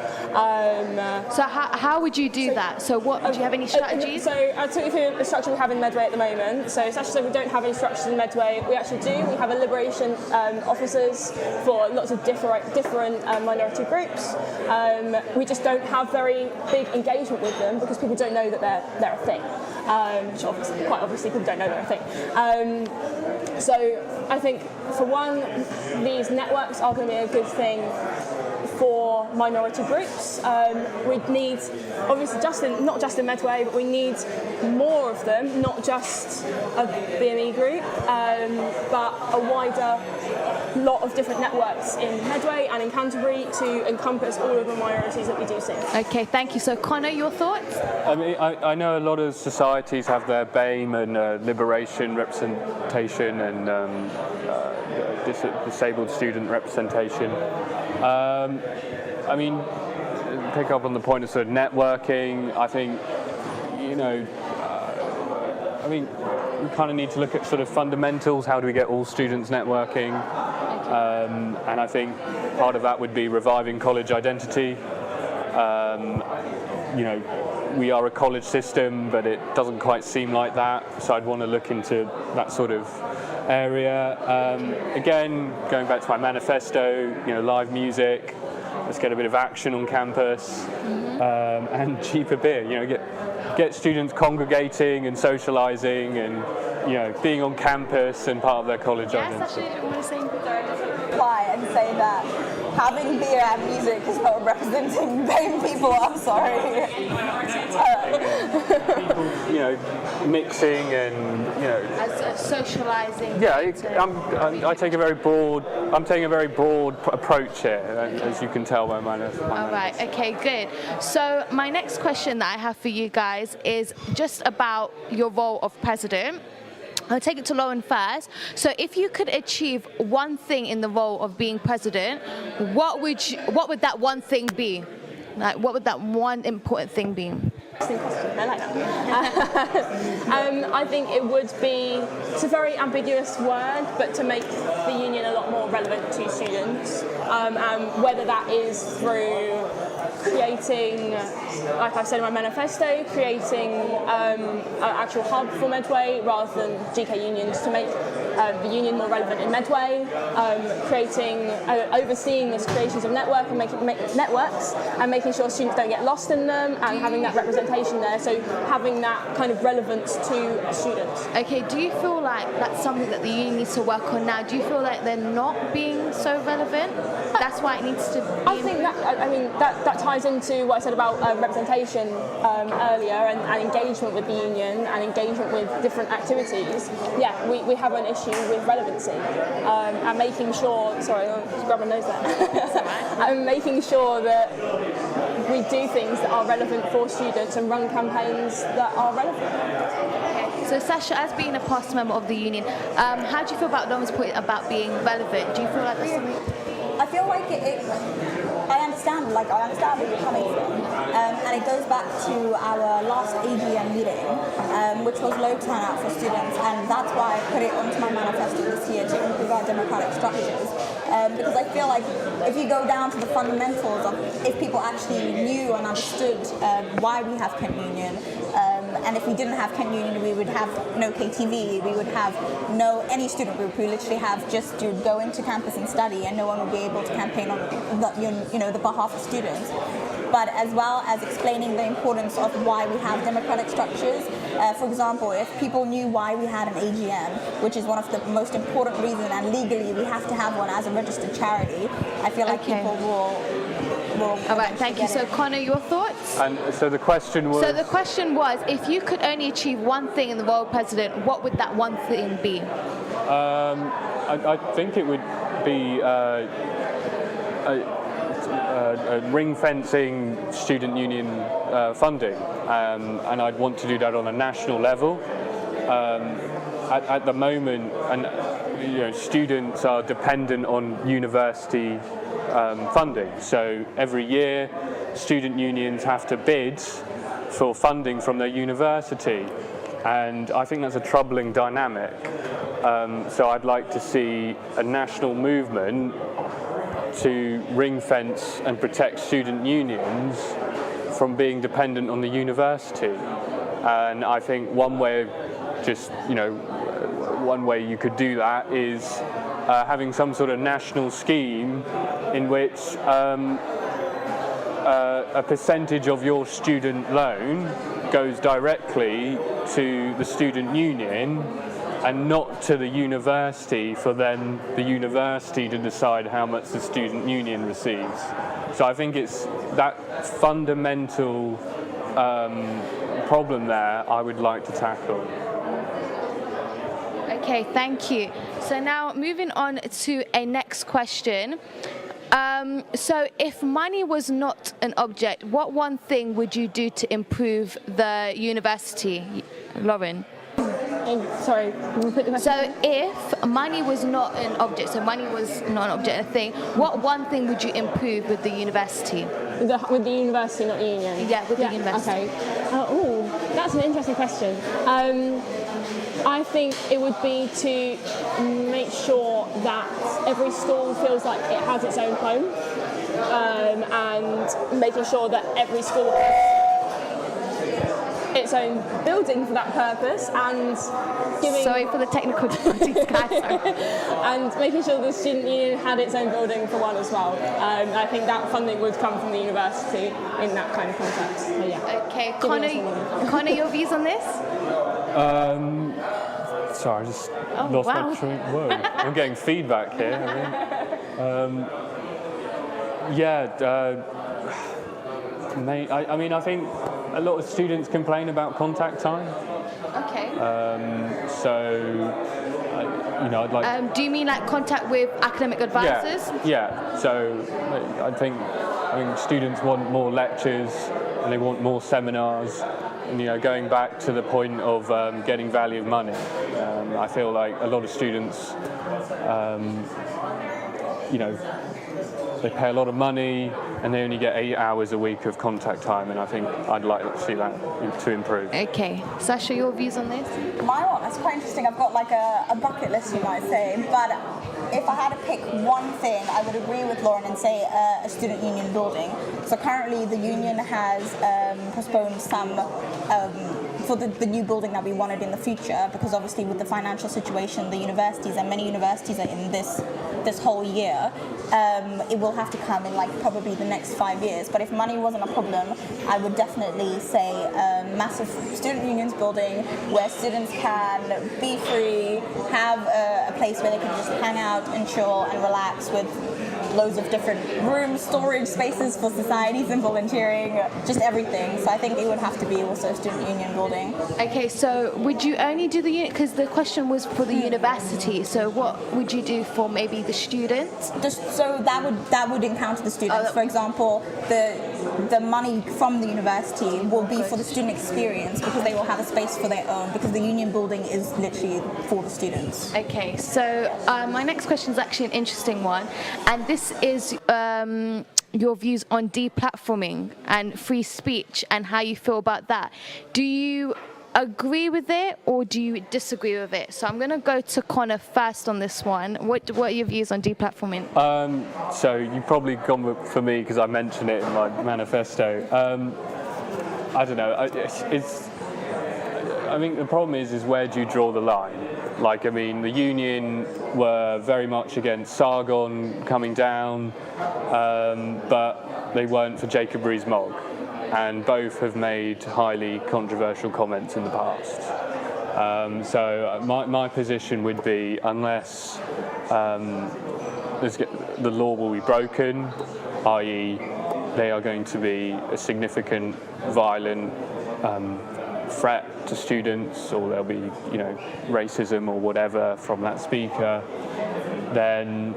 So how would you do that? So do you have any strategies? So I'll talk you through the structure we have in Medway at the moment. So Sasha said we don't have any structures in Medway. We actually do. We have a liberation officers for lots of different minority groups. We just don't have very big engagement with them because people don't know that they're a thing. Which obviously, quite obviously, people don't know they're a thing. So I think, for one, these networks are going to be a good thing for minority groups. We'd need, obviously, not just in Medway, but we need more of them, not just a BME group, but a wider lot of different networks in Medway and in Canterbury to encompass all of the minorities that we do see. Okay, thank you. So Connor, your thoughts? I mean, I know a lot of societies have their BAME and liberation representation and disabled student representation. I mean, pick up on the point of sort of networking. I think I mean, we kind of need to look at sort of fundamentals. How do we get all students networking? And I think part of that would be reviving college identity. We are a college system, but it doesn't quite seem like that. So I'd want to look into that sort of area. Again, going back to my manifesto, live music. Let's get a bit of action on campus, and cheaper beer. Get students congregating and socialising, and being on campus and part of their college identity. Yes, actually, I want to say Reply and say that having beer and music is not representing BAME people. I'm sorry. Mixing and as socialising. Yeah, I take a very broad. I'm taking a very broad approach here, as you can tell by my All right. Okay. Good. So my next question that I have for you guys is just about your role of president. I'll take it to Lauren first. So if you could achieve one thing in the role of being president, what would that one thing be? Like, what would that one important thing be? Interesting question. I like that. I think it would be, it's a very ambiguous word, but to make the union a lot more relevant to students, and whether that is through creating, like I said in my manifesto, creating an actual hub for Medway rather than GK unions to make the union more relevant in Medway, overseeing this creations of networks and making sure students don't get lost in them, and having that representation there, so having that kind of relevance to students. Okay, do you feel like that's something that the union needs to work on now? Do you feel like they're not being so relevant? That's why it needs to be I think that ties into what I said about representation earlier, and engagement with the union and engagement with different activities. Yeah, we have an issue with relevancy, and making sure, sorry, I'll just grab my nose there, and making sure that we do things that are relevant for students and run campaigns that are relevant. Okay. So Sasha, as being a past member of the union, how do you feel about Lauren's point about being relevant? Do you feel like that's something? I feel like I understand where you're coming from, and it goes back to our last AGM meeting, which was low turnout for students, and that's why I put it onto my manifesto this year to improve our democratic structures, because I feel like if you go down to the fundamentals of if people actually knew and understood why we have Kent Union, and if we didn't have Kent Union, we would have no KTV, we would have no any student group. We literally have just to go into campus and study, and no one would be able to campaign on the behalf of students. But as well as explaining the importance of why we have democratic structures. For example, if people knew why we had an AGM, which is one of the most important reasons, and legally we have to have one as a registered charity, I feel like people will all right, thank you. So Connor, your thoughts? And so the question was... So the question was, if you could only achieve one thing in the role of president, what would that one thing be? I think it would be ring-fencing student union funding, and I'd want to do that on a national level. At the moment, students are dependent on university funding. So every year, student unions have to bid for funding from their university, and I think that's a troubling dynamic. So I'd like to see a national movement to ring fence and protect student unions from being dependent on the university. And I think one way you could do that is having some sort of national scheme in which a percentage of your student loan goes directly to the student union and not to the university, for then the university to decide how much the student union receives. So I think it's that fundamental problem there I would like to tackle. Okay, thank you. So now moving on to a next question. So if money was not an object, what one thing would you do to improve the university? Lauren? Sorry, can you put the question? So if money was not an object, a thing, what one thing would you improve with the university? With the university, not the union? Yeah, with the university. Okay. That's an interesting question. I think it would be to make sure that every school feels like it has its own home, and making sure that every school has its own building for that purpose, and giving... Sorry for the technical difficulties, guys. And making sure the student union had its own building for one as well. I think that funding would come from the university in that kind of context. So, yeah. Okay, Connor, your views on this? Sorry, I just lost my train. Whoa, I'm getting feedback here. I think a lot of students complain about contact time. Okay. I'd like. Do you mean like contact with academic advisors? Yeah. So I think students want more lectures and they want more seminars. And going back to the point of getting value of money, I feel like a lot of students, they pay a lot of money and they only get 8 hours a week of contact time, and I think I'd like to see that to improve. Okay. Sasha, your views on this? My one, that's quite interesting. I've got like a bucket list, you might say, but if I had to pick one thing, I would agree with Lauren and say a student union building. So currently the union has postponed some for the new building that we wanted in the future, because obviously with the financial situation, the universities and many universities are in this whole year. It will have to come in like probably the next 5 years. But if money wasn't a problem, I would definitely say a massive student unions building where students can be free, have a place where they can just hang out and chill and relax, with loads of different rooms, storage spaces for societies and volunteering, just everything. So I think it would have to be also a student union building. Okay, so would you only do the unit, because the question was for the university, so what would you do for maybe the students? So that would encounter the students. For example, the money from the university will be for the student experience, because they will have a space for their own, because the union building is literally for the students. Okay, so my next question is actually an interesting one, and this is your views on deplatforming and free speech and how you feel about that. Do you agree with it or do you disagree with it? So I'm going to go to Connor first on this one. What are your views on deplatforming? So you've probably gone for me because I mentioned it in my manifesto. I don't know. I think the problem is where do you draw the line? The union were very much against Sargon coming down, but they weren't for Jacob Rees-Mogg, and both have made highly controversial comments in the past. So my position would be, unless the law will be broken, i.e. they are going to be a significant violent threat to students, or there'll be racism or whatever from that speaker, then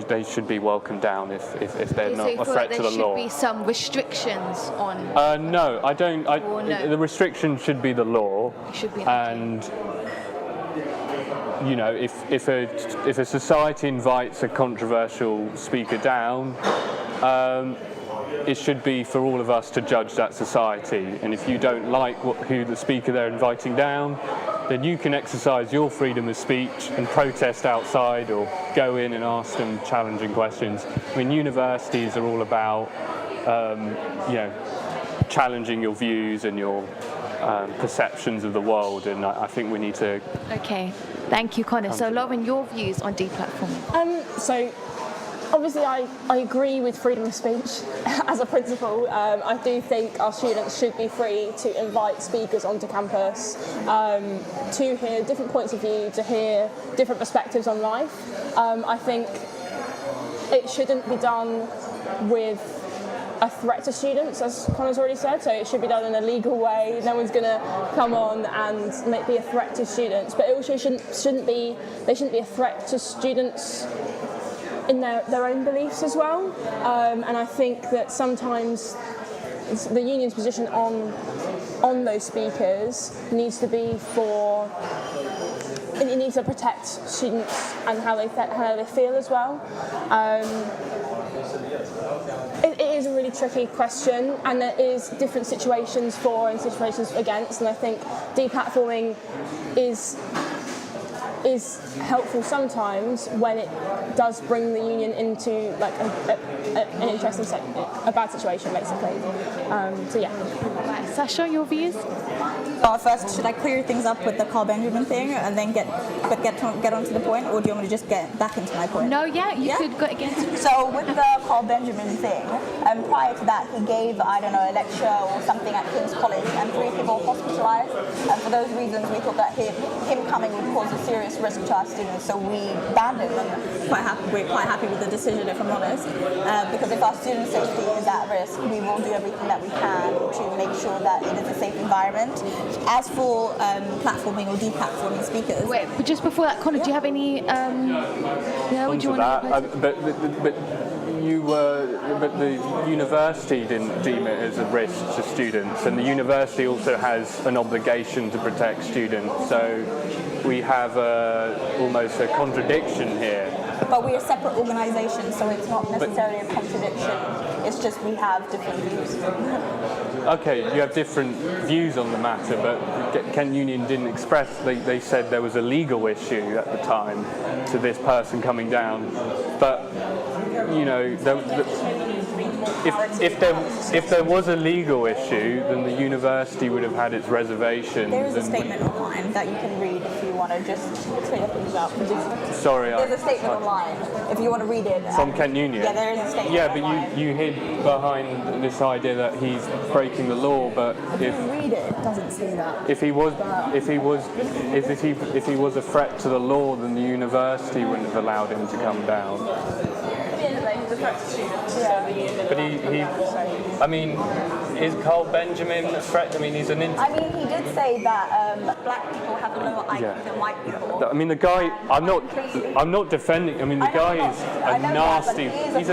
they should be welcomed down if they're not a threat to the law. There should be some restrictions on... No, I don't. No. The restriction should be the law. It should be and if a society invites a controversial speaker down, it should be for all of us to judge that society. And if you don't like who the speaker they're inviting down, then you can exercise your freedom of speech and protest outside, or go in and ask them challenging questions. Universities are all about, challenging your views and your perceptions of the world, and I think we need to... Okay, thank you, Connor. So Lauren, your views on deplatforming? So obviously I agree with freedom of speech as a principle. I do think our students should be free to invite speakers onto campus, to hear different points of view, to hear different perspectives on life. I think it shouldn't be done with a threat to students, as Connor's already said, so it should be done in a legal way. No one's going to come on and be a threat to students, but it also shouldn't be a threat to students in their own beliefs as well. And I think that sometimes the union's position on those speakers needs to be it needs to protect students and how they feel as well. it is a really tricky question, and there is different situations for and situations against, and I think deplatforming is helpful sometimes when it does bring the union into like an interesting, a bad situation basically. So yeah. Right, Sasha, your views? First, should I clear things up with the Carl Benjamin thing and then get onto the point, or do you want me to just get back into my point? No, yeah, you could get into it. So with the Carl Benjamin thing, prior to that, he gave, I don't know, a lecture or something at King's College, and 3 people hospitalised. And for those reasons, we thought that him coming would cause a serious risk to our students, so we banned him. And we're quite happy with the decision, if I'm honest, because if our student safety is at risk, we will do everything that we can to make sure that it is a safe environment. As for platforming or deplatforming speakers, Wait, but just before that, Connor, do you have any? Would you want to? But the university didn't deem it as a risk to students, and the university also has an obligation to protect students. So we have almost a contradiction here. But we're a separate organisation, so it's not necessarily a contradiction. It's just we have different views. Okay, you have different views on the matter, but Kent Union didn't express, they said there was a legal issue at the time to this person coming down. But, you know, if there was a legal issue, then the university would have had its reservations. There is a statement online that you can read if you want to just clear things up. Sorry, there's a statement online if you want to read it. From Kent Union? Yeah, there is a statement. Yeah, but you hid behind this idea that he's breaking the law. But if you read it, it doesn't say that. If he was a threat to the law, then the university wouldn't have allowed him to come down. But I mean, is Carl Benjamin a threat? I mean, he's an. I mean, he did say that black people have a lower IQ than white people. I mean, the guy. I'm not defending. I mean, the guy is a nasty. He's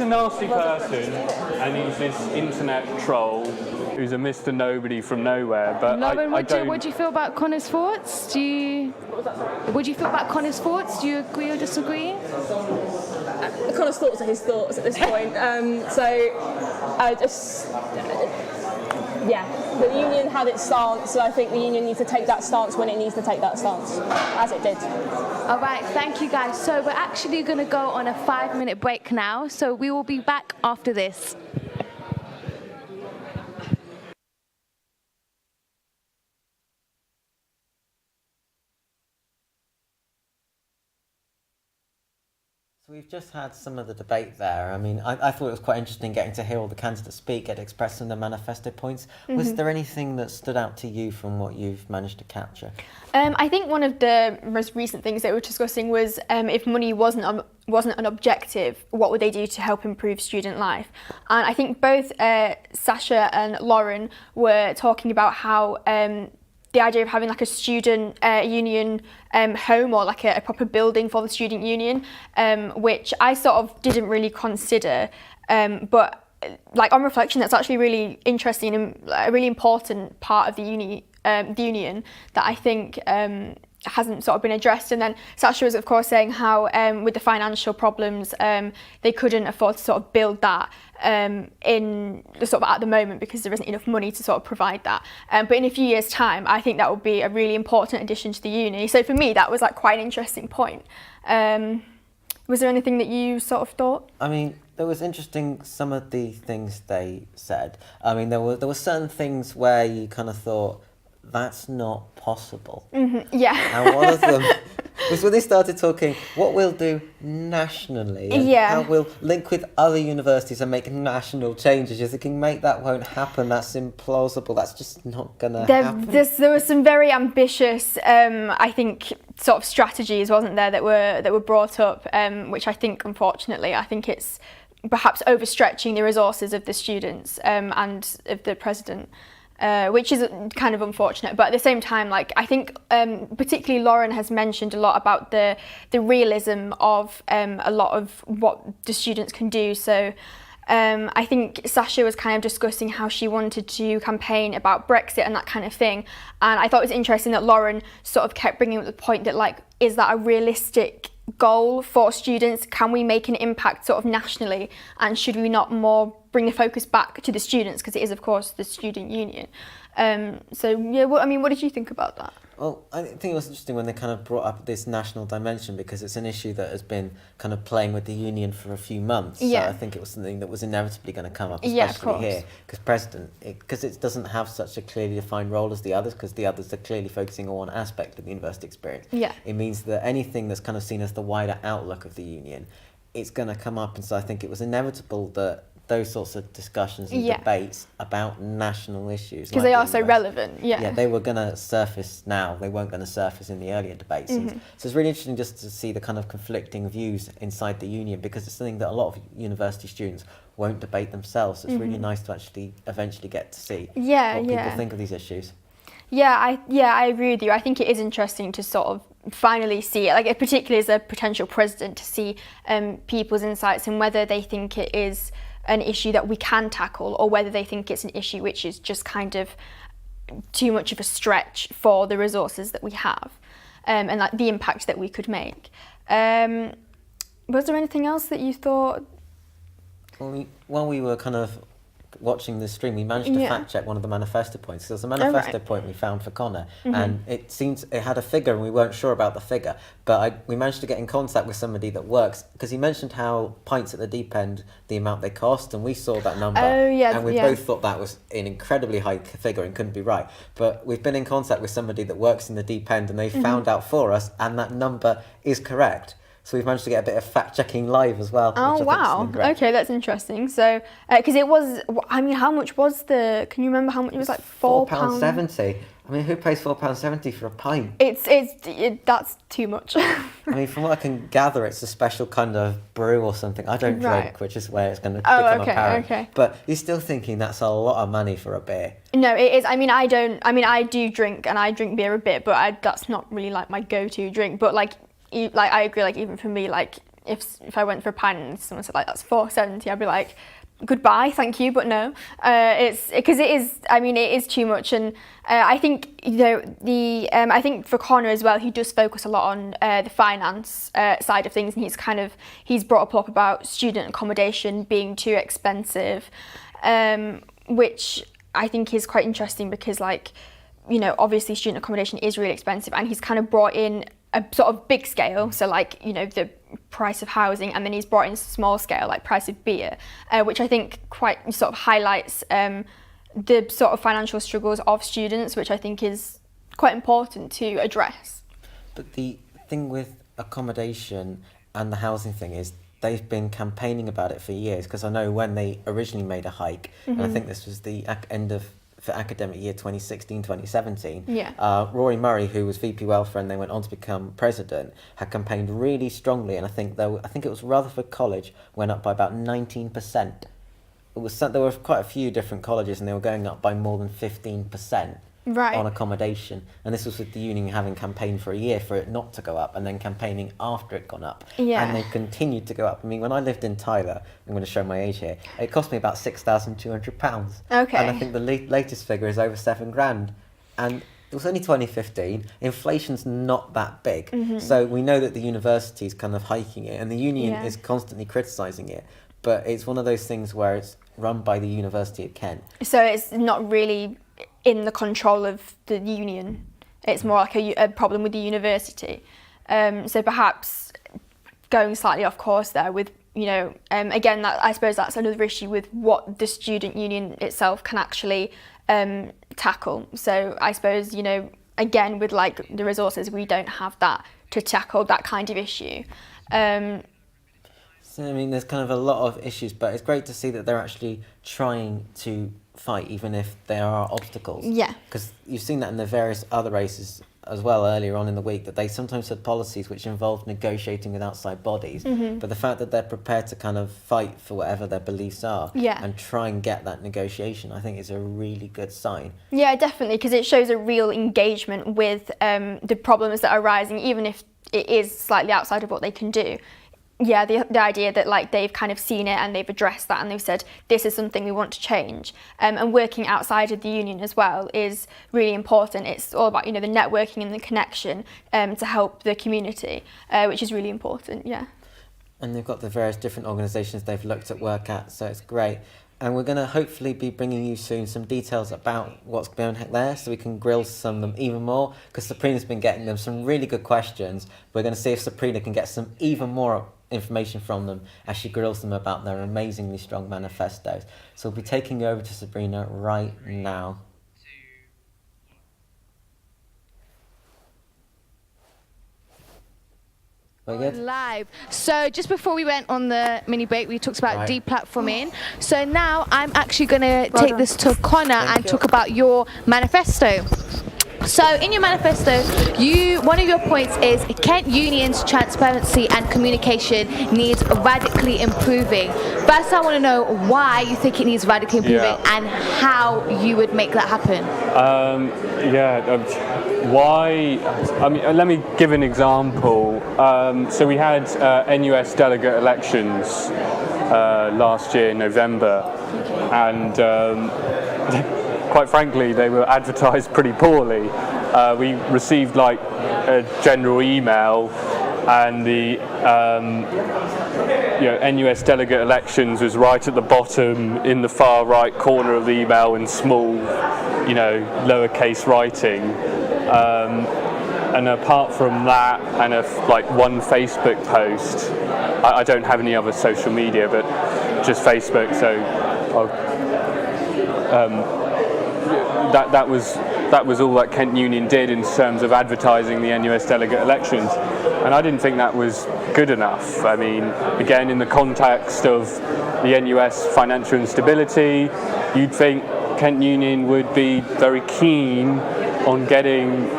a nasty person, and he's this internet troll who's a Mr. Nobody from nowhere. But Lauren, what do you feel about Connor's thoughts? What do you feel about Connor's thoughts? Do you agree or disagree? Connor's thoughts are his thoughts at this point. The union had its stance, so I think the union needs to take that stance when it needs to take that stance, as it did. All right, thank you guys. So we're actually going to go on a 5-minute break now, so we will be back after this. So we've just had some of the debate there. I mean, I thought it was quite interesting getting to hear all the candidates speak and express some of their manifesto points. Mm-hmm. Was there anything that stood out to you from what you've managed to capture? I think one of the most recent things that we were discussing was if money wasn't an objective, what would they do to help improve student life? And I think both Sasha and Lauren were talking about how the idea of having like a student union home or like a proper building for the student union, which I sort of didn't really consider, but like on reflection, that's actually really interesting and a really important part of the union that I think hasn't sort of been addressed. And then Sasha was of course saying how with the financial problems they couldn't afford to sort of build that in the sort of at the moment because there isn't enough money to sort of provide that. But in a few years' time, I think that would be a really important addition to the uni. So for me, that was like quite an interesting point. Was there anything that you sort of thought? I mean, there was interesting some of the things they said. I mean, there were certain things where you kind of thought, that's not possible. Mm-hmm, yeah. And one of them was when they started talking what we'll do nationally and how we'll link with other universities and make national changes. You're thinking, mate, that won't happen. That's implausible. That's just not going to happen. There was some very ambitious, I think, sort of strategies, wasn't there, that were brought up, which I think, unfortunately, I think it's perhaps overstretching the resources of the students and of the president. Which is kind of unfortunate, but at the same time, like I think particularly Lauren has mentioned a lot about the realism of a lot of what the students can do. So I think Sasha was kind of discussing how she wanted to campaign about Brexit and that kind of thing, and I thought it was interesting that Lauren sort of kept bringing up the point that like, is that a realistic goal for students? Can we make an impact sort of nationally, and should we not more bring the focus back to the students, because it is of course the student union? So yeah, what did you think about that? Well, I think it was interesting when they kind of brought up this national dimension, because it's an issue that has been kind of playing with the union for a few months. Yeah. So I think it was something that was inevitably going to come up, Yeah, of especially course. here, because it doesn't have such a clearly defined role as the others, because the others are clearly focusing on one aspect of the university experience. Yeah. It means that anything that's kind of seen as the wider outlook of the union, it's going to come up, and so I think it was inevitable that those sorts of discussions and Yeah. debates about national issues, Because they are so relevant. Yeah. they were going to surface now. They weren't going to surface in the earlier debates. And so it's really interesting just to see the kind of conflicting views inside the union, because it's something that a lot of university students won't debate themselves. So it's really nice to actually eventually get to see what people think of these issues. I agree with you. I think it is interesting to sort of finally see it, like particularly as a potential president, to see people's insights and whether they think it is an issue that we can tackle, or whether they think it's an issue which is just kind of too much of a stretch for the resources that we have, and like the impact that we could make. Was there anything else that you thought? Well, while we were kind of watching the stream, we managed to fact check one of the manifesto points. There was a manifesto point we found for Connor, and it had a figure, and we weren't sure about the figure, but we managed to get in contact with somebody that works, because he mentioned how pints at the deep end, the amount they cost, and we saw that number, and we both thought that was an incredibly high figure and couldn't be right. But we've been in contact with somebody that works in the deep end, and they found out for us, and that number is correct. So we've managed to get a bit of fact-checking live as well. Oh, wow. Okay, that's interesting. So, because it was, how much was can you remember how much? It was like £4.70. I mean, who pays £4.70 for a pint? That's too much. I mean, from what I can gather, it's a special kind of brew or something. I don't drink, which is where it's going to become apparent. Okay. But you're still thinking that's a lot of money for a beer. No, it is. I do drink, and I drink beer a bit, but that's not really like my go-to drink. But like I agree, like even for me, like if I went for a pint and someone said like that's £4.70, I'd be like, goodbye, thank you, but no. It's because it is too much, and I think I think for Connor as well, he does focus a lot on the finance side of things, and he's brought up about student accommodation being too expensive, which I think is quite interesting, because obviously student accommodation is really expensive, and he's kind of brought in a sort of big scale, so the price of housing, and then he's brought in small scale, like price of beer, which I think quite sort of highlights the sort of financial struggles of students, which I think is quite important to address. But the thing with accommodation and the housing thing is they've been campaigning about it for years, because I know when they originally made a hike, and I think this was the end of for academic year 2016-2017, Rory Murray, who was VP Welfare and then went on to become president, had campaigned really strongly, and I think it was Rutherford College went up by about 19%. There were quite a few different colleges, and they were going up by more than 15%. On accommodation, and this was with the union having campaigned for a year for it not to go up, and then campaigning after it gone up, and they continued to go up. I mean, when I lived in Tyler, I'm going to show my age here, it cost me about £6,200. Okay. And I think the latest figure is over £7,000, and it was only 2015. Inflation's not that big, so we know that the university's kind of hiking it, and the union is constantly criticising it. But it's one of those things where it's run by the University of Kent. So it's not really in the control of the union. It's more like a problem with the university. So perhaps going slightly off course there with, again, I suppose that's another issue with what the student union itself can actually tackle. So I suppose, again, with like the resources, we don't have that to tackle that kind of issue. So, I mean, there's kind of a lot of issues, but it's great to see that they're actually trying to fight, even if there are obstacles. Yeah. Because you've seen that in the various other races as well earlier on in the week, that they sometimes had policies which involved negotiating with outside bodies. But the fact that they're prepared to kind of fight for whatever their beliefs are and try and get that negotiation, I think is a really good sign. Yeah, definitely, because it shows a real engagement with the problems that are rising, even if it is slightly outside of what they can do. yeah, the idea that like they've kind of seen it and they've addressed that and they've said this is something we want to change, and working outside of the union as well is really important. It's all about, you know, the networking and the connection to help the community, which is really important. Yeah. And they've got the various different organisations they've looked at work at, so it's great. And we're going to hopefully be bringing you soon some details about what's going on there, so we can grill some of them even more, because Sabrina's been getting them some really good questions. We're going to see if Sabrina can get some even more information from them as she grills them about their amazingly strong manifestos. So we'll be taking you over to Sabrina right now. Live. So just before we went on the mini break, we talked about deplatforming. So now I'm actually going to take this to Connor and talk about your manifesto. So in your manifesto, one of your points is Kent Union's transparency and communication needs radically improving. First, I want to know why you think it needs radically improving and how you would make that happen. Why? I mean, let me give an example. So we had NUS delegate elections last year in November, and quite frankly, they were advertised pretty poorly. We received like a general email, and the NUS delegate elections was right at the bottom in the far right corner of the email in small, lowercase writing. And apart from that, and one Facebook post, I don't have any other social media, but just Facebook. So that was all that Kent Union did in terms of advertising the NUS delegate elections, and I didn't think that was good enough. I mean, again, in the context of the NUS financial instability, you'd think Kent Union would be very keen on getting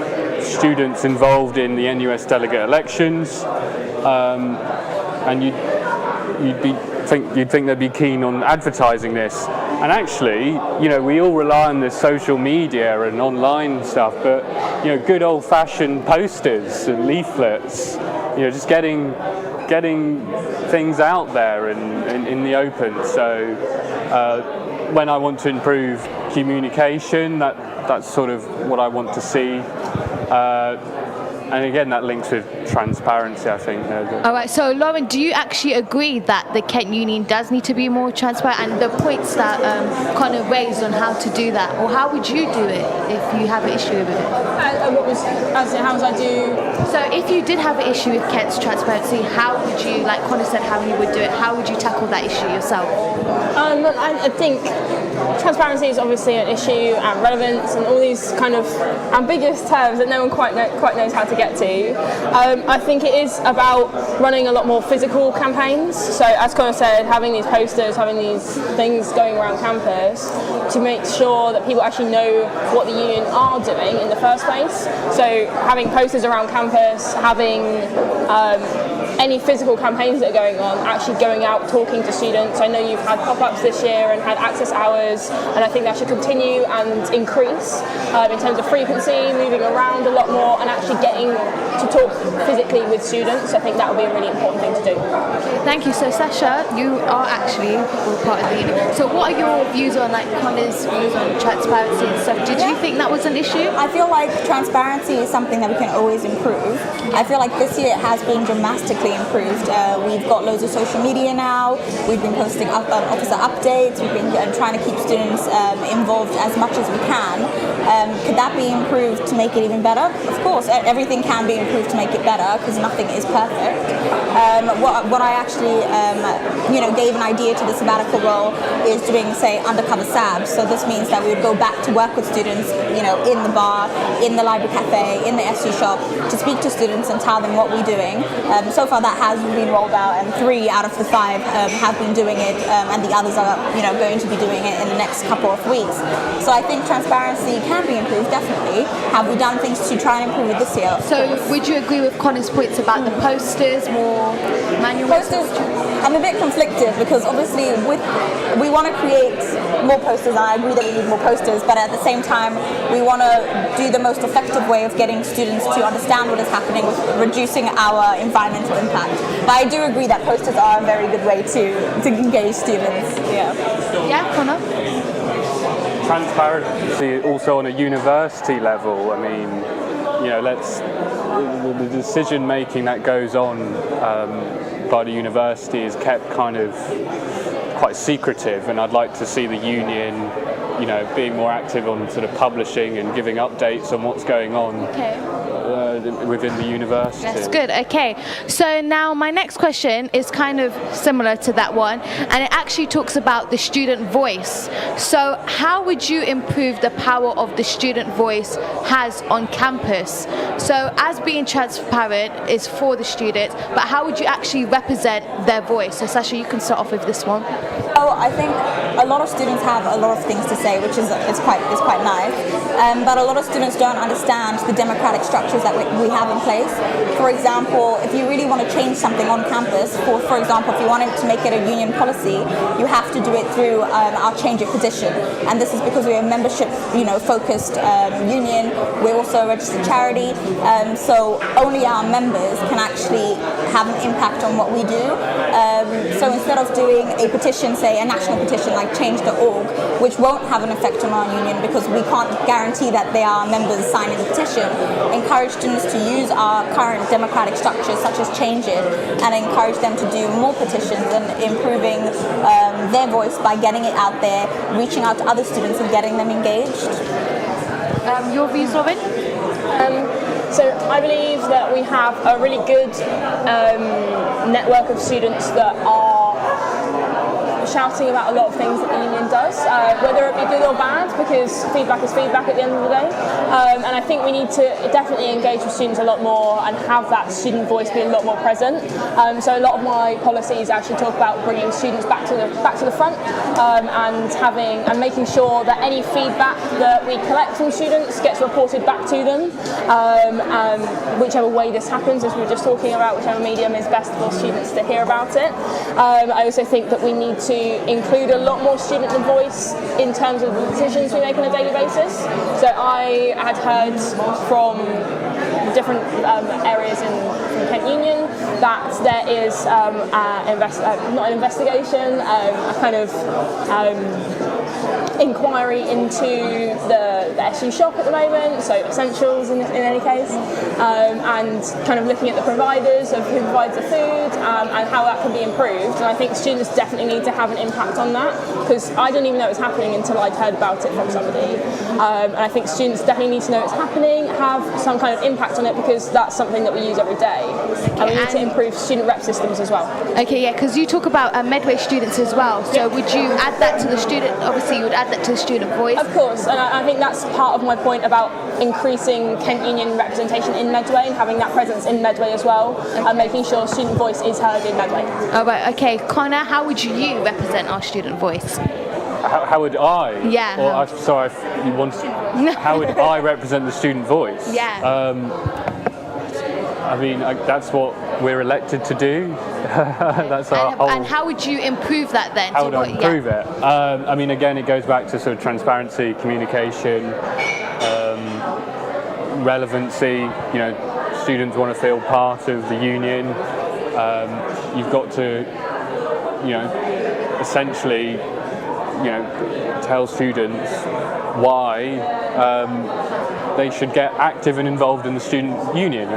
students involved in the NUS delegate elections, and you'd think they'd be keen on advertising this. And actually, we all rely on this social media and online stuff, but good old-fashioned posters and leaflets, just getting things out there in the open. So when I want to improve communication, that's sort of what I want to see. And again, that links with transparency, I think. All right, so Lauren, do you actually agree that the Kent Union does need to be more transparent, and the points that Connor raised on how to do that, or how would you do it if you have an issue with it? How would I do? So if you did have an issue with Kent's transparency, how would you, like Connor said, how you would do it, how would you tackle that issue yourself? I think transparency is obviously an issue, and relevance, and all these kind of ambiguous terms that no one quite knows how to get to. I think it is about running a lot more physical campaigns. So as Connor said, having these posters, having these things going around campus to make sure that people actually know what the union are doing in the first place. So having posters around campus, having any physical campaigns that are going on, actually going out talking to students. I know you've had pop-ups this year and had access hours, and I think that should continue and increase in terms of frequency, moving around a lot more, and actually getting to talk physically with students. I think that would be a really important thing to do. Okay, thank you. So Sasha, you are actually all part of the union. So what are your views on Connor's views on transparency and stuff? Did you think that was an issue? I feel like transparency is something that we can always improve. I feel like this year it has been dramatically improved. We've got loads of social media now. We've been posting officer updates. We've been trying to keep students involved as much as we can. Could that be improved to make it even better? Of course, everything can be improved to make it better because nothing is perfect. What I actually gave an idea to the sabbatical role is doing, say, undercover SABs. So this means that we would go back to work with students, in the bar, in the library cafe, in the SU shop, to speak to students and tell them what we're doing. So far that has been rolled out, and 3 out of the 5 have been doing it, and the others are going to be doing it in the next couple of weeks. So I think transparency can be improved, definitely. Have we done things to try and improve it this year? So would you agree with Connor's points about the posters, more manual? Posters, I'm a bit conflicted because obviously we want to create more posters, and I agree that we need more posters, but at the same time, we want to do the most effective way of getting students to understand what is happening with reducing our environmental impact. But I do agree that posters are a very good way to engage students. Yeah, Connor? Transparency also on a university level. I mean, the decision making that goes on by the university is kept kind of quite secretive, and I'd like to see the union, being more active on sort of publishing and giving updates on what's going on. Within the university. That's good. Okay, so now my next question is kind of similar to that one, and it actually talks about the student voice. So how would you improve the power of the student voice has on campus? So as being transparent is for the students, but how would you actually represent their voice? So Sasha, you can start off with this one. Oh, I think a lot of students have a lot of things to say, which is quite nice. But a lot of students don't understand the democratic structures that we have in place. For example, if you really want to change something on campus, for example, if you wanted to make it a union policy, you have to do it through our change of petition. And this is because we're a membership, focused union. We're also a registered charity, so only our members can actually have an impact on what we do. So instead of doing a petition, say a national petition like change.org, which won't have an effect on our union because we can't guarantee that they are members signing the petition, encourage students to use our current democratic structures such as Change It, and encourage them to do more petitions and improving their voice by getting it out there, reaching out to other students and getting them engaged. Your views, Robin? So I believe that we have a really good network of students that are shouting about a lot of things that the union does, whether it be good or bad, because feedback is feedback at the end of the day. And I think we need to definitely engage with students a lot more and have that student voice be a lot more present. So a lot of my policies actually talk about bringing students back to the front and making sure that any feedback that we collect from students gets reported back to them. Whichever way this happens, as we were just talking about, whichever medium is best for students to hear about it. I also think that we need to include a lot more student voice in terms of the decisions we make on a daily basis. So I had heard from different areas from Kent Union that there is not an investigation, a kind of inquiry into the SU shop at the moment, so Essentials in any case, and kind of looking at the providers of who provides the food and how that can be improved. And I think students definitely need to have an impact on that, because I didn't even know it was happening until I'd heard about it from somebody. And I think students definitely need to know it's happening, have some kind of impact on it, because that's something that we use every day. And we need to improve student rep systems as well. Okay, yeah, because you talk about Medway students as well. So would you add that to the student? Obviously, you would add that to the student voice. Of course, and I think that's part of my point about increasing Kent Union representation in Medway and having that presence in Medway as well, and making sure student voice is heard in Medway. Oh, right, okay. Connor, how would you represent our student voice? How would I? Yeah. Or, sorry, you want. How would I represent the student voice? Yeah. I mean, that's what we're elected to do. That's our whole. And how would you improve that then? How would I improve it? I mean, again, it goes back to sort of transparency, communication, relevancy. Students want to feel part of the union. You've got to, essentially, tell students why they should get active and involved in the student union,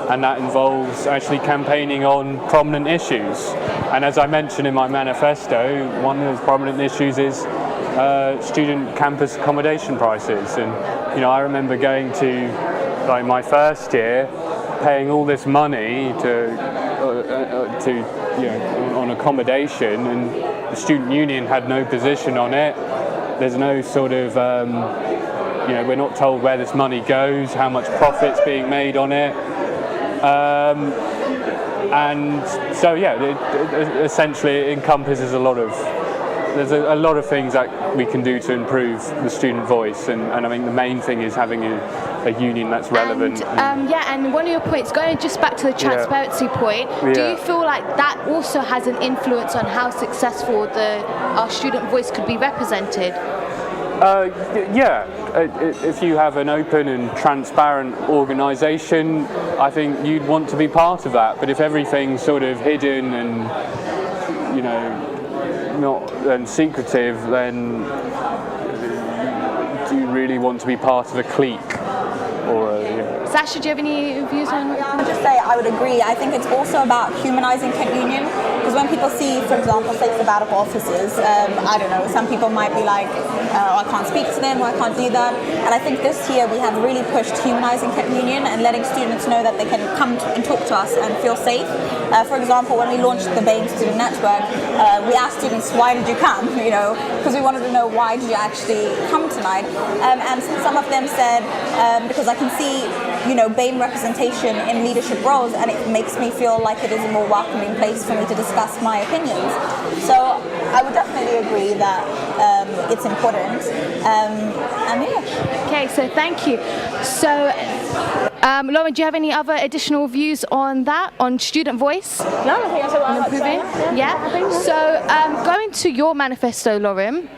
and that involves actually campaigning on prominent issues. And as I mentioned in my manifesto, one of those prominent issues is student campus accommodation prices. And I remember going to my first year, paying all this money on accommodation, and the student union had no position on it. There's no sort of we're not told where this money goes, how much profit's being made on it. And so, it essentially encompasses a lot of there's a lot of things that we can do to improve the student voice, and I think the main thing is having a union that's relevant. And one of your points, going just back to the transparency point, do you feel like that also has an influence on how successful our student voice could be represented? If you have an open and transparent organisation, I think you'd want to be part of that. But if everything's sort of hidden and not and secretive, then do you really want to be part of a clique? Sasha, do you have any views on that? I would just say I would agree. I think it's also about humanising Kent Union, because when people see, for example, say sabbatical officers, I don't know, some people might be like, I can't speak to them, or I can't do that. And I think this year we have really pushed humanising Kent Union and letting students know that they can come and talk to us and feel safe. For example, when we launched the BAME Student Network, we asked students, why did you come? Because we wanted to know, why did you actually come tonight? And some of them said, because I can see BAME representation in leadership roles, and it makes me feel like it is a more welcoming place for me to discuss my opinions. So I would definitely agree that it's important. Okay, so thank you. So Lauren, do you have any other additional views on that, on student voice? No, I think that's what I'm improving. So going to your manifesto, Lauren,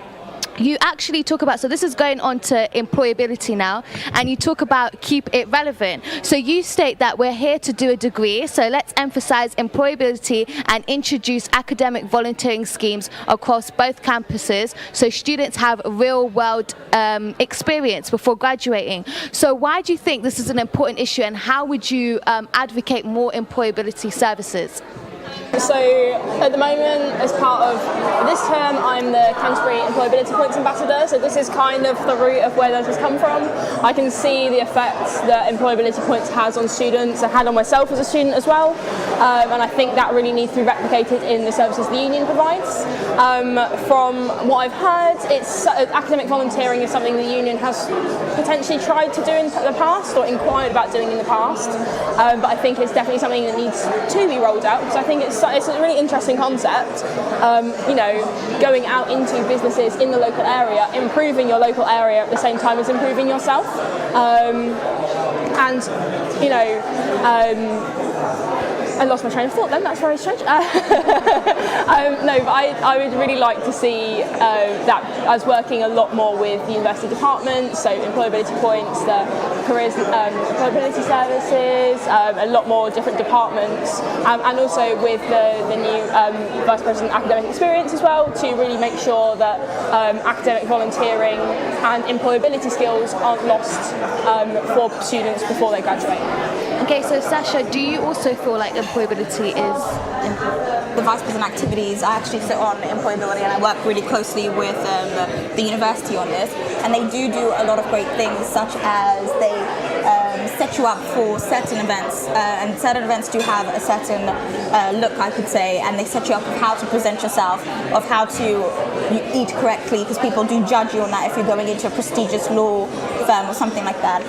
you actually talk about, so this is going on to employability now, and you talk about keep it relevant. So you state that we're here to do a degree, so let's emphasize employability and introduce academic volunteering schemes across both campuses so students have real world experience before graduating. So why do you think this is an important issue, and how would you advocate more employability services? So at the moment, as part of this term, I'm the Canterbury Employability Points Ambassador, so this is kind of the root of where this has come from. I can see the effects that employability points has on students. I had on myself as a student as well, and I think that really needs to be replicated in the services the union provides. From what I've heard, academic volunteering is something the union has potentially tried to do in the past, or inquired about doing in the past, but I think it's definitely something that needs to be rolled out, because I think it's a really interesting concept, going out into businesses in the local area, improving your local area at the same time as improving yourself. I lost my train of thought then, that's very strange. No, but I would really like to see that us working a lot more with the university departments, so employability points, the careers employability services, a lot more different departments, and also with the new Vice President Academic Experience as well, to really make sure that academic volunteering and employability skills aren't lost for students before they graduate. Okay, so Sasha, do you also feel like employability is important? The Vice President Activities, I actually sit on employability, and I work really closely with the university on this, and they do a lot of great things, such as they set you up for certain events, and certain events do have a certain look, I could say, and they set you up of how to present yourself, of how to eat correctly, because people do judge you on that if you're going into a prestigious law firm or something like that,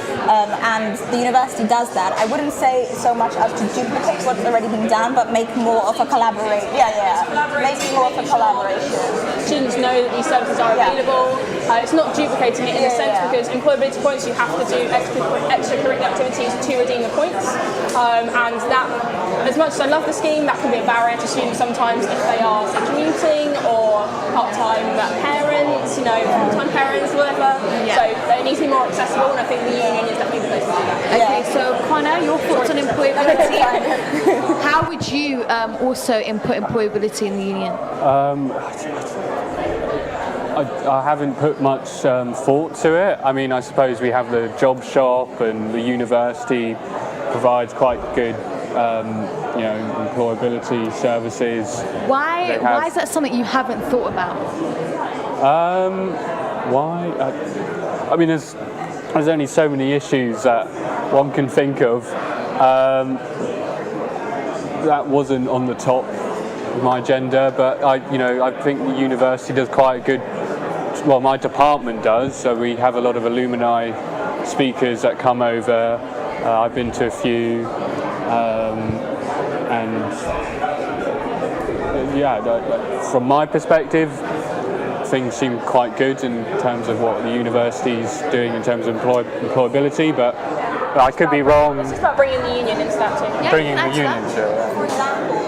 and the university does that. I wouldn't say so much as to duplicate what's already been done, but make more of a collaboration. Make more of a collaboration. Students know that these services are available. It's not duplicating it in a sense, because employability points, you have to do extracurricular activities to redeem the points, and that, as much as I love the scheme, that can be a barrier to students sometimes if they are commuting or part-time parents, full-time parents, whatever. So it needs to be more accessible, and I think the union is definitely the place to do that. Okay, so Connor, your thoughts on employability? How would you also input employability in the union? I haven't put much thought to it. I mean, I suppose we have the job shop, and the university provides quite good employability services. Why is that something you haven't thought about? Why? I mean, there's only so many issues that one can think of. That wasn't on the top of my agenda, but I think the university does quite a good. Well, my department does. So we have a lot of alumni speakers that come over. I've been to a few, from my perspective, things seem quite good in terms of what the university's doing in terms of employability, but I could be wrong. It's just about bringing the union into that too. Yeah, Bringing the that's union that. to it. For example,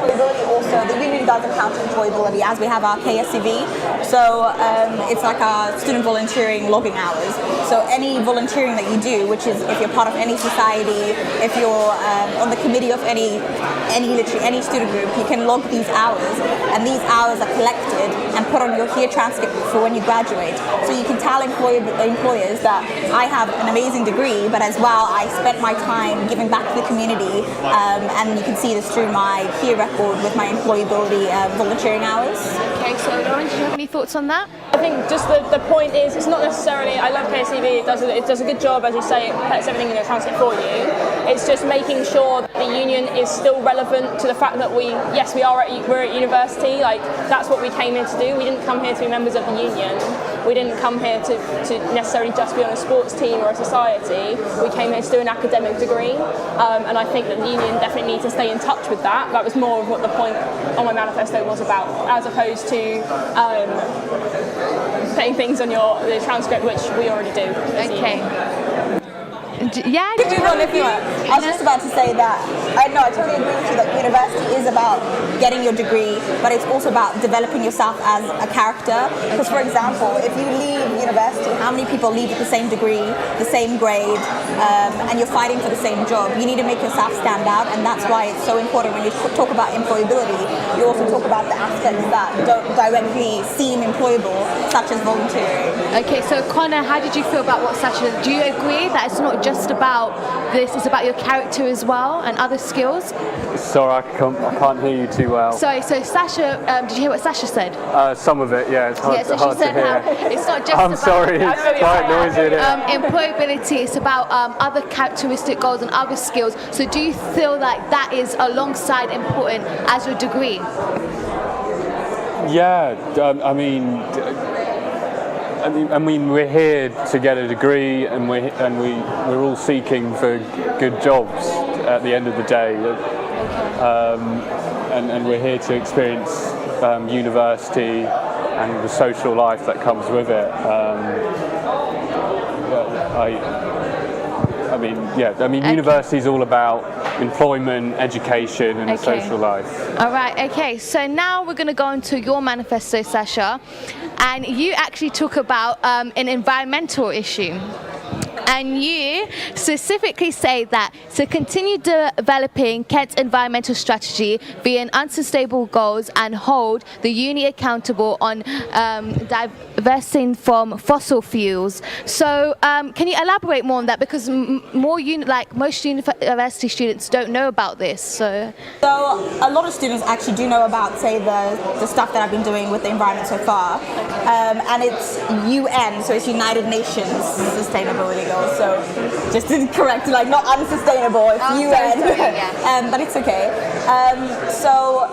employability also, the union doesn't count employability as we have our KSCV. So it's like our student volunteering logging hours. So any volunteering that you do, which is if you're part of any society, if you're on the committee of any student group, you can log these hours, and these hours are collected and put on your year transcript for when you graduate. So you can tell employers that I have an amazing degree, but as well I spent my time giving back to the community, and you can see this through my year record with my employability volunteering hours. Okay, so Lauren, do you have any thoughts on that? I think just the point is, it's not necessarily, I love KTV, it does a good job, as you say, it puts everything in the transcript for you. It's just making sure that the union is still relevant to the fact that we're at university, like that's what we came here to do. We didn't come here to be members of the union. We didn't come here to necessarily just be on a sports team or a society. We came here to do an academic degree, and I think that the union definitely needs to stay in touch with that. That was more of what the point on my manifesto was about, as opposed to putting things on the transcript, which we already do. Okay. Yeah, You can move on if you want. I was just about to say that I totally agree with you that university is about getting your degree, but it's also about developing yourself as a character. Because for example, if you leave university, how many people leave with the same degree, the same grade, and you're fighting for the same job? You need to make yourself stand out, and that's why it's so important when you talk about employability. You also talk about the aspects that don't directly seem employable, such as volunteering. Okay, so Connor, how did you feel about what Sasha? Do you agree that it's not just about this, it's about your character as well and other skills? Sorry, I can't hear you too well. Sorry, so Sasha, did you hear what Sasha said? Some of it, yeah, it's hard, So hard she said to hear. how it's not just I'm about sorry, it's quite noisy in here. employability, it's about other characteristic goals and other skills. So do you feel like that is alongside important as your degree? Yeah, I mean, we're here to get a degree, and we're all seeking for good jobs at the end of the day, and we're here to experience university and the social life that comes with it. University is all about employment, education, and social life. All right, okay, so now we're going to go into your manifesto, Sasha, and you actually talk about an environmental issue. And you specifically say that to continue developing Kent's environmental strategy via unsustainable goals and hold the uni accountable on divesting from fossil fuels. So can you elaborate more on that? Because most university students don't know about this. So a lot of students actually do know about, say, the stuff that I've been doing with the environment so far. And it's UN, so it's United Nations Sustainability Goals. So just to correct, like not unsustainable, it's UN. Sorry, yeah. But it's okay. So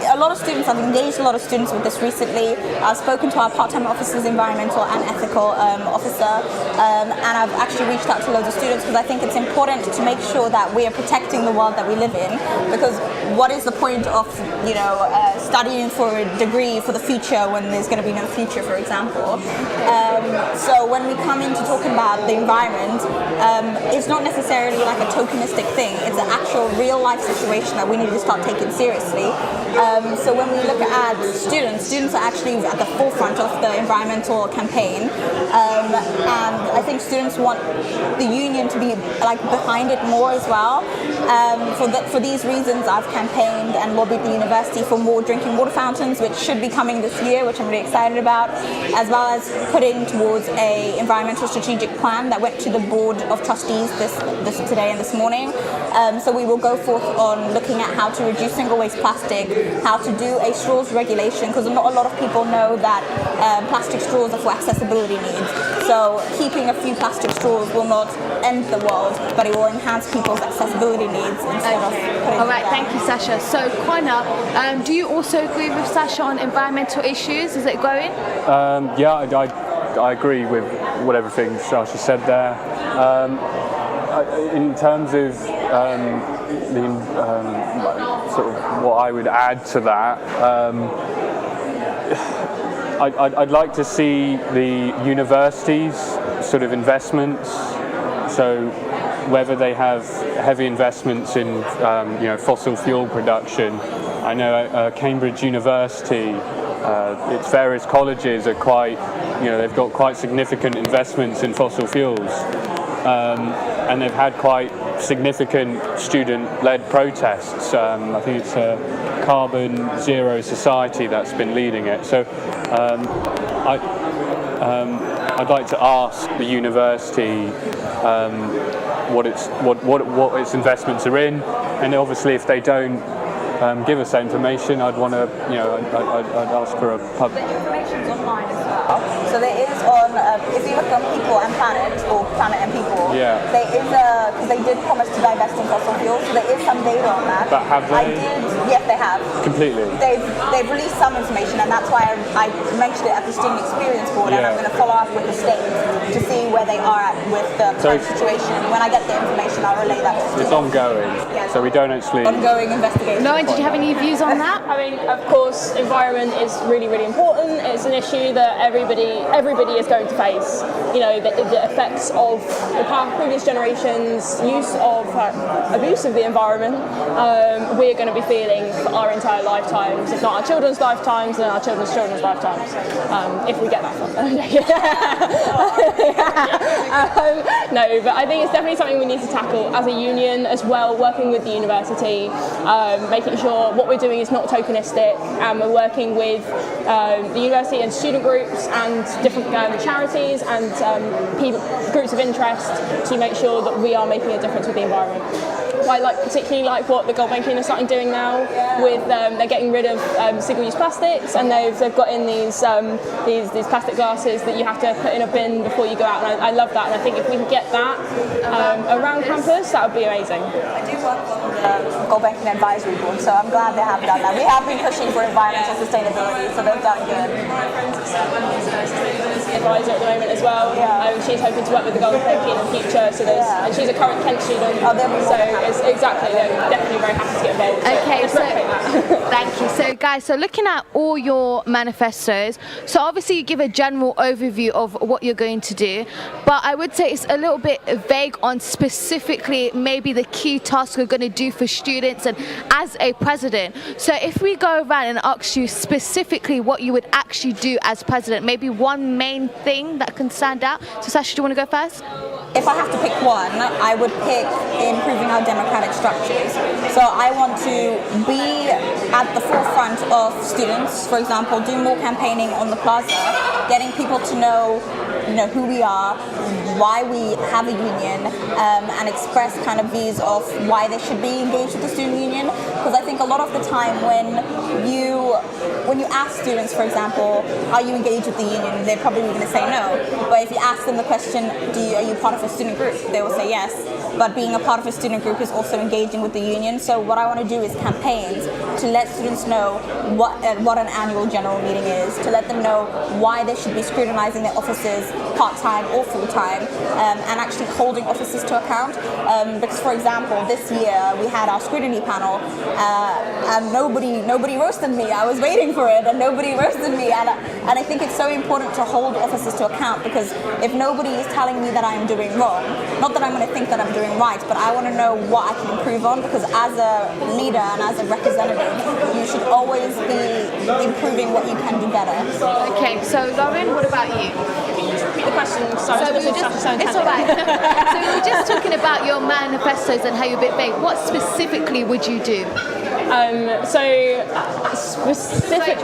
a lot of students, I've engaged a lot of students with this recently. I've spoken to our part-time officers, environmental and ethical officer, and I've actually reached out to loads of students because I think it's important to make sure that we are protecting the world that we live in, because what is the point of studying for a degree for the future when there's going to be no future, for example. So when we come into talking about the environment, it's not necessarily like a tokenistic thing. It's an actual real life situation that we need to start taking seriously. So when we look at students are actually at the forefront of the environmental campaign, and I think students want the union to be like behind it more as well. For these reasons, I've campaigned and lobbied the university for more drinking water fountains, which should be coming this year, which I'm really excited about, as well as putting towards a environmental strategic plan that went to the board of trustees this today and this morning. So we will go forth on looking at how to reduce single-use plastic, how to do a straws regulation, because not a lot of people know that plastic straws are for accessibility needs. So keeping a few plastic straws will not end the world, but it will enhance people's accessibility needs instead of putting all right, it down. thank you, Sasha. So Connor, do you also agree with Sasha on environmental issues? Is it growing? I agree with everything Sasha said there. In terms of sort of what I would add to that, I'd like to see the universities sort of investments, so whether they have heavy investments in fossil fuel production. I know Cambridge University, its various colleges are quite, they've got quite significant investments in fossil fuels, and they've had quite significant student-led protests. I think it's a Carbon Zero Society that's been leading it. So I'd like to ask the university what its investments are in, and obviously if they don't give us that information, I'd want to, I'd ask for a pub. The information's online as well. So there is on, if you look on People and Planet, or Planet and People, yeah. There is because they did promise to divest in fossil fuels, so there is some data on that. But have they? Yes, they have. Completely. They've released some information, and that's why I mentioned it at the Student Experience Board, and I'm going to follow up with the state to see where they are at with the current situation. When I get the information, I'll relay that to students. It's ongoing, so we don't actually... Ongoing investigation. Lauren, did you have any views on that? I mean, of course, environment is really, really important. It's an issue that everybody is going to face. The effects of the previous generations' use of abuse of the environment, we're going to be feeling for our entire lifetimes, if not our children's lifetimes, then our children's children's lifetimes, if we get that far. No, but I think it's definitely something we need to tackle as a union as well, working with the university, making sure what we're doing is not tokenistic, and we're working with the university and student groups and different charities and groups of interest to make sure that we are making a difference with the environment. I particularly like what the Gulbenkian are starting doing now with they're getting rid of single-use plastics, and they've got in these plastic glasses that you have to put in a bin before you go out, and I love that, and I think if we can get that around campus, that would be amazing. I do work on the Gulbenkian Advisory Board, so I'm glad they have done that. We have been pushing for environmental sustainability, so they've done good. My friend's a sustainability advisor at the moment as well. She's hoping to work with the Gulbenkian in the future, so and she's a current Kent student, exactly, they're definitely very happy to get involved. Okay, so thank you. So guys, so looking at all your manifestos, so obviously you give a general overview of what you're going to do, but I would say it's a little bit vague on specifically maybe the key tasks you're going to do for students and as a president. So if we go around and ask you specifically what you would actually do as president, maybe one main thing that can stand out. So Sasha, do you want to go first? If I have to pick one, I would pick improving our democratic structures. So I want to be at the forefront of students, for example, do more campaigning on the plaza, getting people to know who we are, why we have a union, and express kind of views of why they should be engaged with the student union. Because I think a lot of the time when you ask students, for example, are you engaged with the union, they're probably going to say no. But if you ask them the question, are you part of a student group, they will say yes. But being a part of a student group is also engaging with the union. So what I want to do is campaigns to let students know what an annual general meeting is, to let them know why they should be scrutinizing their offices part-time or full-time, and actually holding offices to account. Because, for example, this year we had our scrutiny panel, and nobody roasted me. I was waiting for it, and nobody roasted me. And I think it's so important to hold offices to account, because if nobody is telling me that I'm doing wrong, not that I'm going to think that I'm doing right, but I want to know what I can improve on, because as a leader and as a representative, you should always be improving what you can do better. Okay, so Lauren, what about you? The question, it's all right. So we were just talking about your manifestos and how you're a bit vague. What specifically would you do? Specific.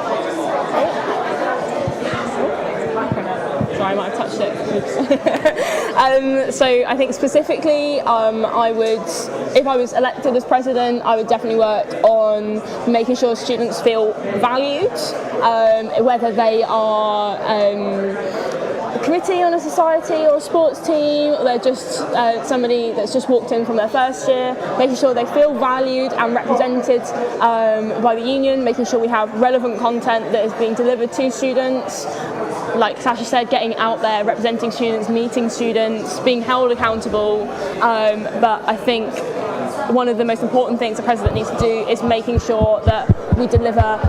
Sorry, I might have touched it. So I think specifically, I would, if I was elected as president, I would definitely work on making sure students feel valued, whether they are a committee on a society or a sports team, or they're just somebody that's just walked in from their first year, making sure they feel valued and represented by the union, making sure we have relevant content that is being delivered to students. like Sasha said, getting out there, representing students, meeting students, being held accountable. But I think one of the most important things the president needs to do is making sure that we deliver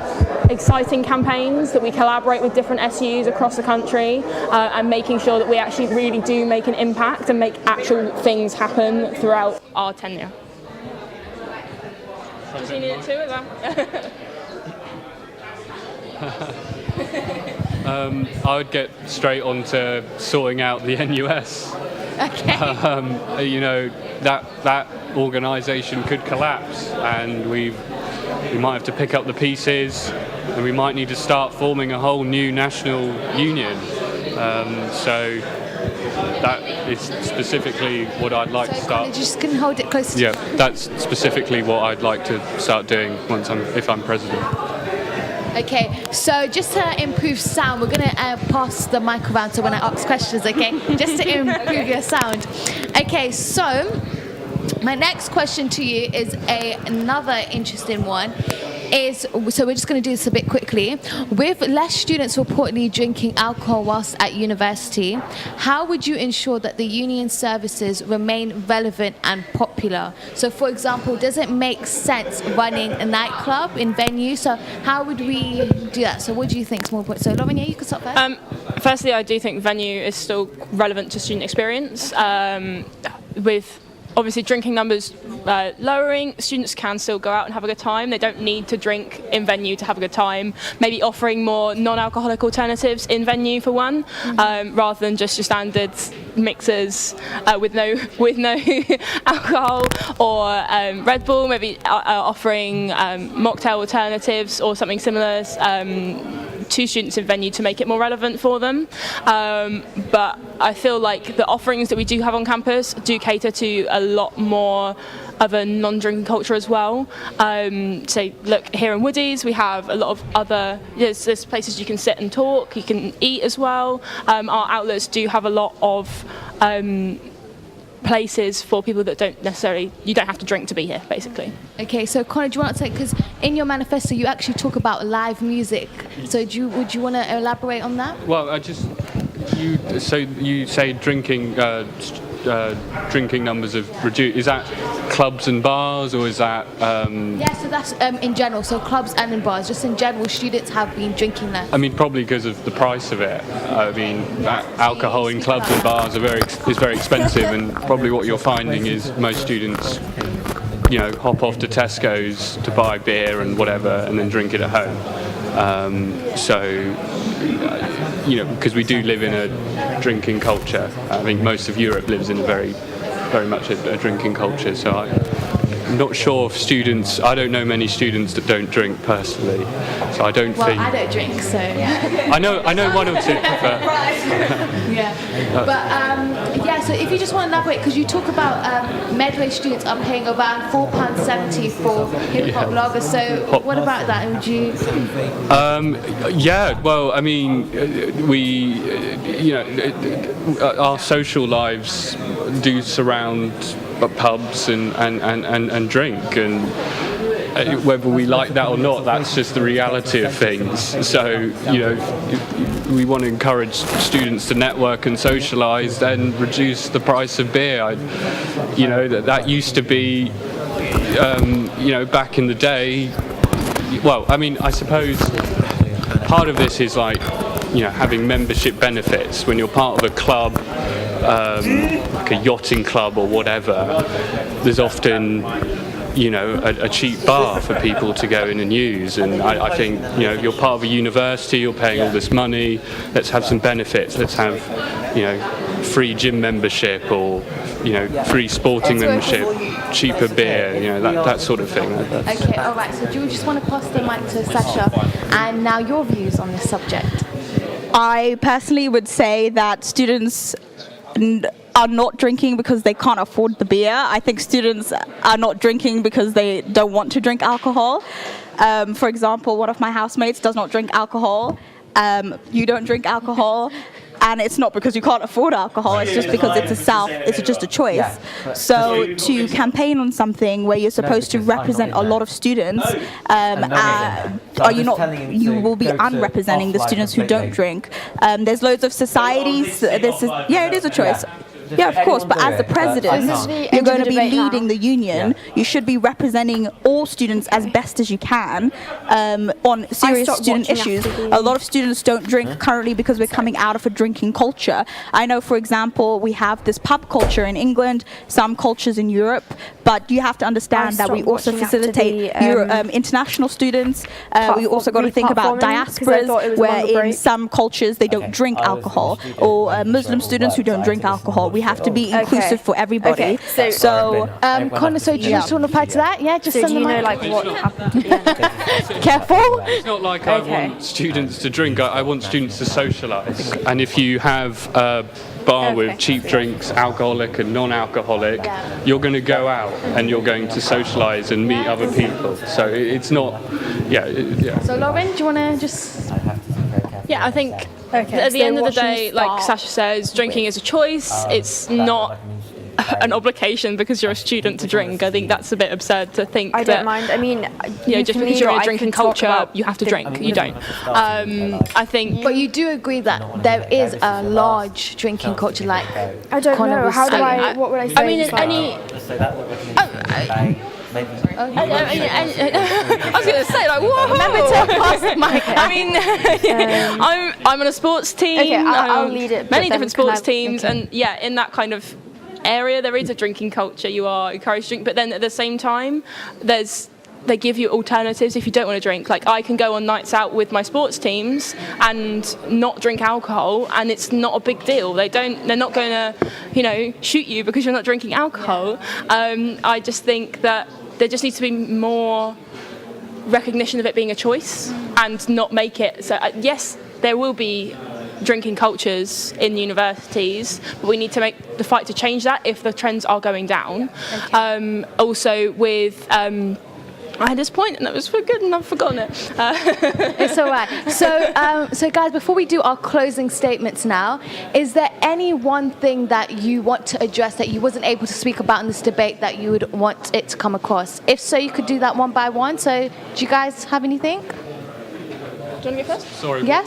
exciting campaigns, that we collaborate with different SUs across the country, and making sure that we actually really do make an impact and make actual things happen throughout our tenure. Does he need it too? I would get straight on to sorting out the NUS. Okay. You know, that organisation could collapse, and we might have to pick up the pieces, and we might need to start forming a whole new national union. So that is specifically what I'd like to start. Just can hold it close. Yeah, that's specifically what I'd like to start doing if I'm president. Okay, so just to improve sound, we're going to pass the mic around so when I ask questions, okay? Just to improve your sound. Okay, so my next question to you is another interesting one. So we're just going to do this a bit quickly. With less students reportedly drinking alcohol whilst at university, how would you ensure that the union services remain relevant and popular? So for example, does it make sense running a nightclub in venue? So how would we do that? So what do you think is more important? So Lauren, you can start first. Firstly, I do think venue is still relevant to student experience. With obviously drinking numbers lowering, students can still go out and have a good time. They don't need to drink in venue to have a good time. Maybe offering more non-alcoholic alternatives in venue for one, rather than just your standard mixers with no alcohol or Red Bull. Maybe offering mocktail alternatives or something similar to students in venue to make it more relevant for them. But I feel like the offerings that we do have on campus do cater to a lot more of a non-drinking culture as well. So look, here in Woodies we have a lot of other, there's places you can sit and talk, you can eat as well. Our outlets do have a lot of places for people that you don't have to drink to be here, basically. Okay, so Connor, do you want to say, because in your manifesto you actually talk about live music, so would you want to elaborate on that? Well, you say drinking numbers have reduced. Is that clubs and bars, or is that? Yeah, so that's in general. So clubs and in bars, just in general, students have been drinking less. I mean, probably because of the price of it. I mean, alcohol in clubs and bars is very expensive, and probably what you're finding is most students, hop off to Tesco's to buy beer and whatever, and then drink it at home. Because we do live in a drinking culture. I think most of Europe lives in a very much a drinking culture. So I'm not sure if students. I don't know many students that don't drink personally. So I don't think. Well, I don't drink, so. I know one or two. But So if you just want to elaborate, because you talk about Medway students are paying around £4.70 for hip hop lager. So what about that? Would you? Well, I mean, our social lives do surround pubs and drink, and whether we like that or not, that's just the reality of things. So, we want to encourage students to network and socialise, then reduce the price of beer. That used to be, back in the day. Well, I mean, I suppose part of this is like, having membership benefits. When you're part of a club, like a yachting club or whatever, there's often a cheap bar for people to go in and use, and I think if you're part of a university, you're paying all this money, let's have some benefits. Let's have free gym membership, or free sporting membership, cheaper beer, that sort of thing. Okay, all right, so do you just want to pass the mic to Sasha, and now your views on this subject? I personally would say that students are not drinking because they can't afford the beer. I think students are not drinking because they don't want to drink alcohol. For example, one of my housemates does not drink alcohol. You don't drink alcohol. and it's not because you can't afford alcohol, it's just because it's just a choice. So to campaign on something where you're supposed to represent a lot of students, you will be unrepresenting the students who don't drink. There's loads of societies, it is a choice. Yeah, of course, but as the president, you're going to be leading the union. You should be representing all students as best as you can on serious student issues. A lot of students don't drink currently because we're coming out of a drinking culture. I know, for example, we have this pub culture in England, some cultures in Europe, but you have to understand that we also facilitate international students. We also got to think about diasporas, where in some cultures they don't drink alcohol, or Muslim students who don't drink alcohol. We have to be inclusive for everybody. Connor, so do you just want to reply to that? Yeah, just so do you know like what happened? Careful. It's not like I want students to drink. I want students to socialise. And if you have a bar with cheap drinks, alcoholic and non-alcoholic, you're going to go out and you're going to socialise and meet other people. So it's not. So Lauren, do you want to just? Yeah, I think. At the end of the day, like Sasha says, drinking is a choice. It's not an obligation because you're a student to drink. I think that's a bit absurd to think. I don't mind. I mean, just because you're in a drinking culture, you have to drink. You don't. I think. But you do agree that there is a large drinking culture, like I don't know. How do I? What would I say? I mean, any. I was going to say, like, whoa! Remember to pass the mic. I mean, I'm on a sports team. Okay, I'll lead it. Many different sports teams, and in that kind of area, there is a drinking culture. You are encouraged to drink, but then at the same time, they give you alternatives if you don't want to drink. Like, I can go on nights out with my sports teams and not drink alcohol, and it's not a big deal. They're not going to, shoot you because you're not drinking alcohol. I just think that there just needs to be more recognition of it being a choice and not make it so. Yes, there will be drinking cultures in universities, but we need to make the fight to change that if the trends are going down. Okay. Also with I had this point and that was good and I've forgotten it. It's all right. So guys, before we do our closing statements now, is there any one thing that you want to address that you wasn't able to speak about in this debate that you would want it to come across? If so, you could do that one by one. So do you guys have anything? Do you want to go first? Sorry, yeah,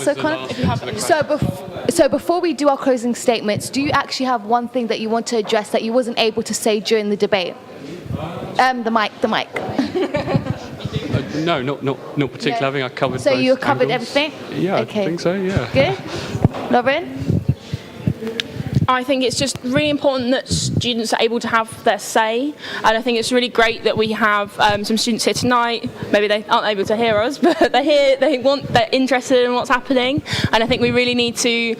so before we do our closing statements, do you actually have one thing that you want to address that you wasn't able to say during the debate? The mic. No, not particularly. I think I covered. So you covered angles. everything? Yeah, okay. I think so. Yeah. Good. Lauren? I think it's just really important that students are able to have their say, and I think it's really great that we have some students here tonight. Maybe they aren't able to hear us, but they're here. They're interested in what's happening, and I think we really need to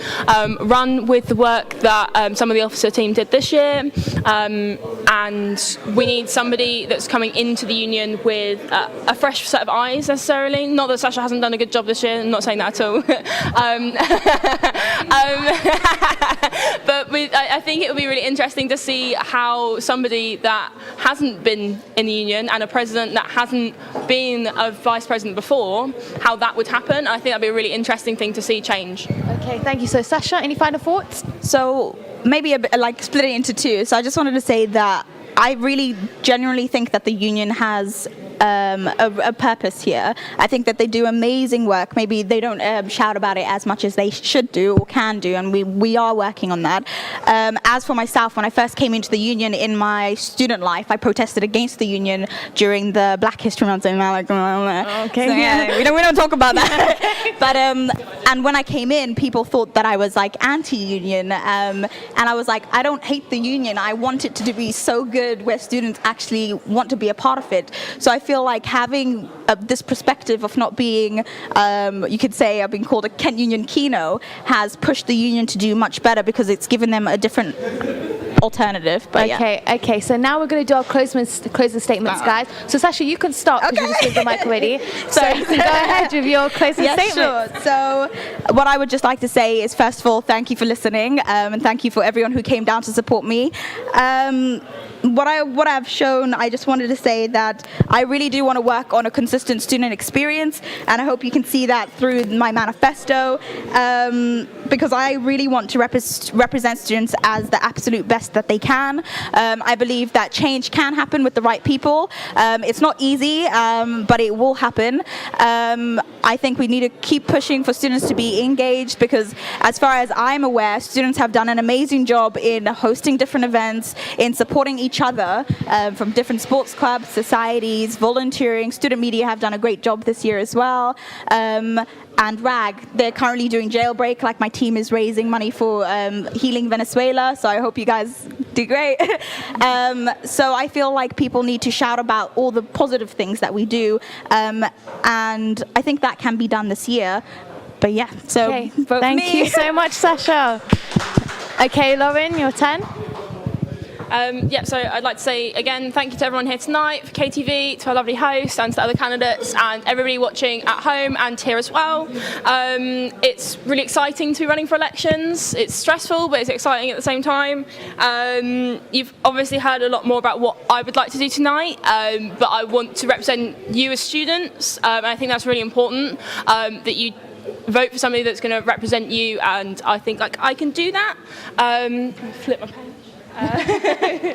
run with the work that some of the officer team did this year, and we need somebody that's coming into the union with a fresh set of eyes necessarily. Not that Sasha hasn't done a good job this year. I'm not saying that at all. But I think it would be really interesting to see how somebody that hasn't been in the union and a president that hasn't been a vice president before, how that would happen. I think that'd be a really interesting thing to see change. Okay, thank you. So Sasha, any final thoughts? So maybe a bit like split it into two. So I just wanted to say that I really genuinely think that the union has a purpose here. I think that they do amazing work. Maybe they don't shout about it as much as they should do or can do, and we are working on that. As for myself, when I first came into the union in my student life, I protested against the union during the Black History Month. Okay. So, yeah, we don't talk about that. But and when I came in, people thought that I was like anti-union, and I was like, I don't hate the union. I want it to be so good where students actually want to be a part of it. So I feel like having this perspective of not being, you could say, I've been called a Kent Union Kino, has pushed the union to do much better because it's given them a different alternative. But okay. So now we're going to do our closing statements, guys. So Sasha, you can start because you just gave the mic already. So you can go ahead with your closing statement. Sure. So what I would just like to say is, first of all, thank you for listening, and thank you for everyone who came down to support me. what I've shown, I just wanted to say that I really do want to work on a consistent student experience, and I hope you can see that through my manifesto, because I really want to represent students as the absolute best that they can. I believe that change can happen with the right people. It's not easy, but it will happen. I think we need to keep pushing for students to be engaged, because as far as I'm aware, students have done an amazing job in hosting different events, in supporting each other, from different sports clubs, societies, volunteering. Student media have done a great job this year as well. And RAG, they're currently doing Jailbreak, like my team is raising money for Healing Venezuela, so I hope you guys do great. So I feel like people need to shout about all the positive things that we do, and I think that can be done this year. But yeah, so Okay. vote for Thank me. you so much, Sasha. Okay, Lauren, your turn. So I'd like to say again, thank you to everyone here tonight, for KTV, to our lovely host, and to the other candidates, and everybody watching at home and here as well. It's really exciting to be running for elections. It's stressful, but it's exciting at the same time. You've obviously heard a lot more about what I would like to do tonight, but I want to represent you as students, and I think that's really important, that you vote for somebody that's going to represent you, and I think I can do that. Flip my pen. I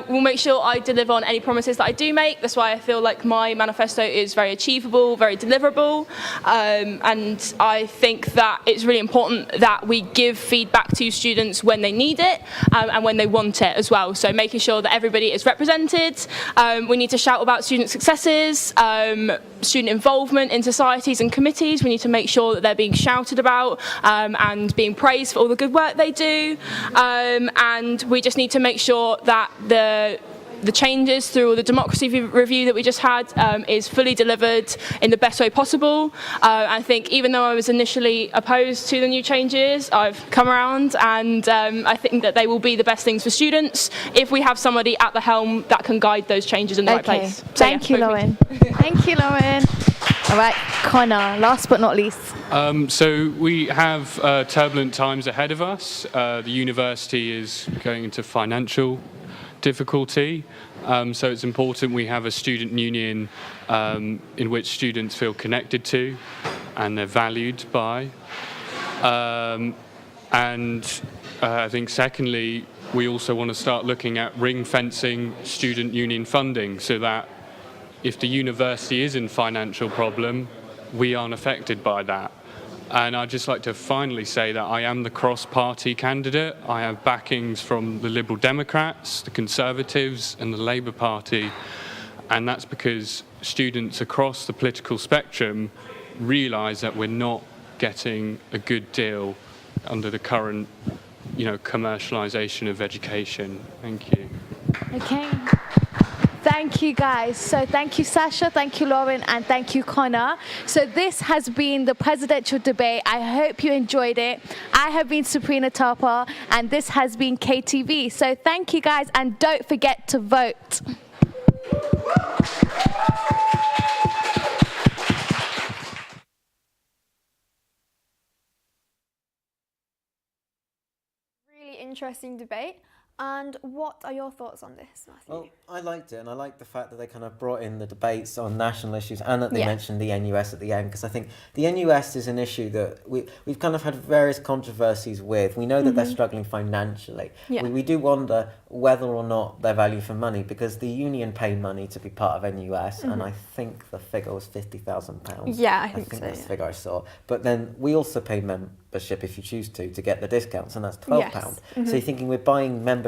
will make sure I deliver on any promises that I do make. That's why I feel like my manifesto is very achievable, very deliverable, and I think that it's really important that we give feedback to students when they need it, and when they want it as well. So making sure that everybody is represented. We need to shout about student successes, student involvement in societies and committees. We need to make sure that they're being shouted about, and being praised for all the good work they do. And we just need to make sure that the changes through the democracy review that we just had is fully delivered in the best way possible. I think even though I was initially opposed to the new changes, I've come around, and I think that they will be the best things for students if we have somebody at the helm that can guide those changes in the right place. So, Thank you, Lauren. Thank you, Lauren. All right, Connor, last but not least. So we have turbulent times ahead of us. The university is going into financial difficulty, so it's important we have a student union in which students feel connected to and they're valued by. I think secondly, we also want to start looking at ring fencing student union funding, so that if the university is in financial problem, we aren't affected by that. And I'd just like to finally say that I am the cross-party candidate. I have backings from the Liberal Democrats, the Conservatives and the Labour Party. And that's because students across the political spectrum realise that we're not getting a good deal under the current, commercialisation of education. Thank you. Okay. Thank you, guys. So thank you, Sasha, thank you, Lauren, and thank you, Connor. So this has been the presidential debate. I hope you enjoyed it. I have been Sabrina Tapa, and this has been KTV. So thank you, guys, and don't forget to vote. Really interesting debate. And what are your thoughts on this, Matthew? Well, I liked it, and I liked the fact that they kind of brought in the debates on national issues, and that they mentioned the NUS at the end, because I think the NUS is an issue that we've kind of had various controversies with. We know that they're struggling financially. Yeah. We do wonder whether or not they're value for money, because the union pay money to be part of NUS, and I think the figure was £50,000. Yeah, I think so, that's the yeah. figure I saw. But then we also pay membership if you choose to get the discounts, and that's £12. Yes. So you're thinking we're buying membership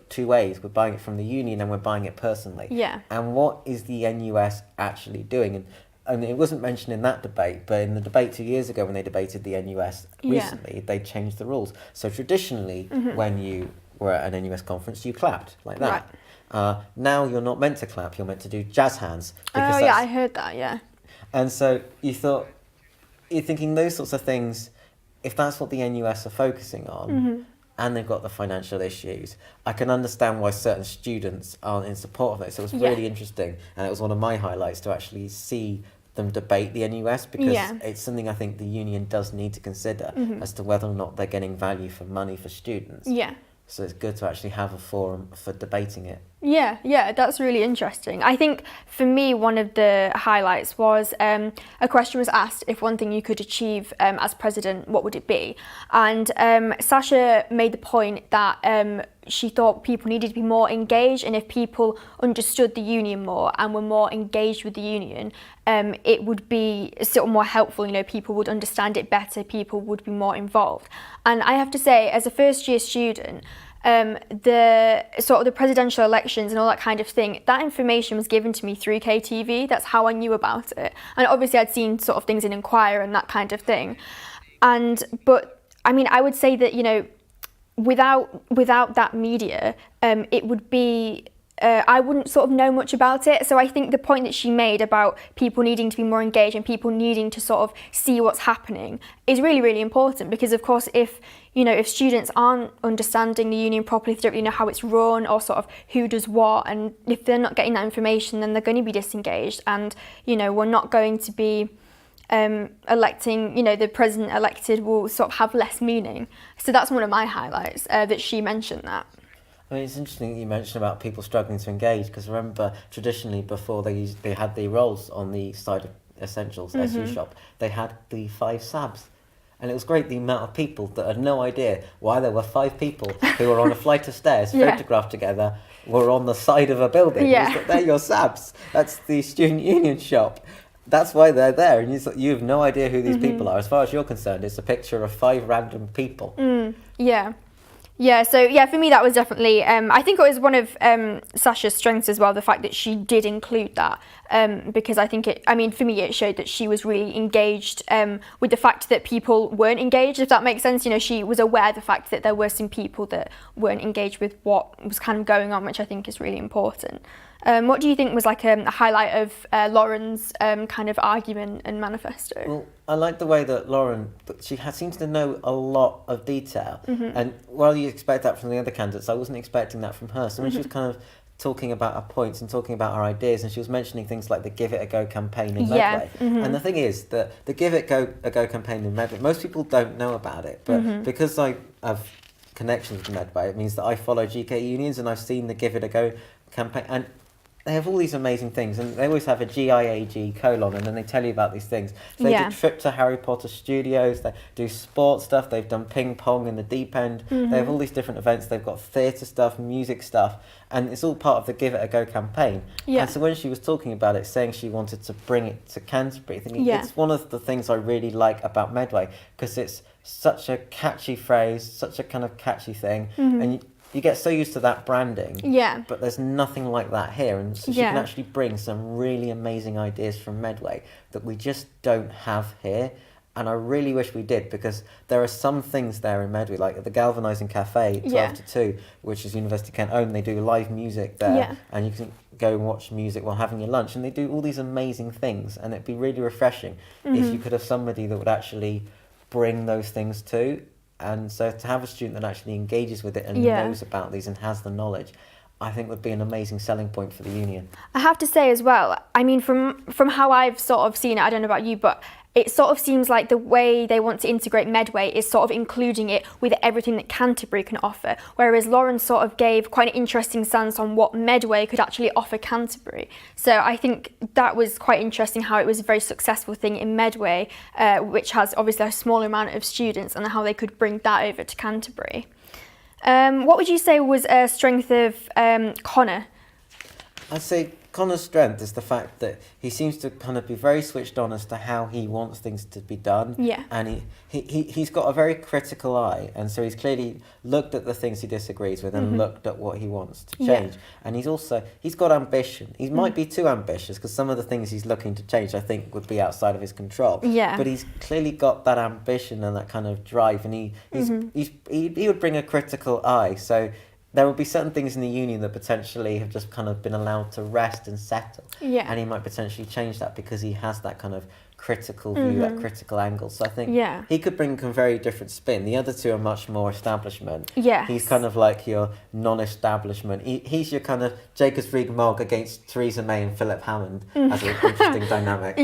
two ways. We're buying it from the union and we're buying it personally. Yeah. And what is the NUS actually doing? And it wasn't mentioned in that debate, but in the debate 2 years ago when they debated the NUS recently, they changed the rules. So traditionally, when you were at an NUS conference, you clapped like that. Right. Now you're not meant to clap, you're meant to do jazz hands. Oh yeah, I heard that, yeah. And so you're thinking those sorts of things, if that's what the NUS are focusing on, and they've got the financial issues, I can understand why certain students aren't in support of it. So it was really interesting, and it was one of my highlights to actually see them debate the NUS, because it's something I think the union does need to consider as to whether or not they're getting value for money for students. Yeah. So it's good to actually have a forum for debating it. Yeah, that's really interesting. I think for me, one of the highlights was a question was asked, if one thing you could achieve as president, what would it be? And Sasha made the point that she thought people needed to be more engaged, and if people understood the union more and were more engaged with the union, it would be sort of more helpful. You know, people would understand it better, people would be more involved. And I have to say, as a first year student, the sort of the presidential elections and all that kind of thing, that information was given to me through KTV. That's how I knew about it. And obviously I'd seen sort of things in Inquirer and that kind of thing. But I mean, I would say that, you know, without that media, it would be I wouldn't sort of know much about it. So I think the point that she made about people needing to be more engaged and people needing to sort of see what's happening is really, really important, because of course if students aren't understanding the union properly, if they don't really know how it's run or sort of who does what, and if they're not getting that information, then they're going to be disengaged, and we're not going to be electing, the president elected will sort of have less meaning. So that's one of my highlights, that she mentioned that. I mean, it's interesting that you mentioned about people struggling to engage, because remember, traditionally before they had the rolls on the side of Essentials SU shop, they had the 5 SABs. And it was great, the amount of people that had no idea why there were 5 people who were on a flight of stairs photographed together, were on the side of a building. Yeah. They're your SABs. That's the student union shop. That's why they're there. And you have no idea who these people are. As far as you're concerned, it's a picture of 5 random people. Yeah, so for me that was definitely, I think it was one of Sasha's strengths as well, the fact that she did include that, because I think for me it showed that she was really engaged with the fact that people weren't engaged, if that makes sense. She was aware of the fact that there were some people that weren't engaged with what was kind of going on, which I think is really important. What do you think was like a highlight of Lauren's kind of argument and manifesto? Well, I like the way that Lauren, she seems to know a lot of detail. And while you expect that from the other candidates, I wasn't expecting that from her. So when she was kind of talking about her points and talking about her ideas, and she was mentioning things like the Give It a Go campaign in Medway. And the thing is that the Give It a Go campaign in Medway, most people don't know about it, but because I have connections with Medway, it means that I follow GK unions and I've seen the Give It a Go campaign, and they have all these amazing things, and they always have a GIAG colon, and then they tell you about these things. So they do trip to Harry Potter Studios, they do sports stuff, they've done ping pong in the deep end, they have all these different events, they've got theatre stuff, music stuff, and it's all part of the Give It a Go campaign. And so when she was talking about it, saying she wanted to bring it to Canterbury, I think it's one of the things I really like about Medway, because it's such a catchy phrase, such a kind of catchy thing, and you get so used to that branding, but there's nothing like that here, and so she can actually bring some really amazing ideas from Medway that we just don't have here, and I really wish we did, because there are some things there in Medway, like at the Galvanising Cafe, 12 to 2, which is University of Kent owned. They do live music there, and you can go and watch music while having your lunch, and they do all these amazing things, and it'd be really refreshing if you could have somebody that would actually bring those things too. And so to have a student that actually engages with it and knows about these and has the knowledge, I think would be an amazing selling point for the union. I have to say as well, I mean, from how I've sort of seen it, I don't know about you, but it sort of seems like the way they want to integrate Medway is sort of including it with everything that Canterbury can offer, whereas Lauren sort of gave quite an interesting stance on what Medway could actually offer Canterbury. So I think that was quite interesting, how it was a very successful thing in Medway, which has obviously a smaller amount of students, and how they could bring that over to Canterbury. What would you say was a strength of Connor? I'd say Connor's strength is the fact that he seems to kind of be very switched on as to how he wants things to be done. And he's got a very critical eye, and so he's clearly looked at the things he disagrees with and looked at what he wants to change. And he's got ambition. He might be too ambitious, because some of the things he's looking to change, I think, would be outside of his control. But he's clearly got that ambition and that kind of drive, and he would bring a critical eye. So there will be certain things in the union that potentially have just kind of been allowed to rest and settle. And he might potentially change that because he has that kind of critical view, that critical angle. So I think he could bring a very different spin. The other two are much more establishment. He's kind of like your non-establishment. He's your kind of Jacob Rees-Mogg against Theresa May and Philip Hammond as an interesting dynamic.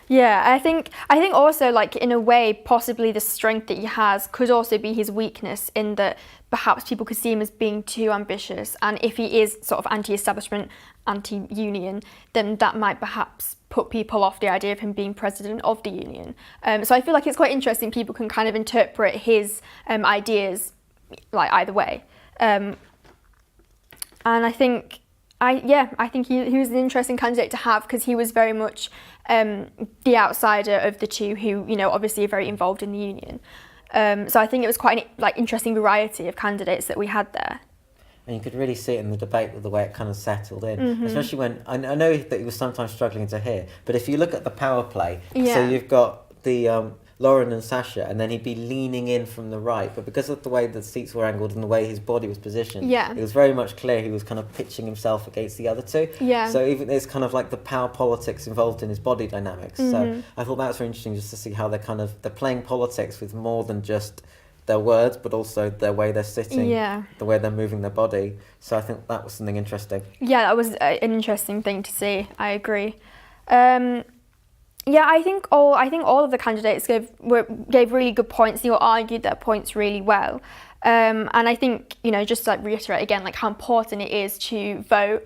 Yeah, I think also, like, in a way, possibly the strength that he has could also be his weakness, in that perhaps people could see him as being too ambitious, and if he is sort of anti-establishment, anti-union, then that might perhaps put people off the idea of him being president of the union. So I feel like it's quite interesting. People can kind of interpret his ideas like either way, and I think he was an interesting candidate to have, because he was very much the outsider of the two, who, you know, obviously are very involved in the union. So I think it was quite an interesting variety of candidates that we had there. And you could really see it in the debate with the way it kind of settled in, especially when I know that he was sometimes struggling to hear, but if you look at the power play, so you've got the Lauren and Sasha, and then he'd be leaning in from the right, but because of the way the seats were angled and the way his body was positioned, it was very much clear he was kind of pitching himself against the other two. So even there's kind of like the power politics involved in his body dynamics. So I thought that was very interesting, just to see how they're playing politics with more than just their words, but also their way they're sitting, the way they're moving their body. So I think that was something interesting. Yeah, that was an interesting thing to see. I agree. Yeah, I think all of the candidates gave really good points. They all argued their points really well, and I think, you know, just to reiterate again, like, how important it is to vote.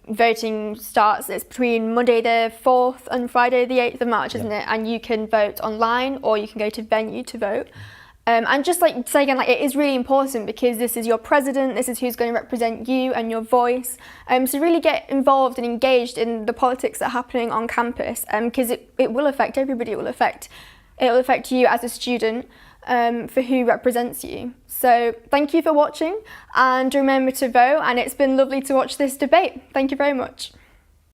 Voting starts, it's between Monday the 4th and Friday the 8th of March, isn't it? And you can vote online, or you can go to venue to vote. And just like say again, like, it is really important, because this is your president, this is who's going to represent you and your voice. So really get involved and engaged in the politics that are happening on campus, because it will affect everybody. It will affect you as a student, for who represents you. So thank you for watching, and remember to vote. And it's been lovely to watch this debate. Thank you very much.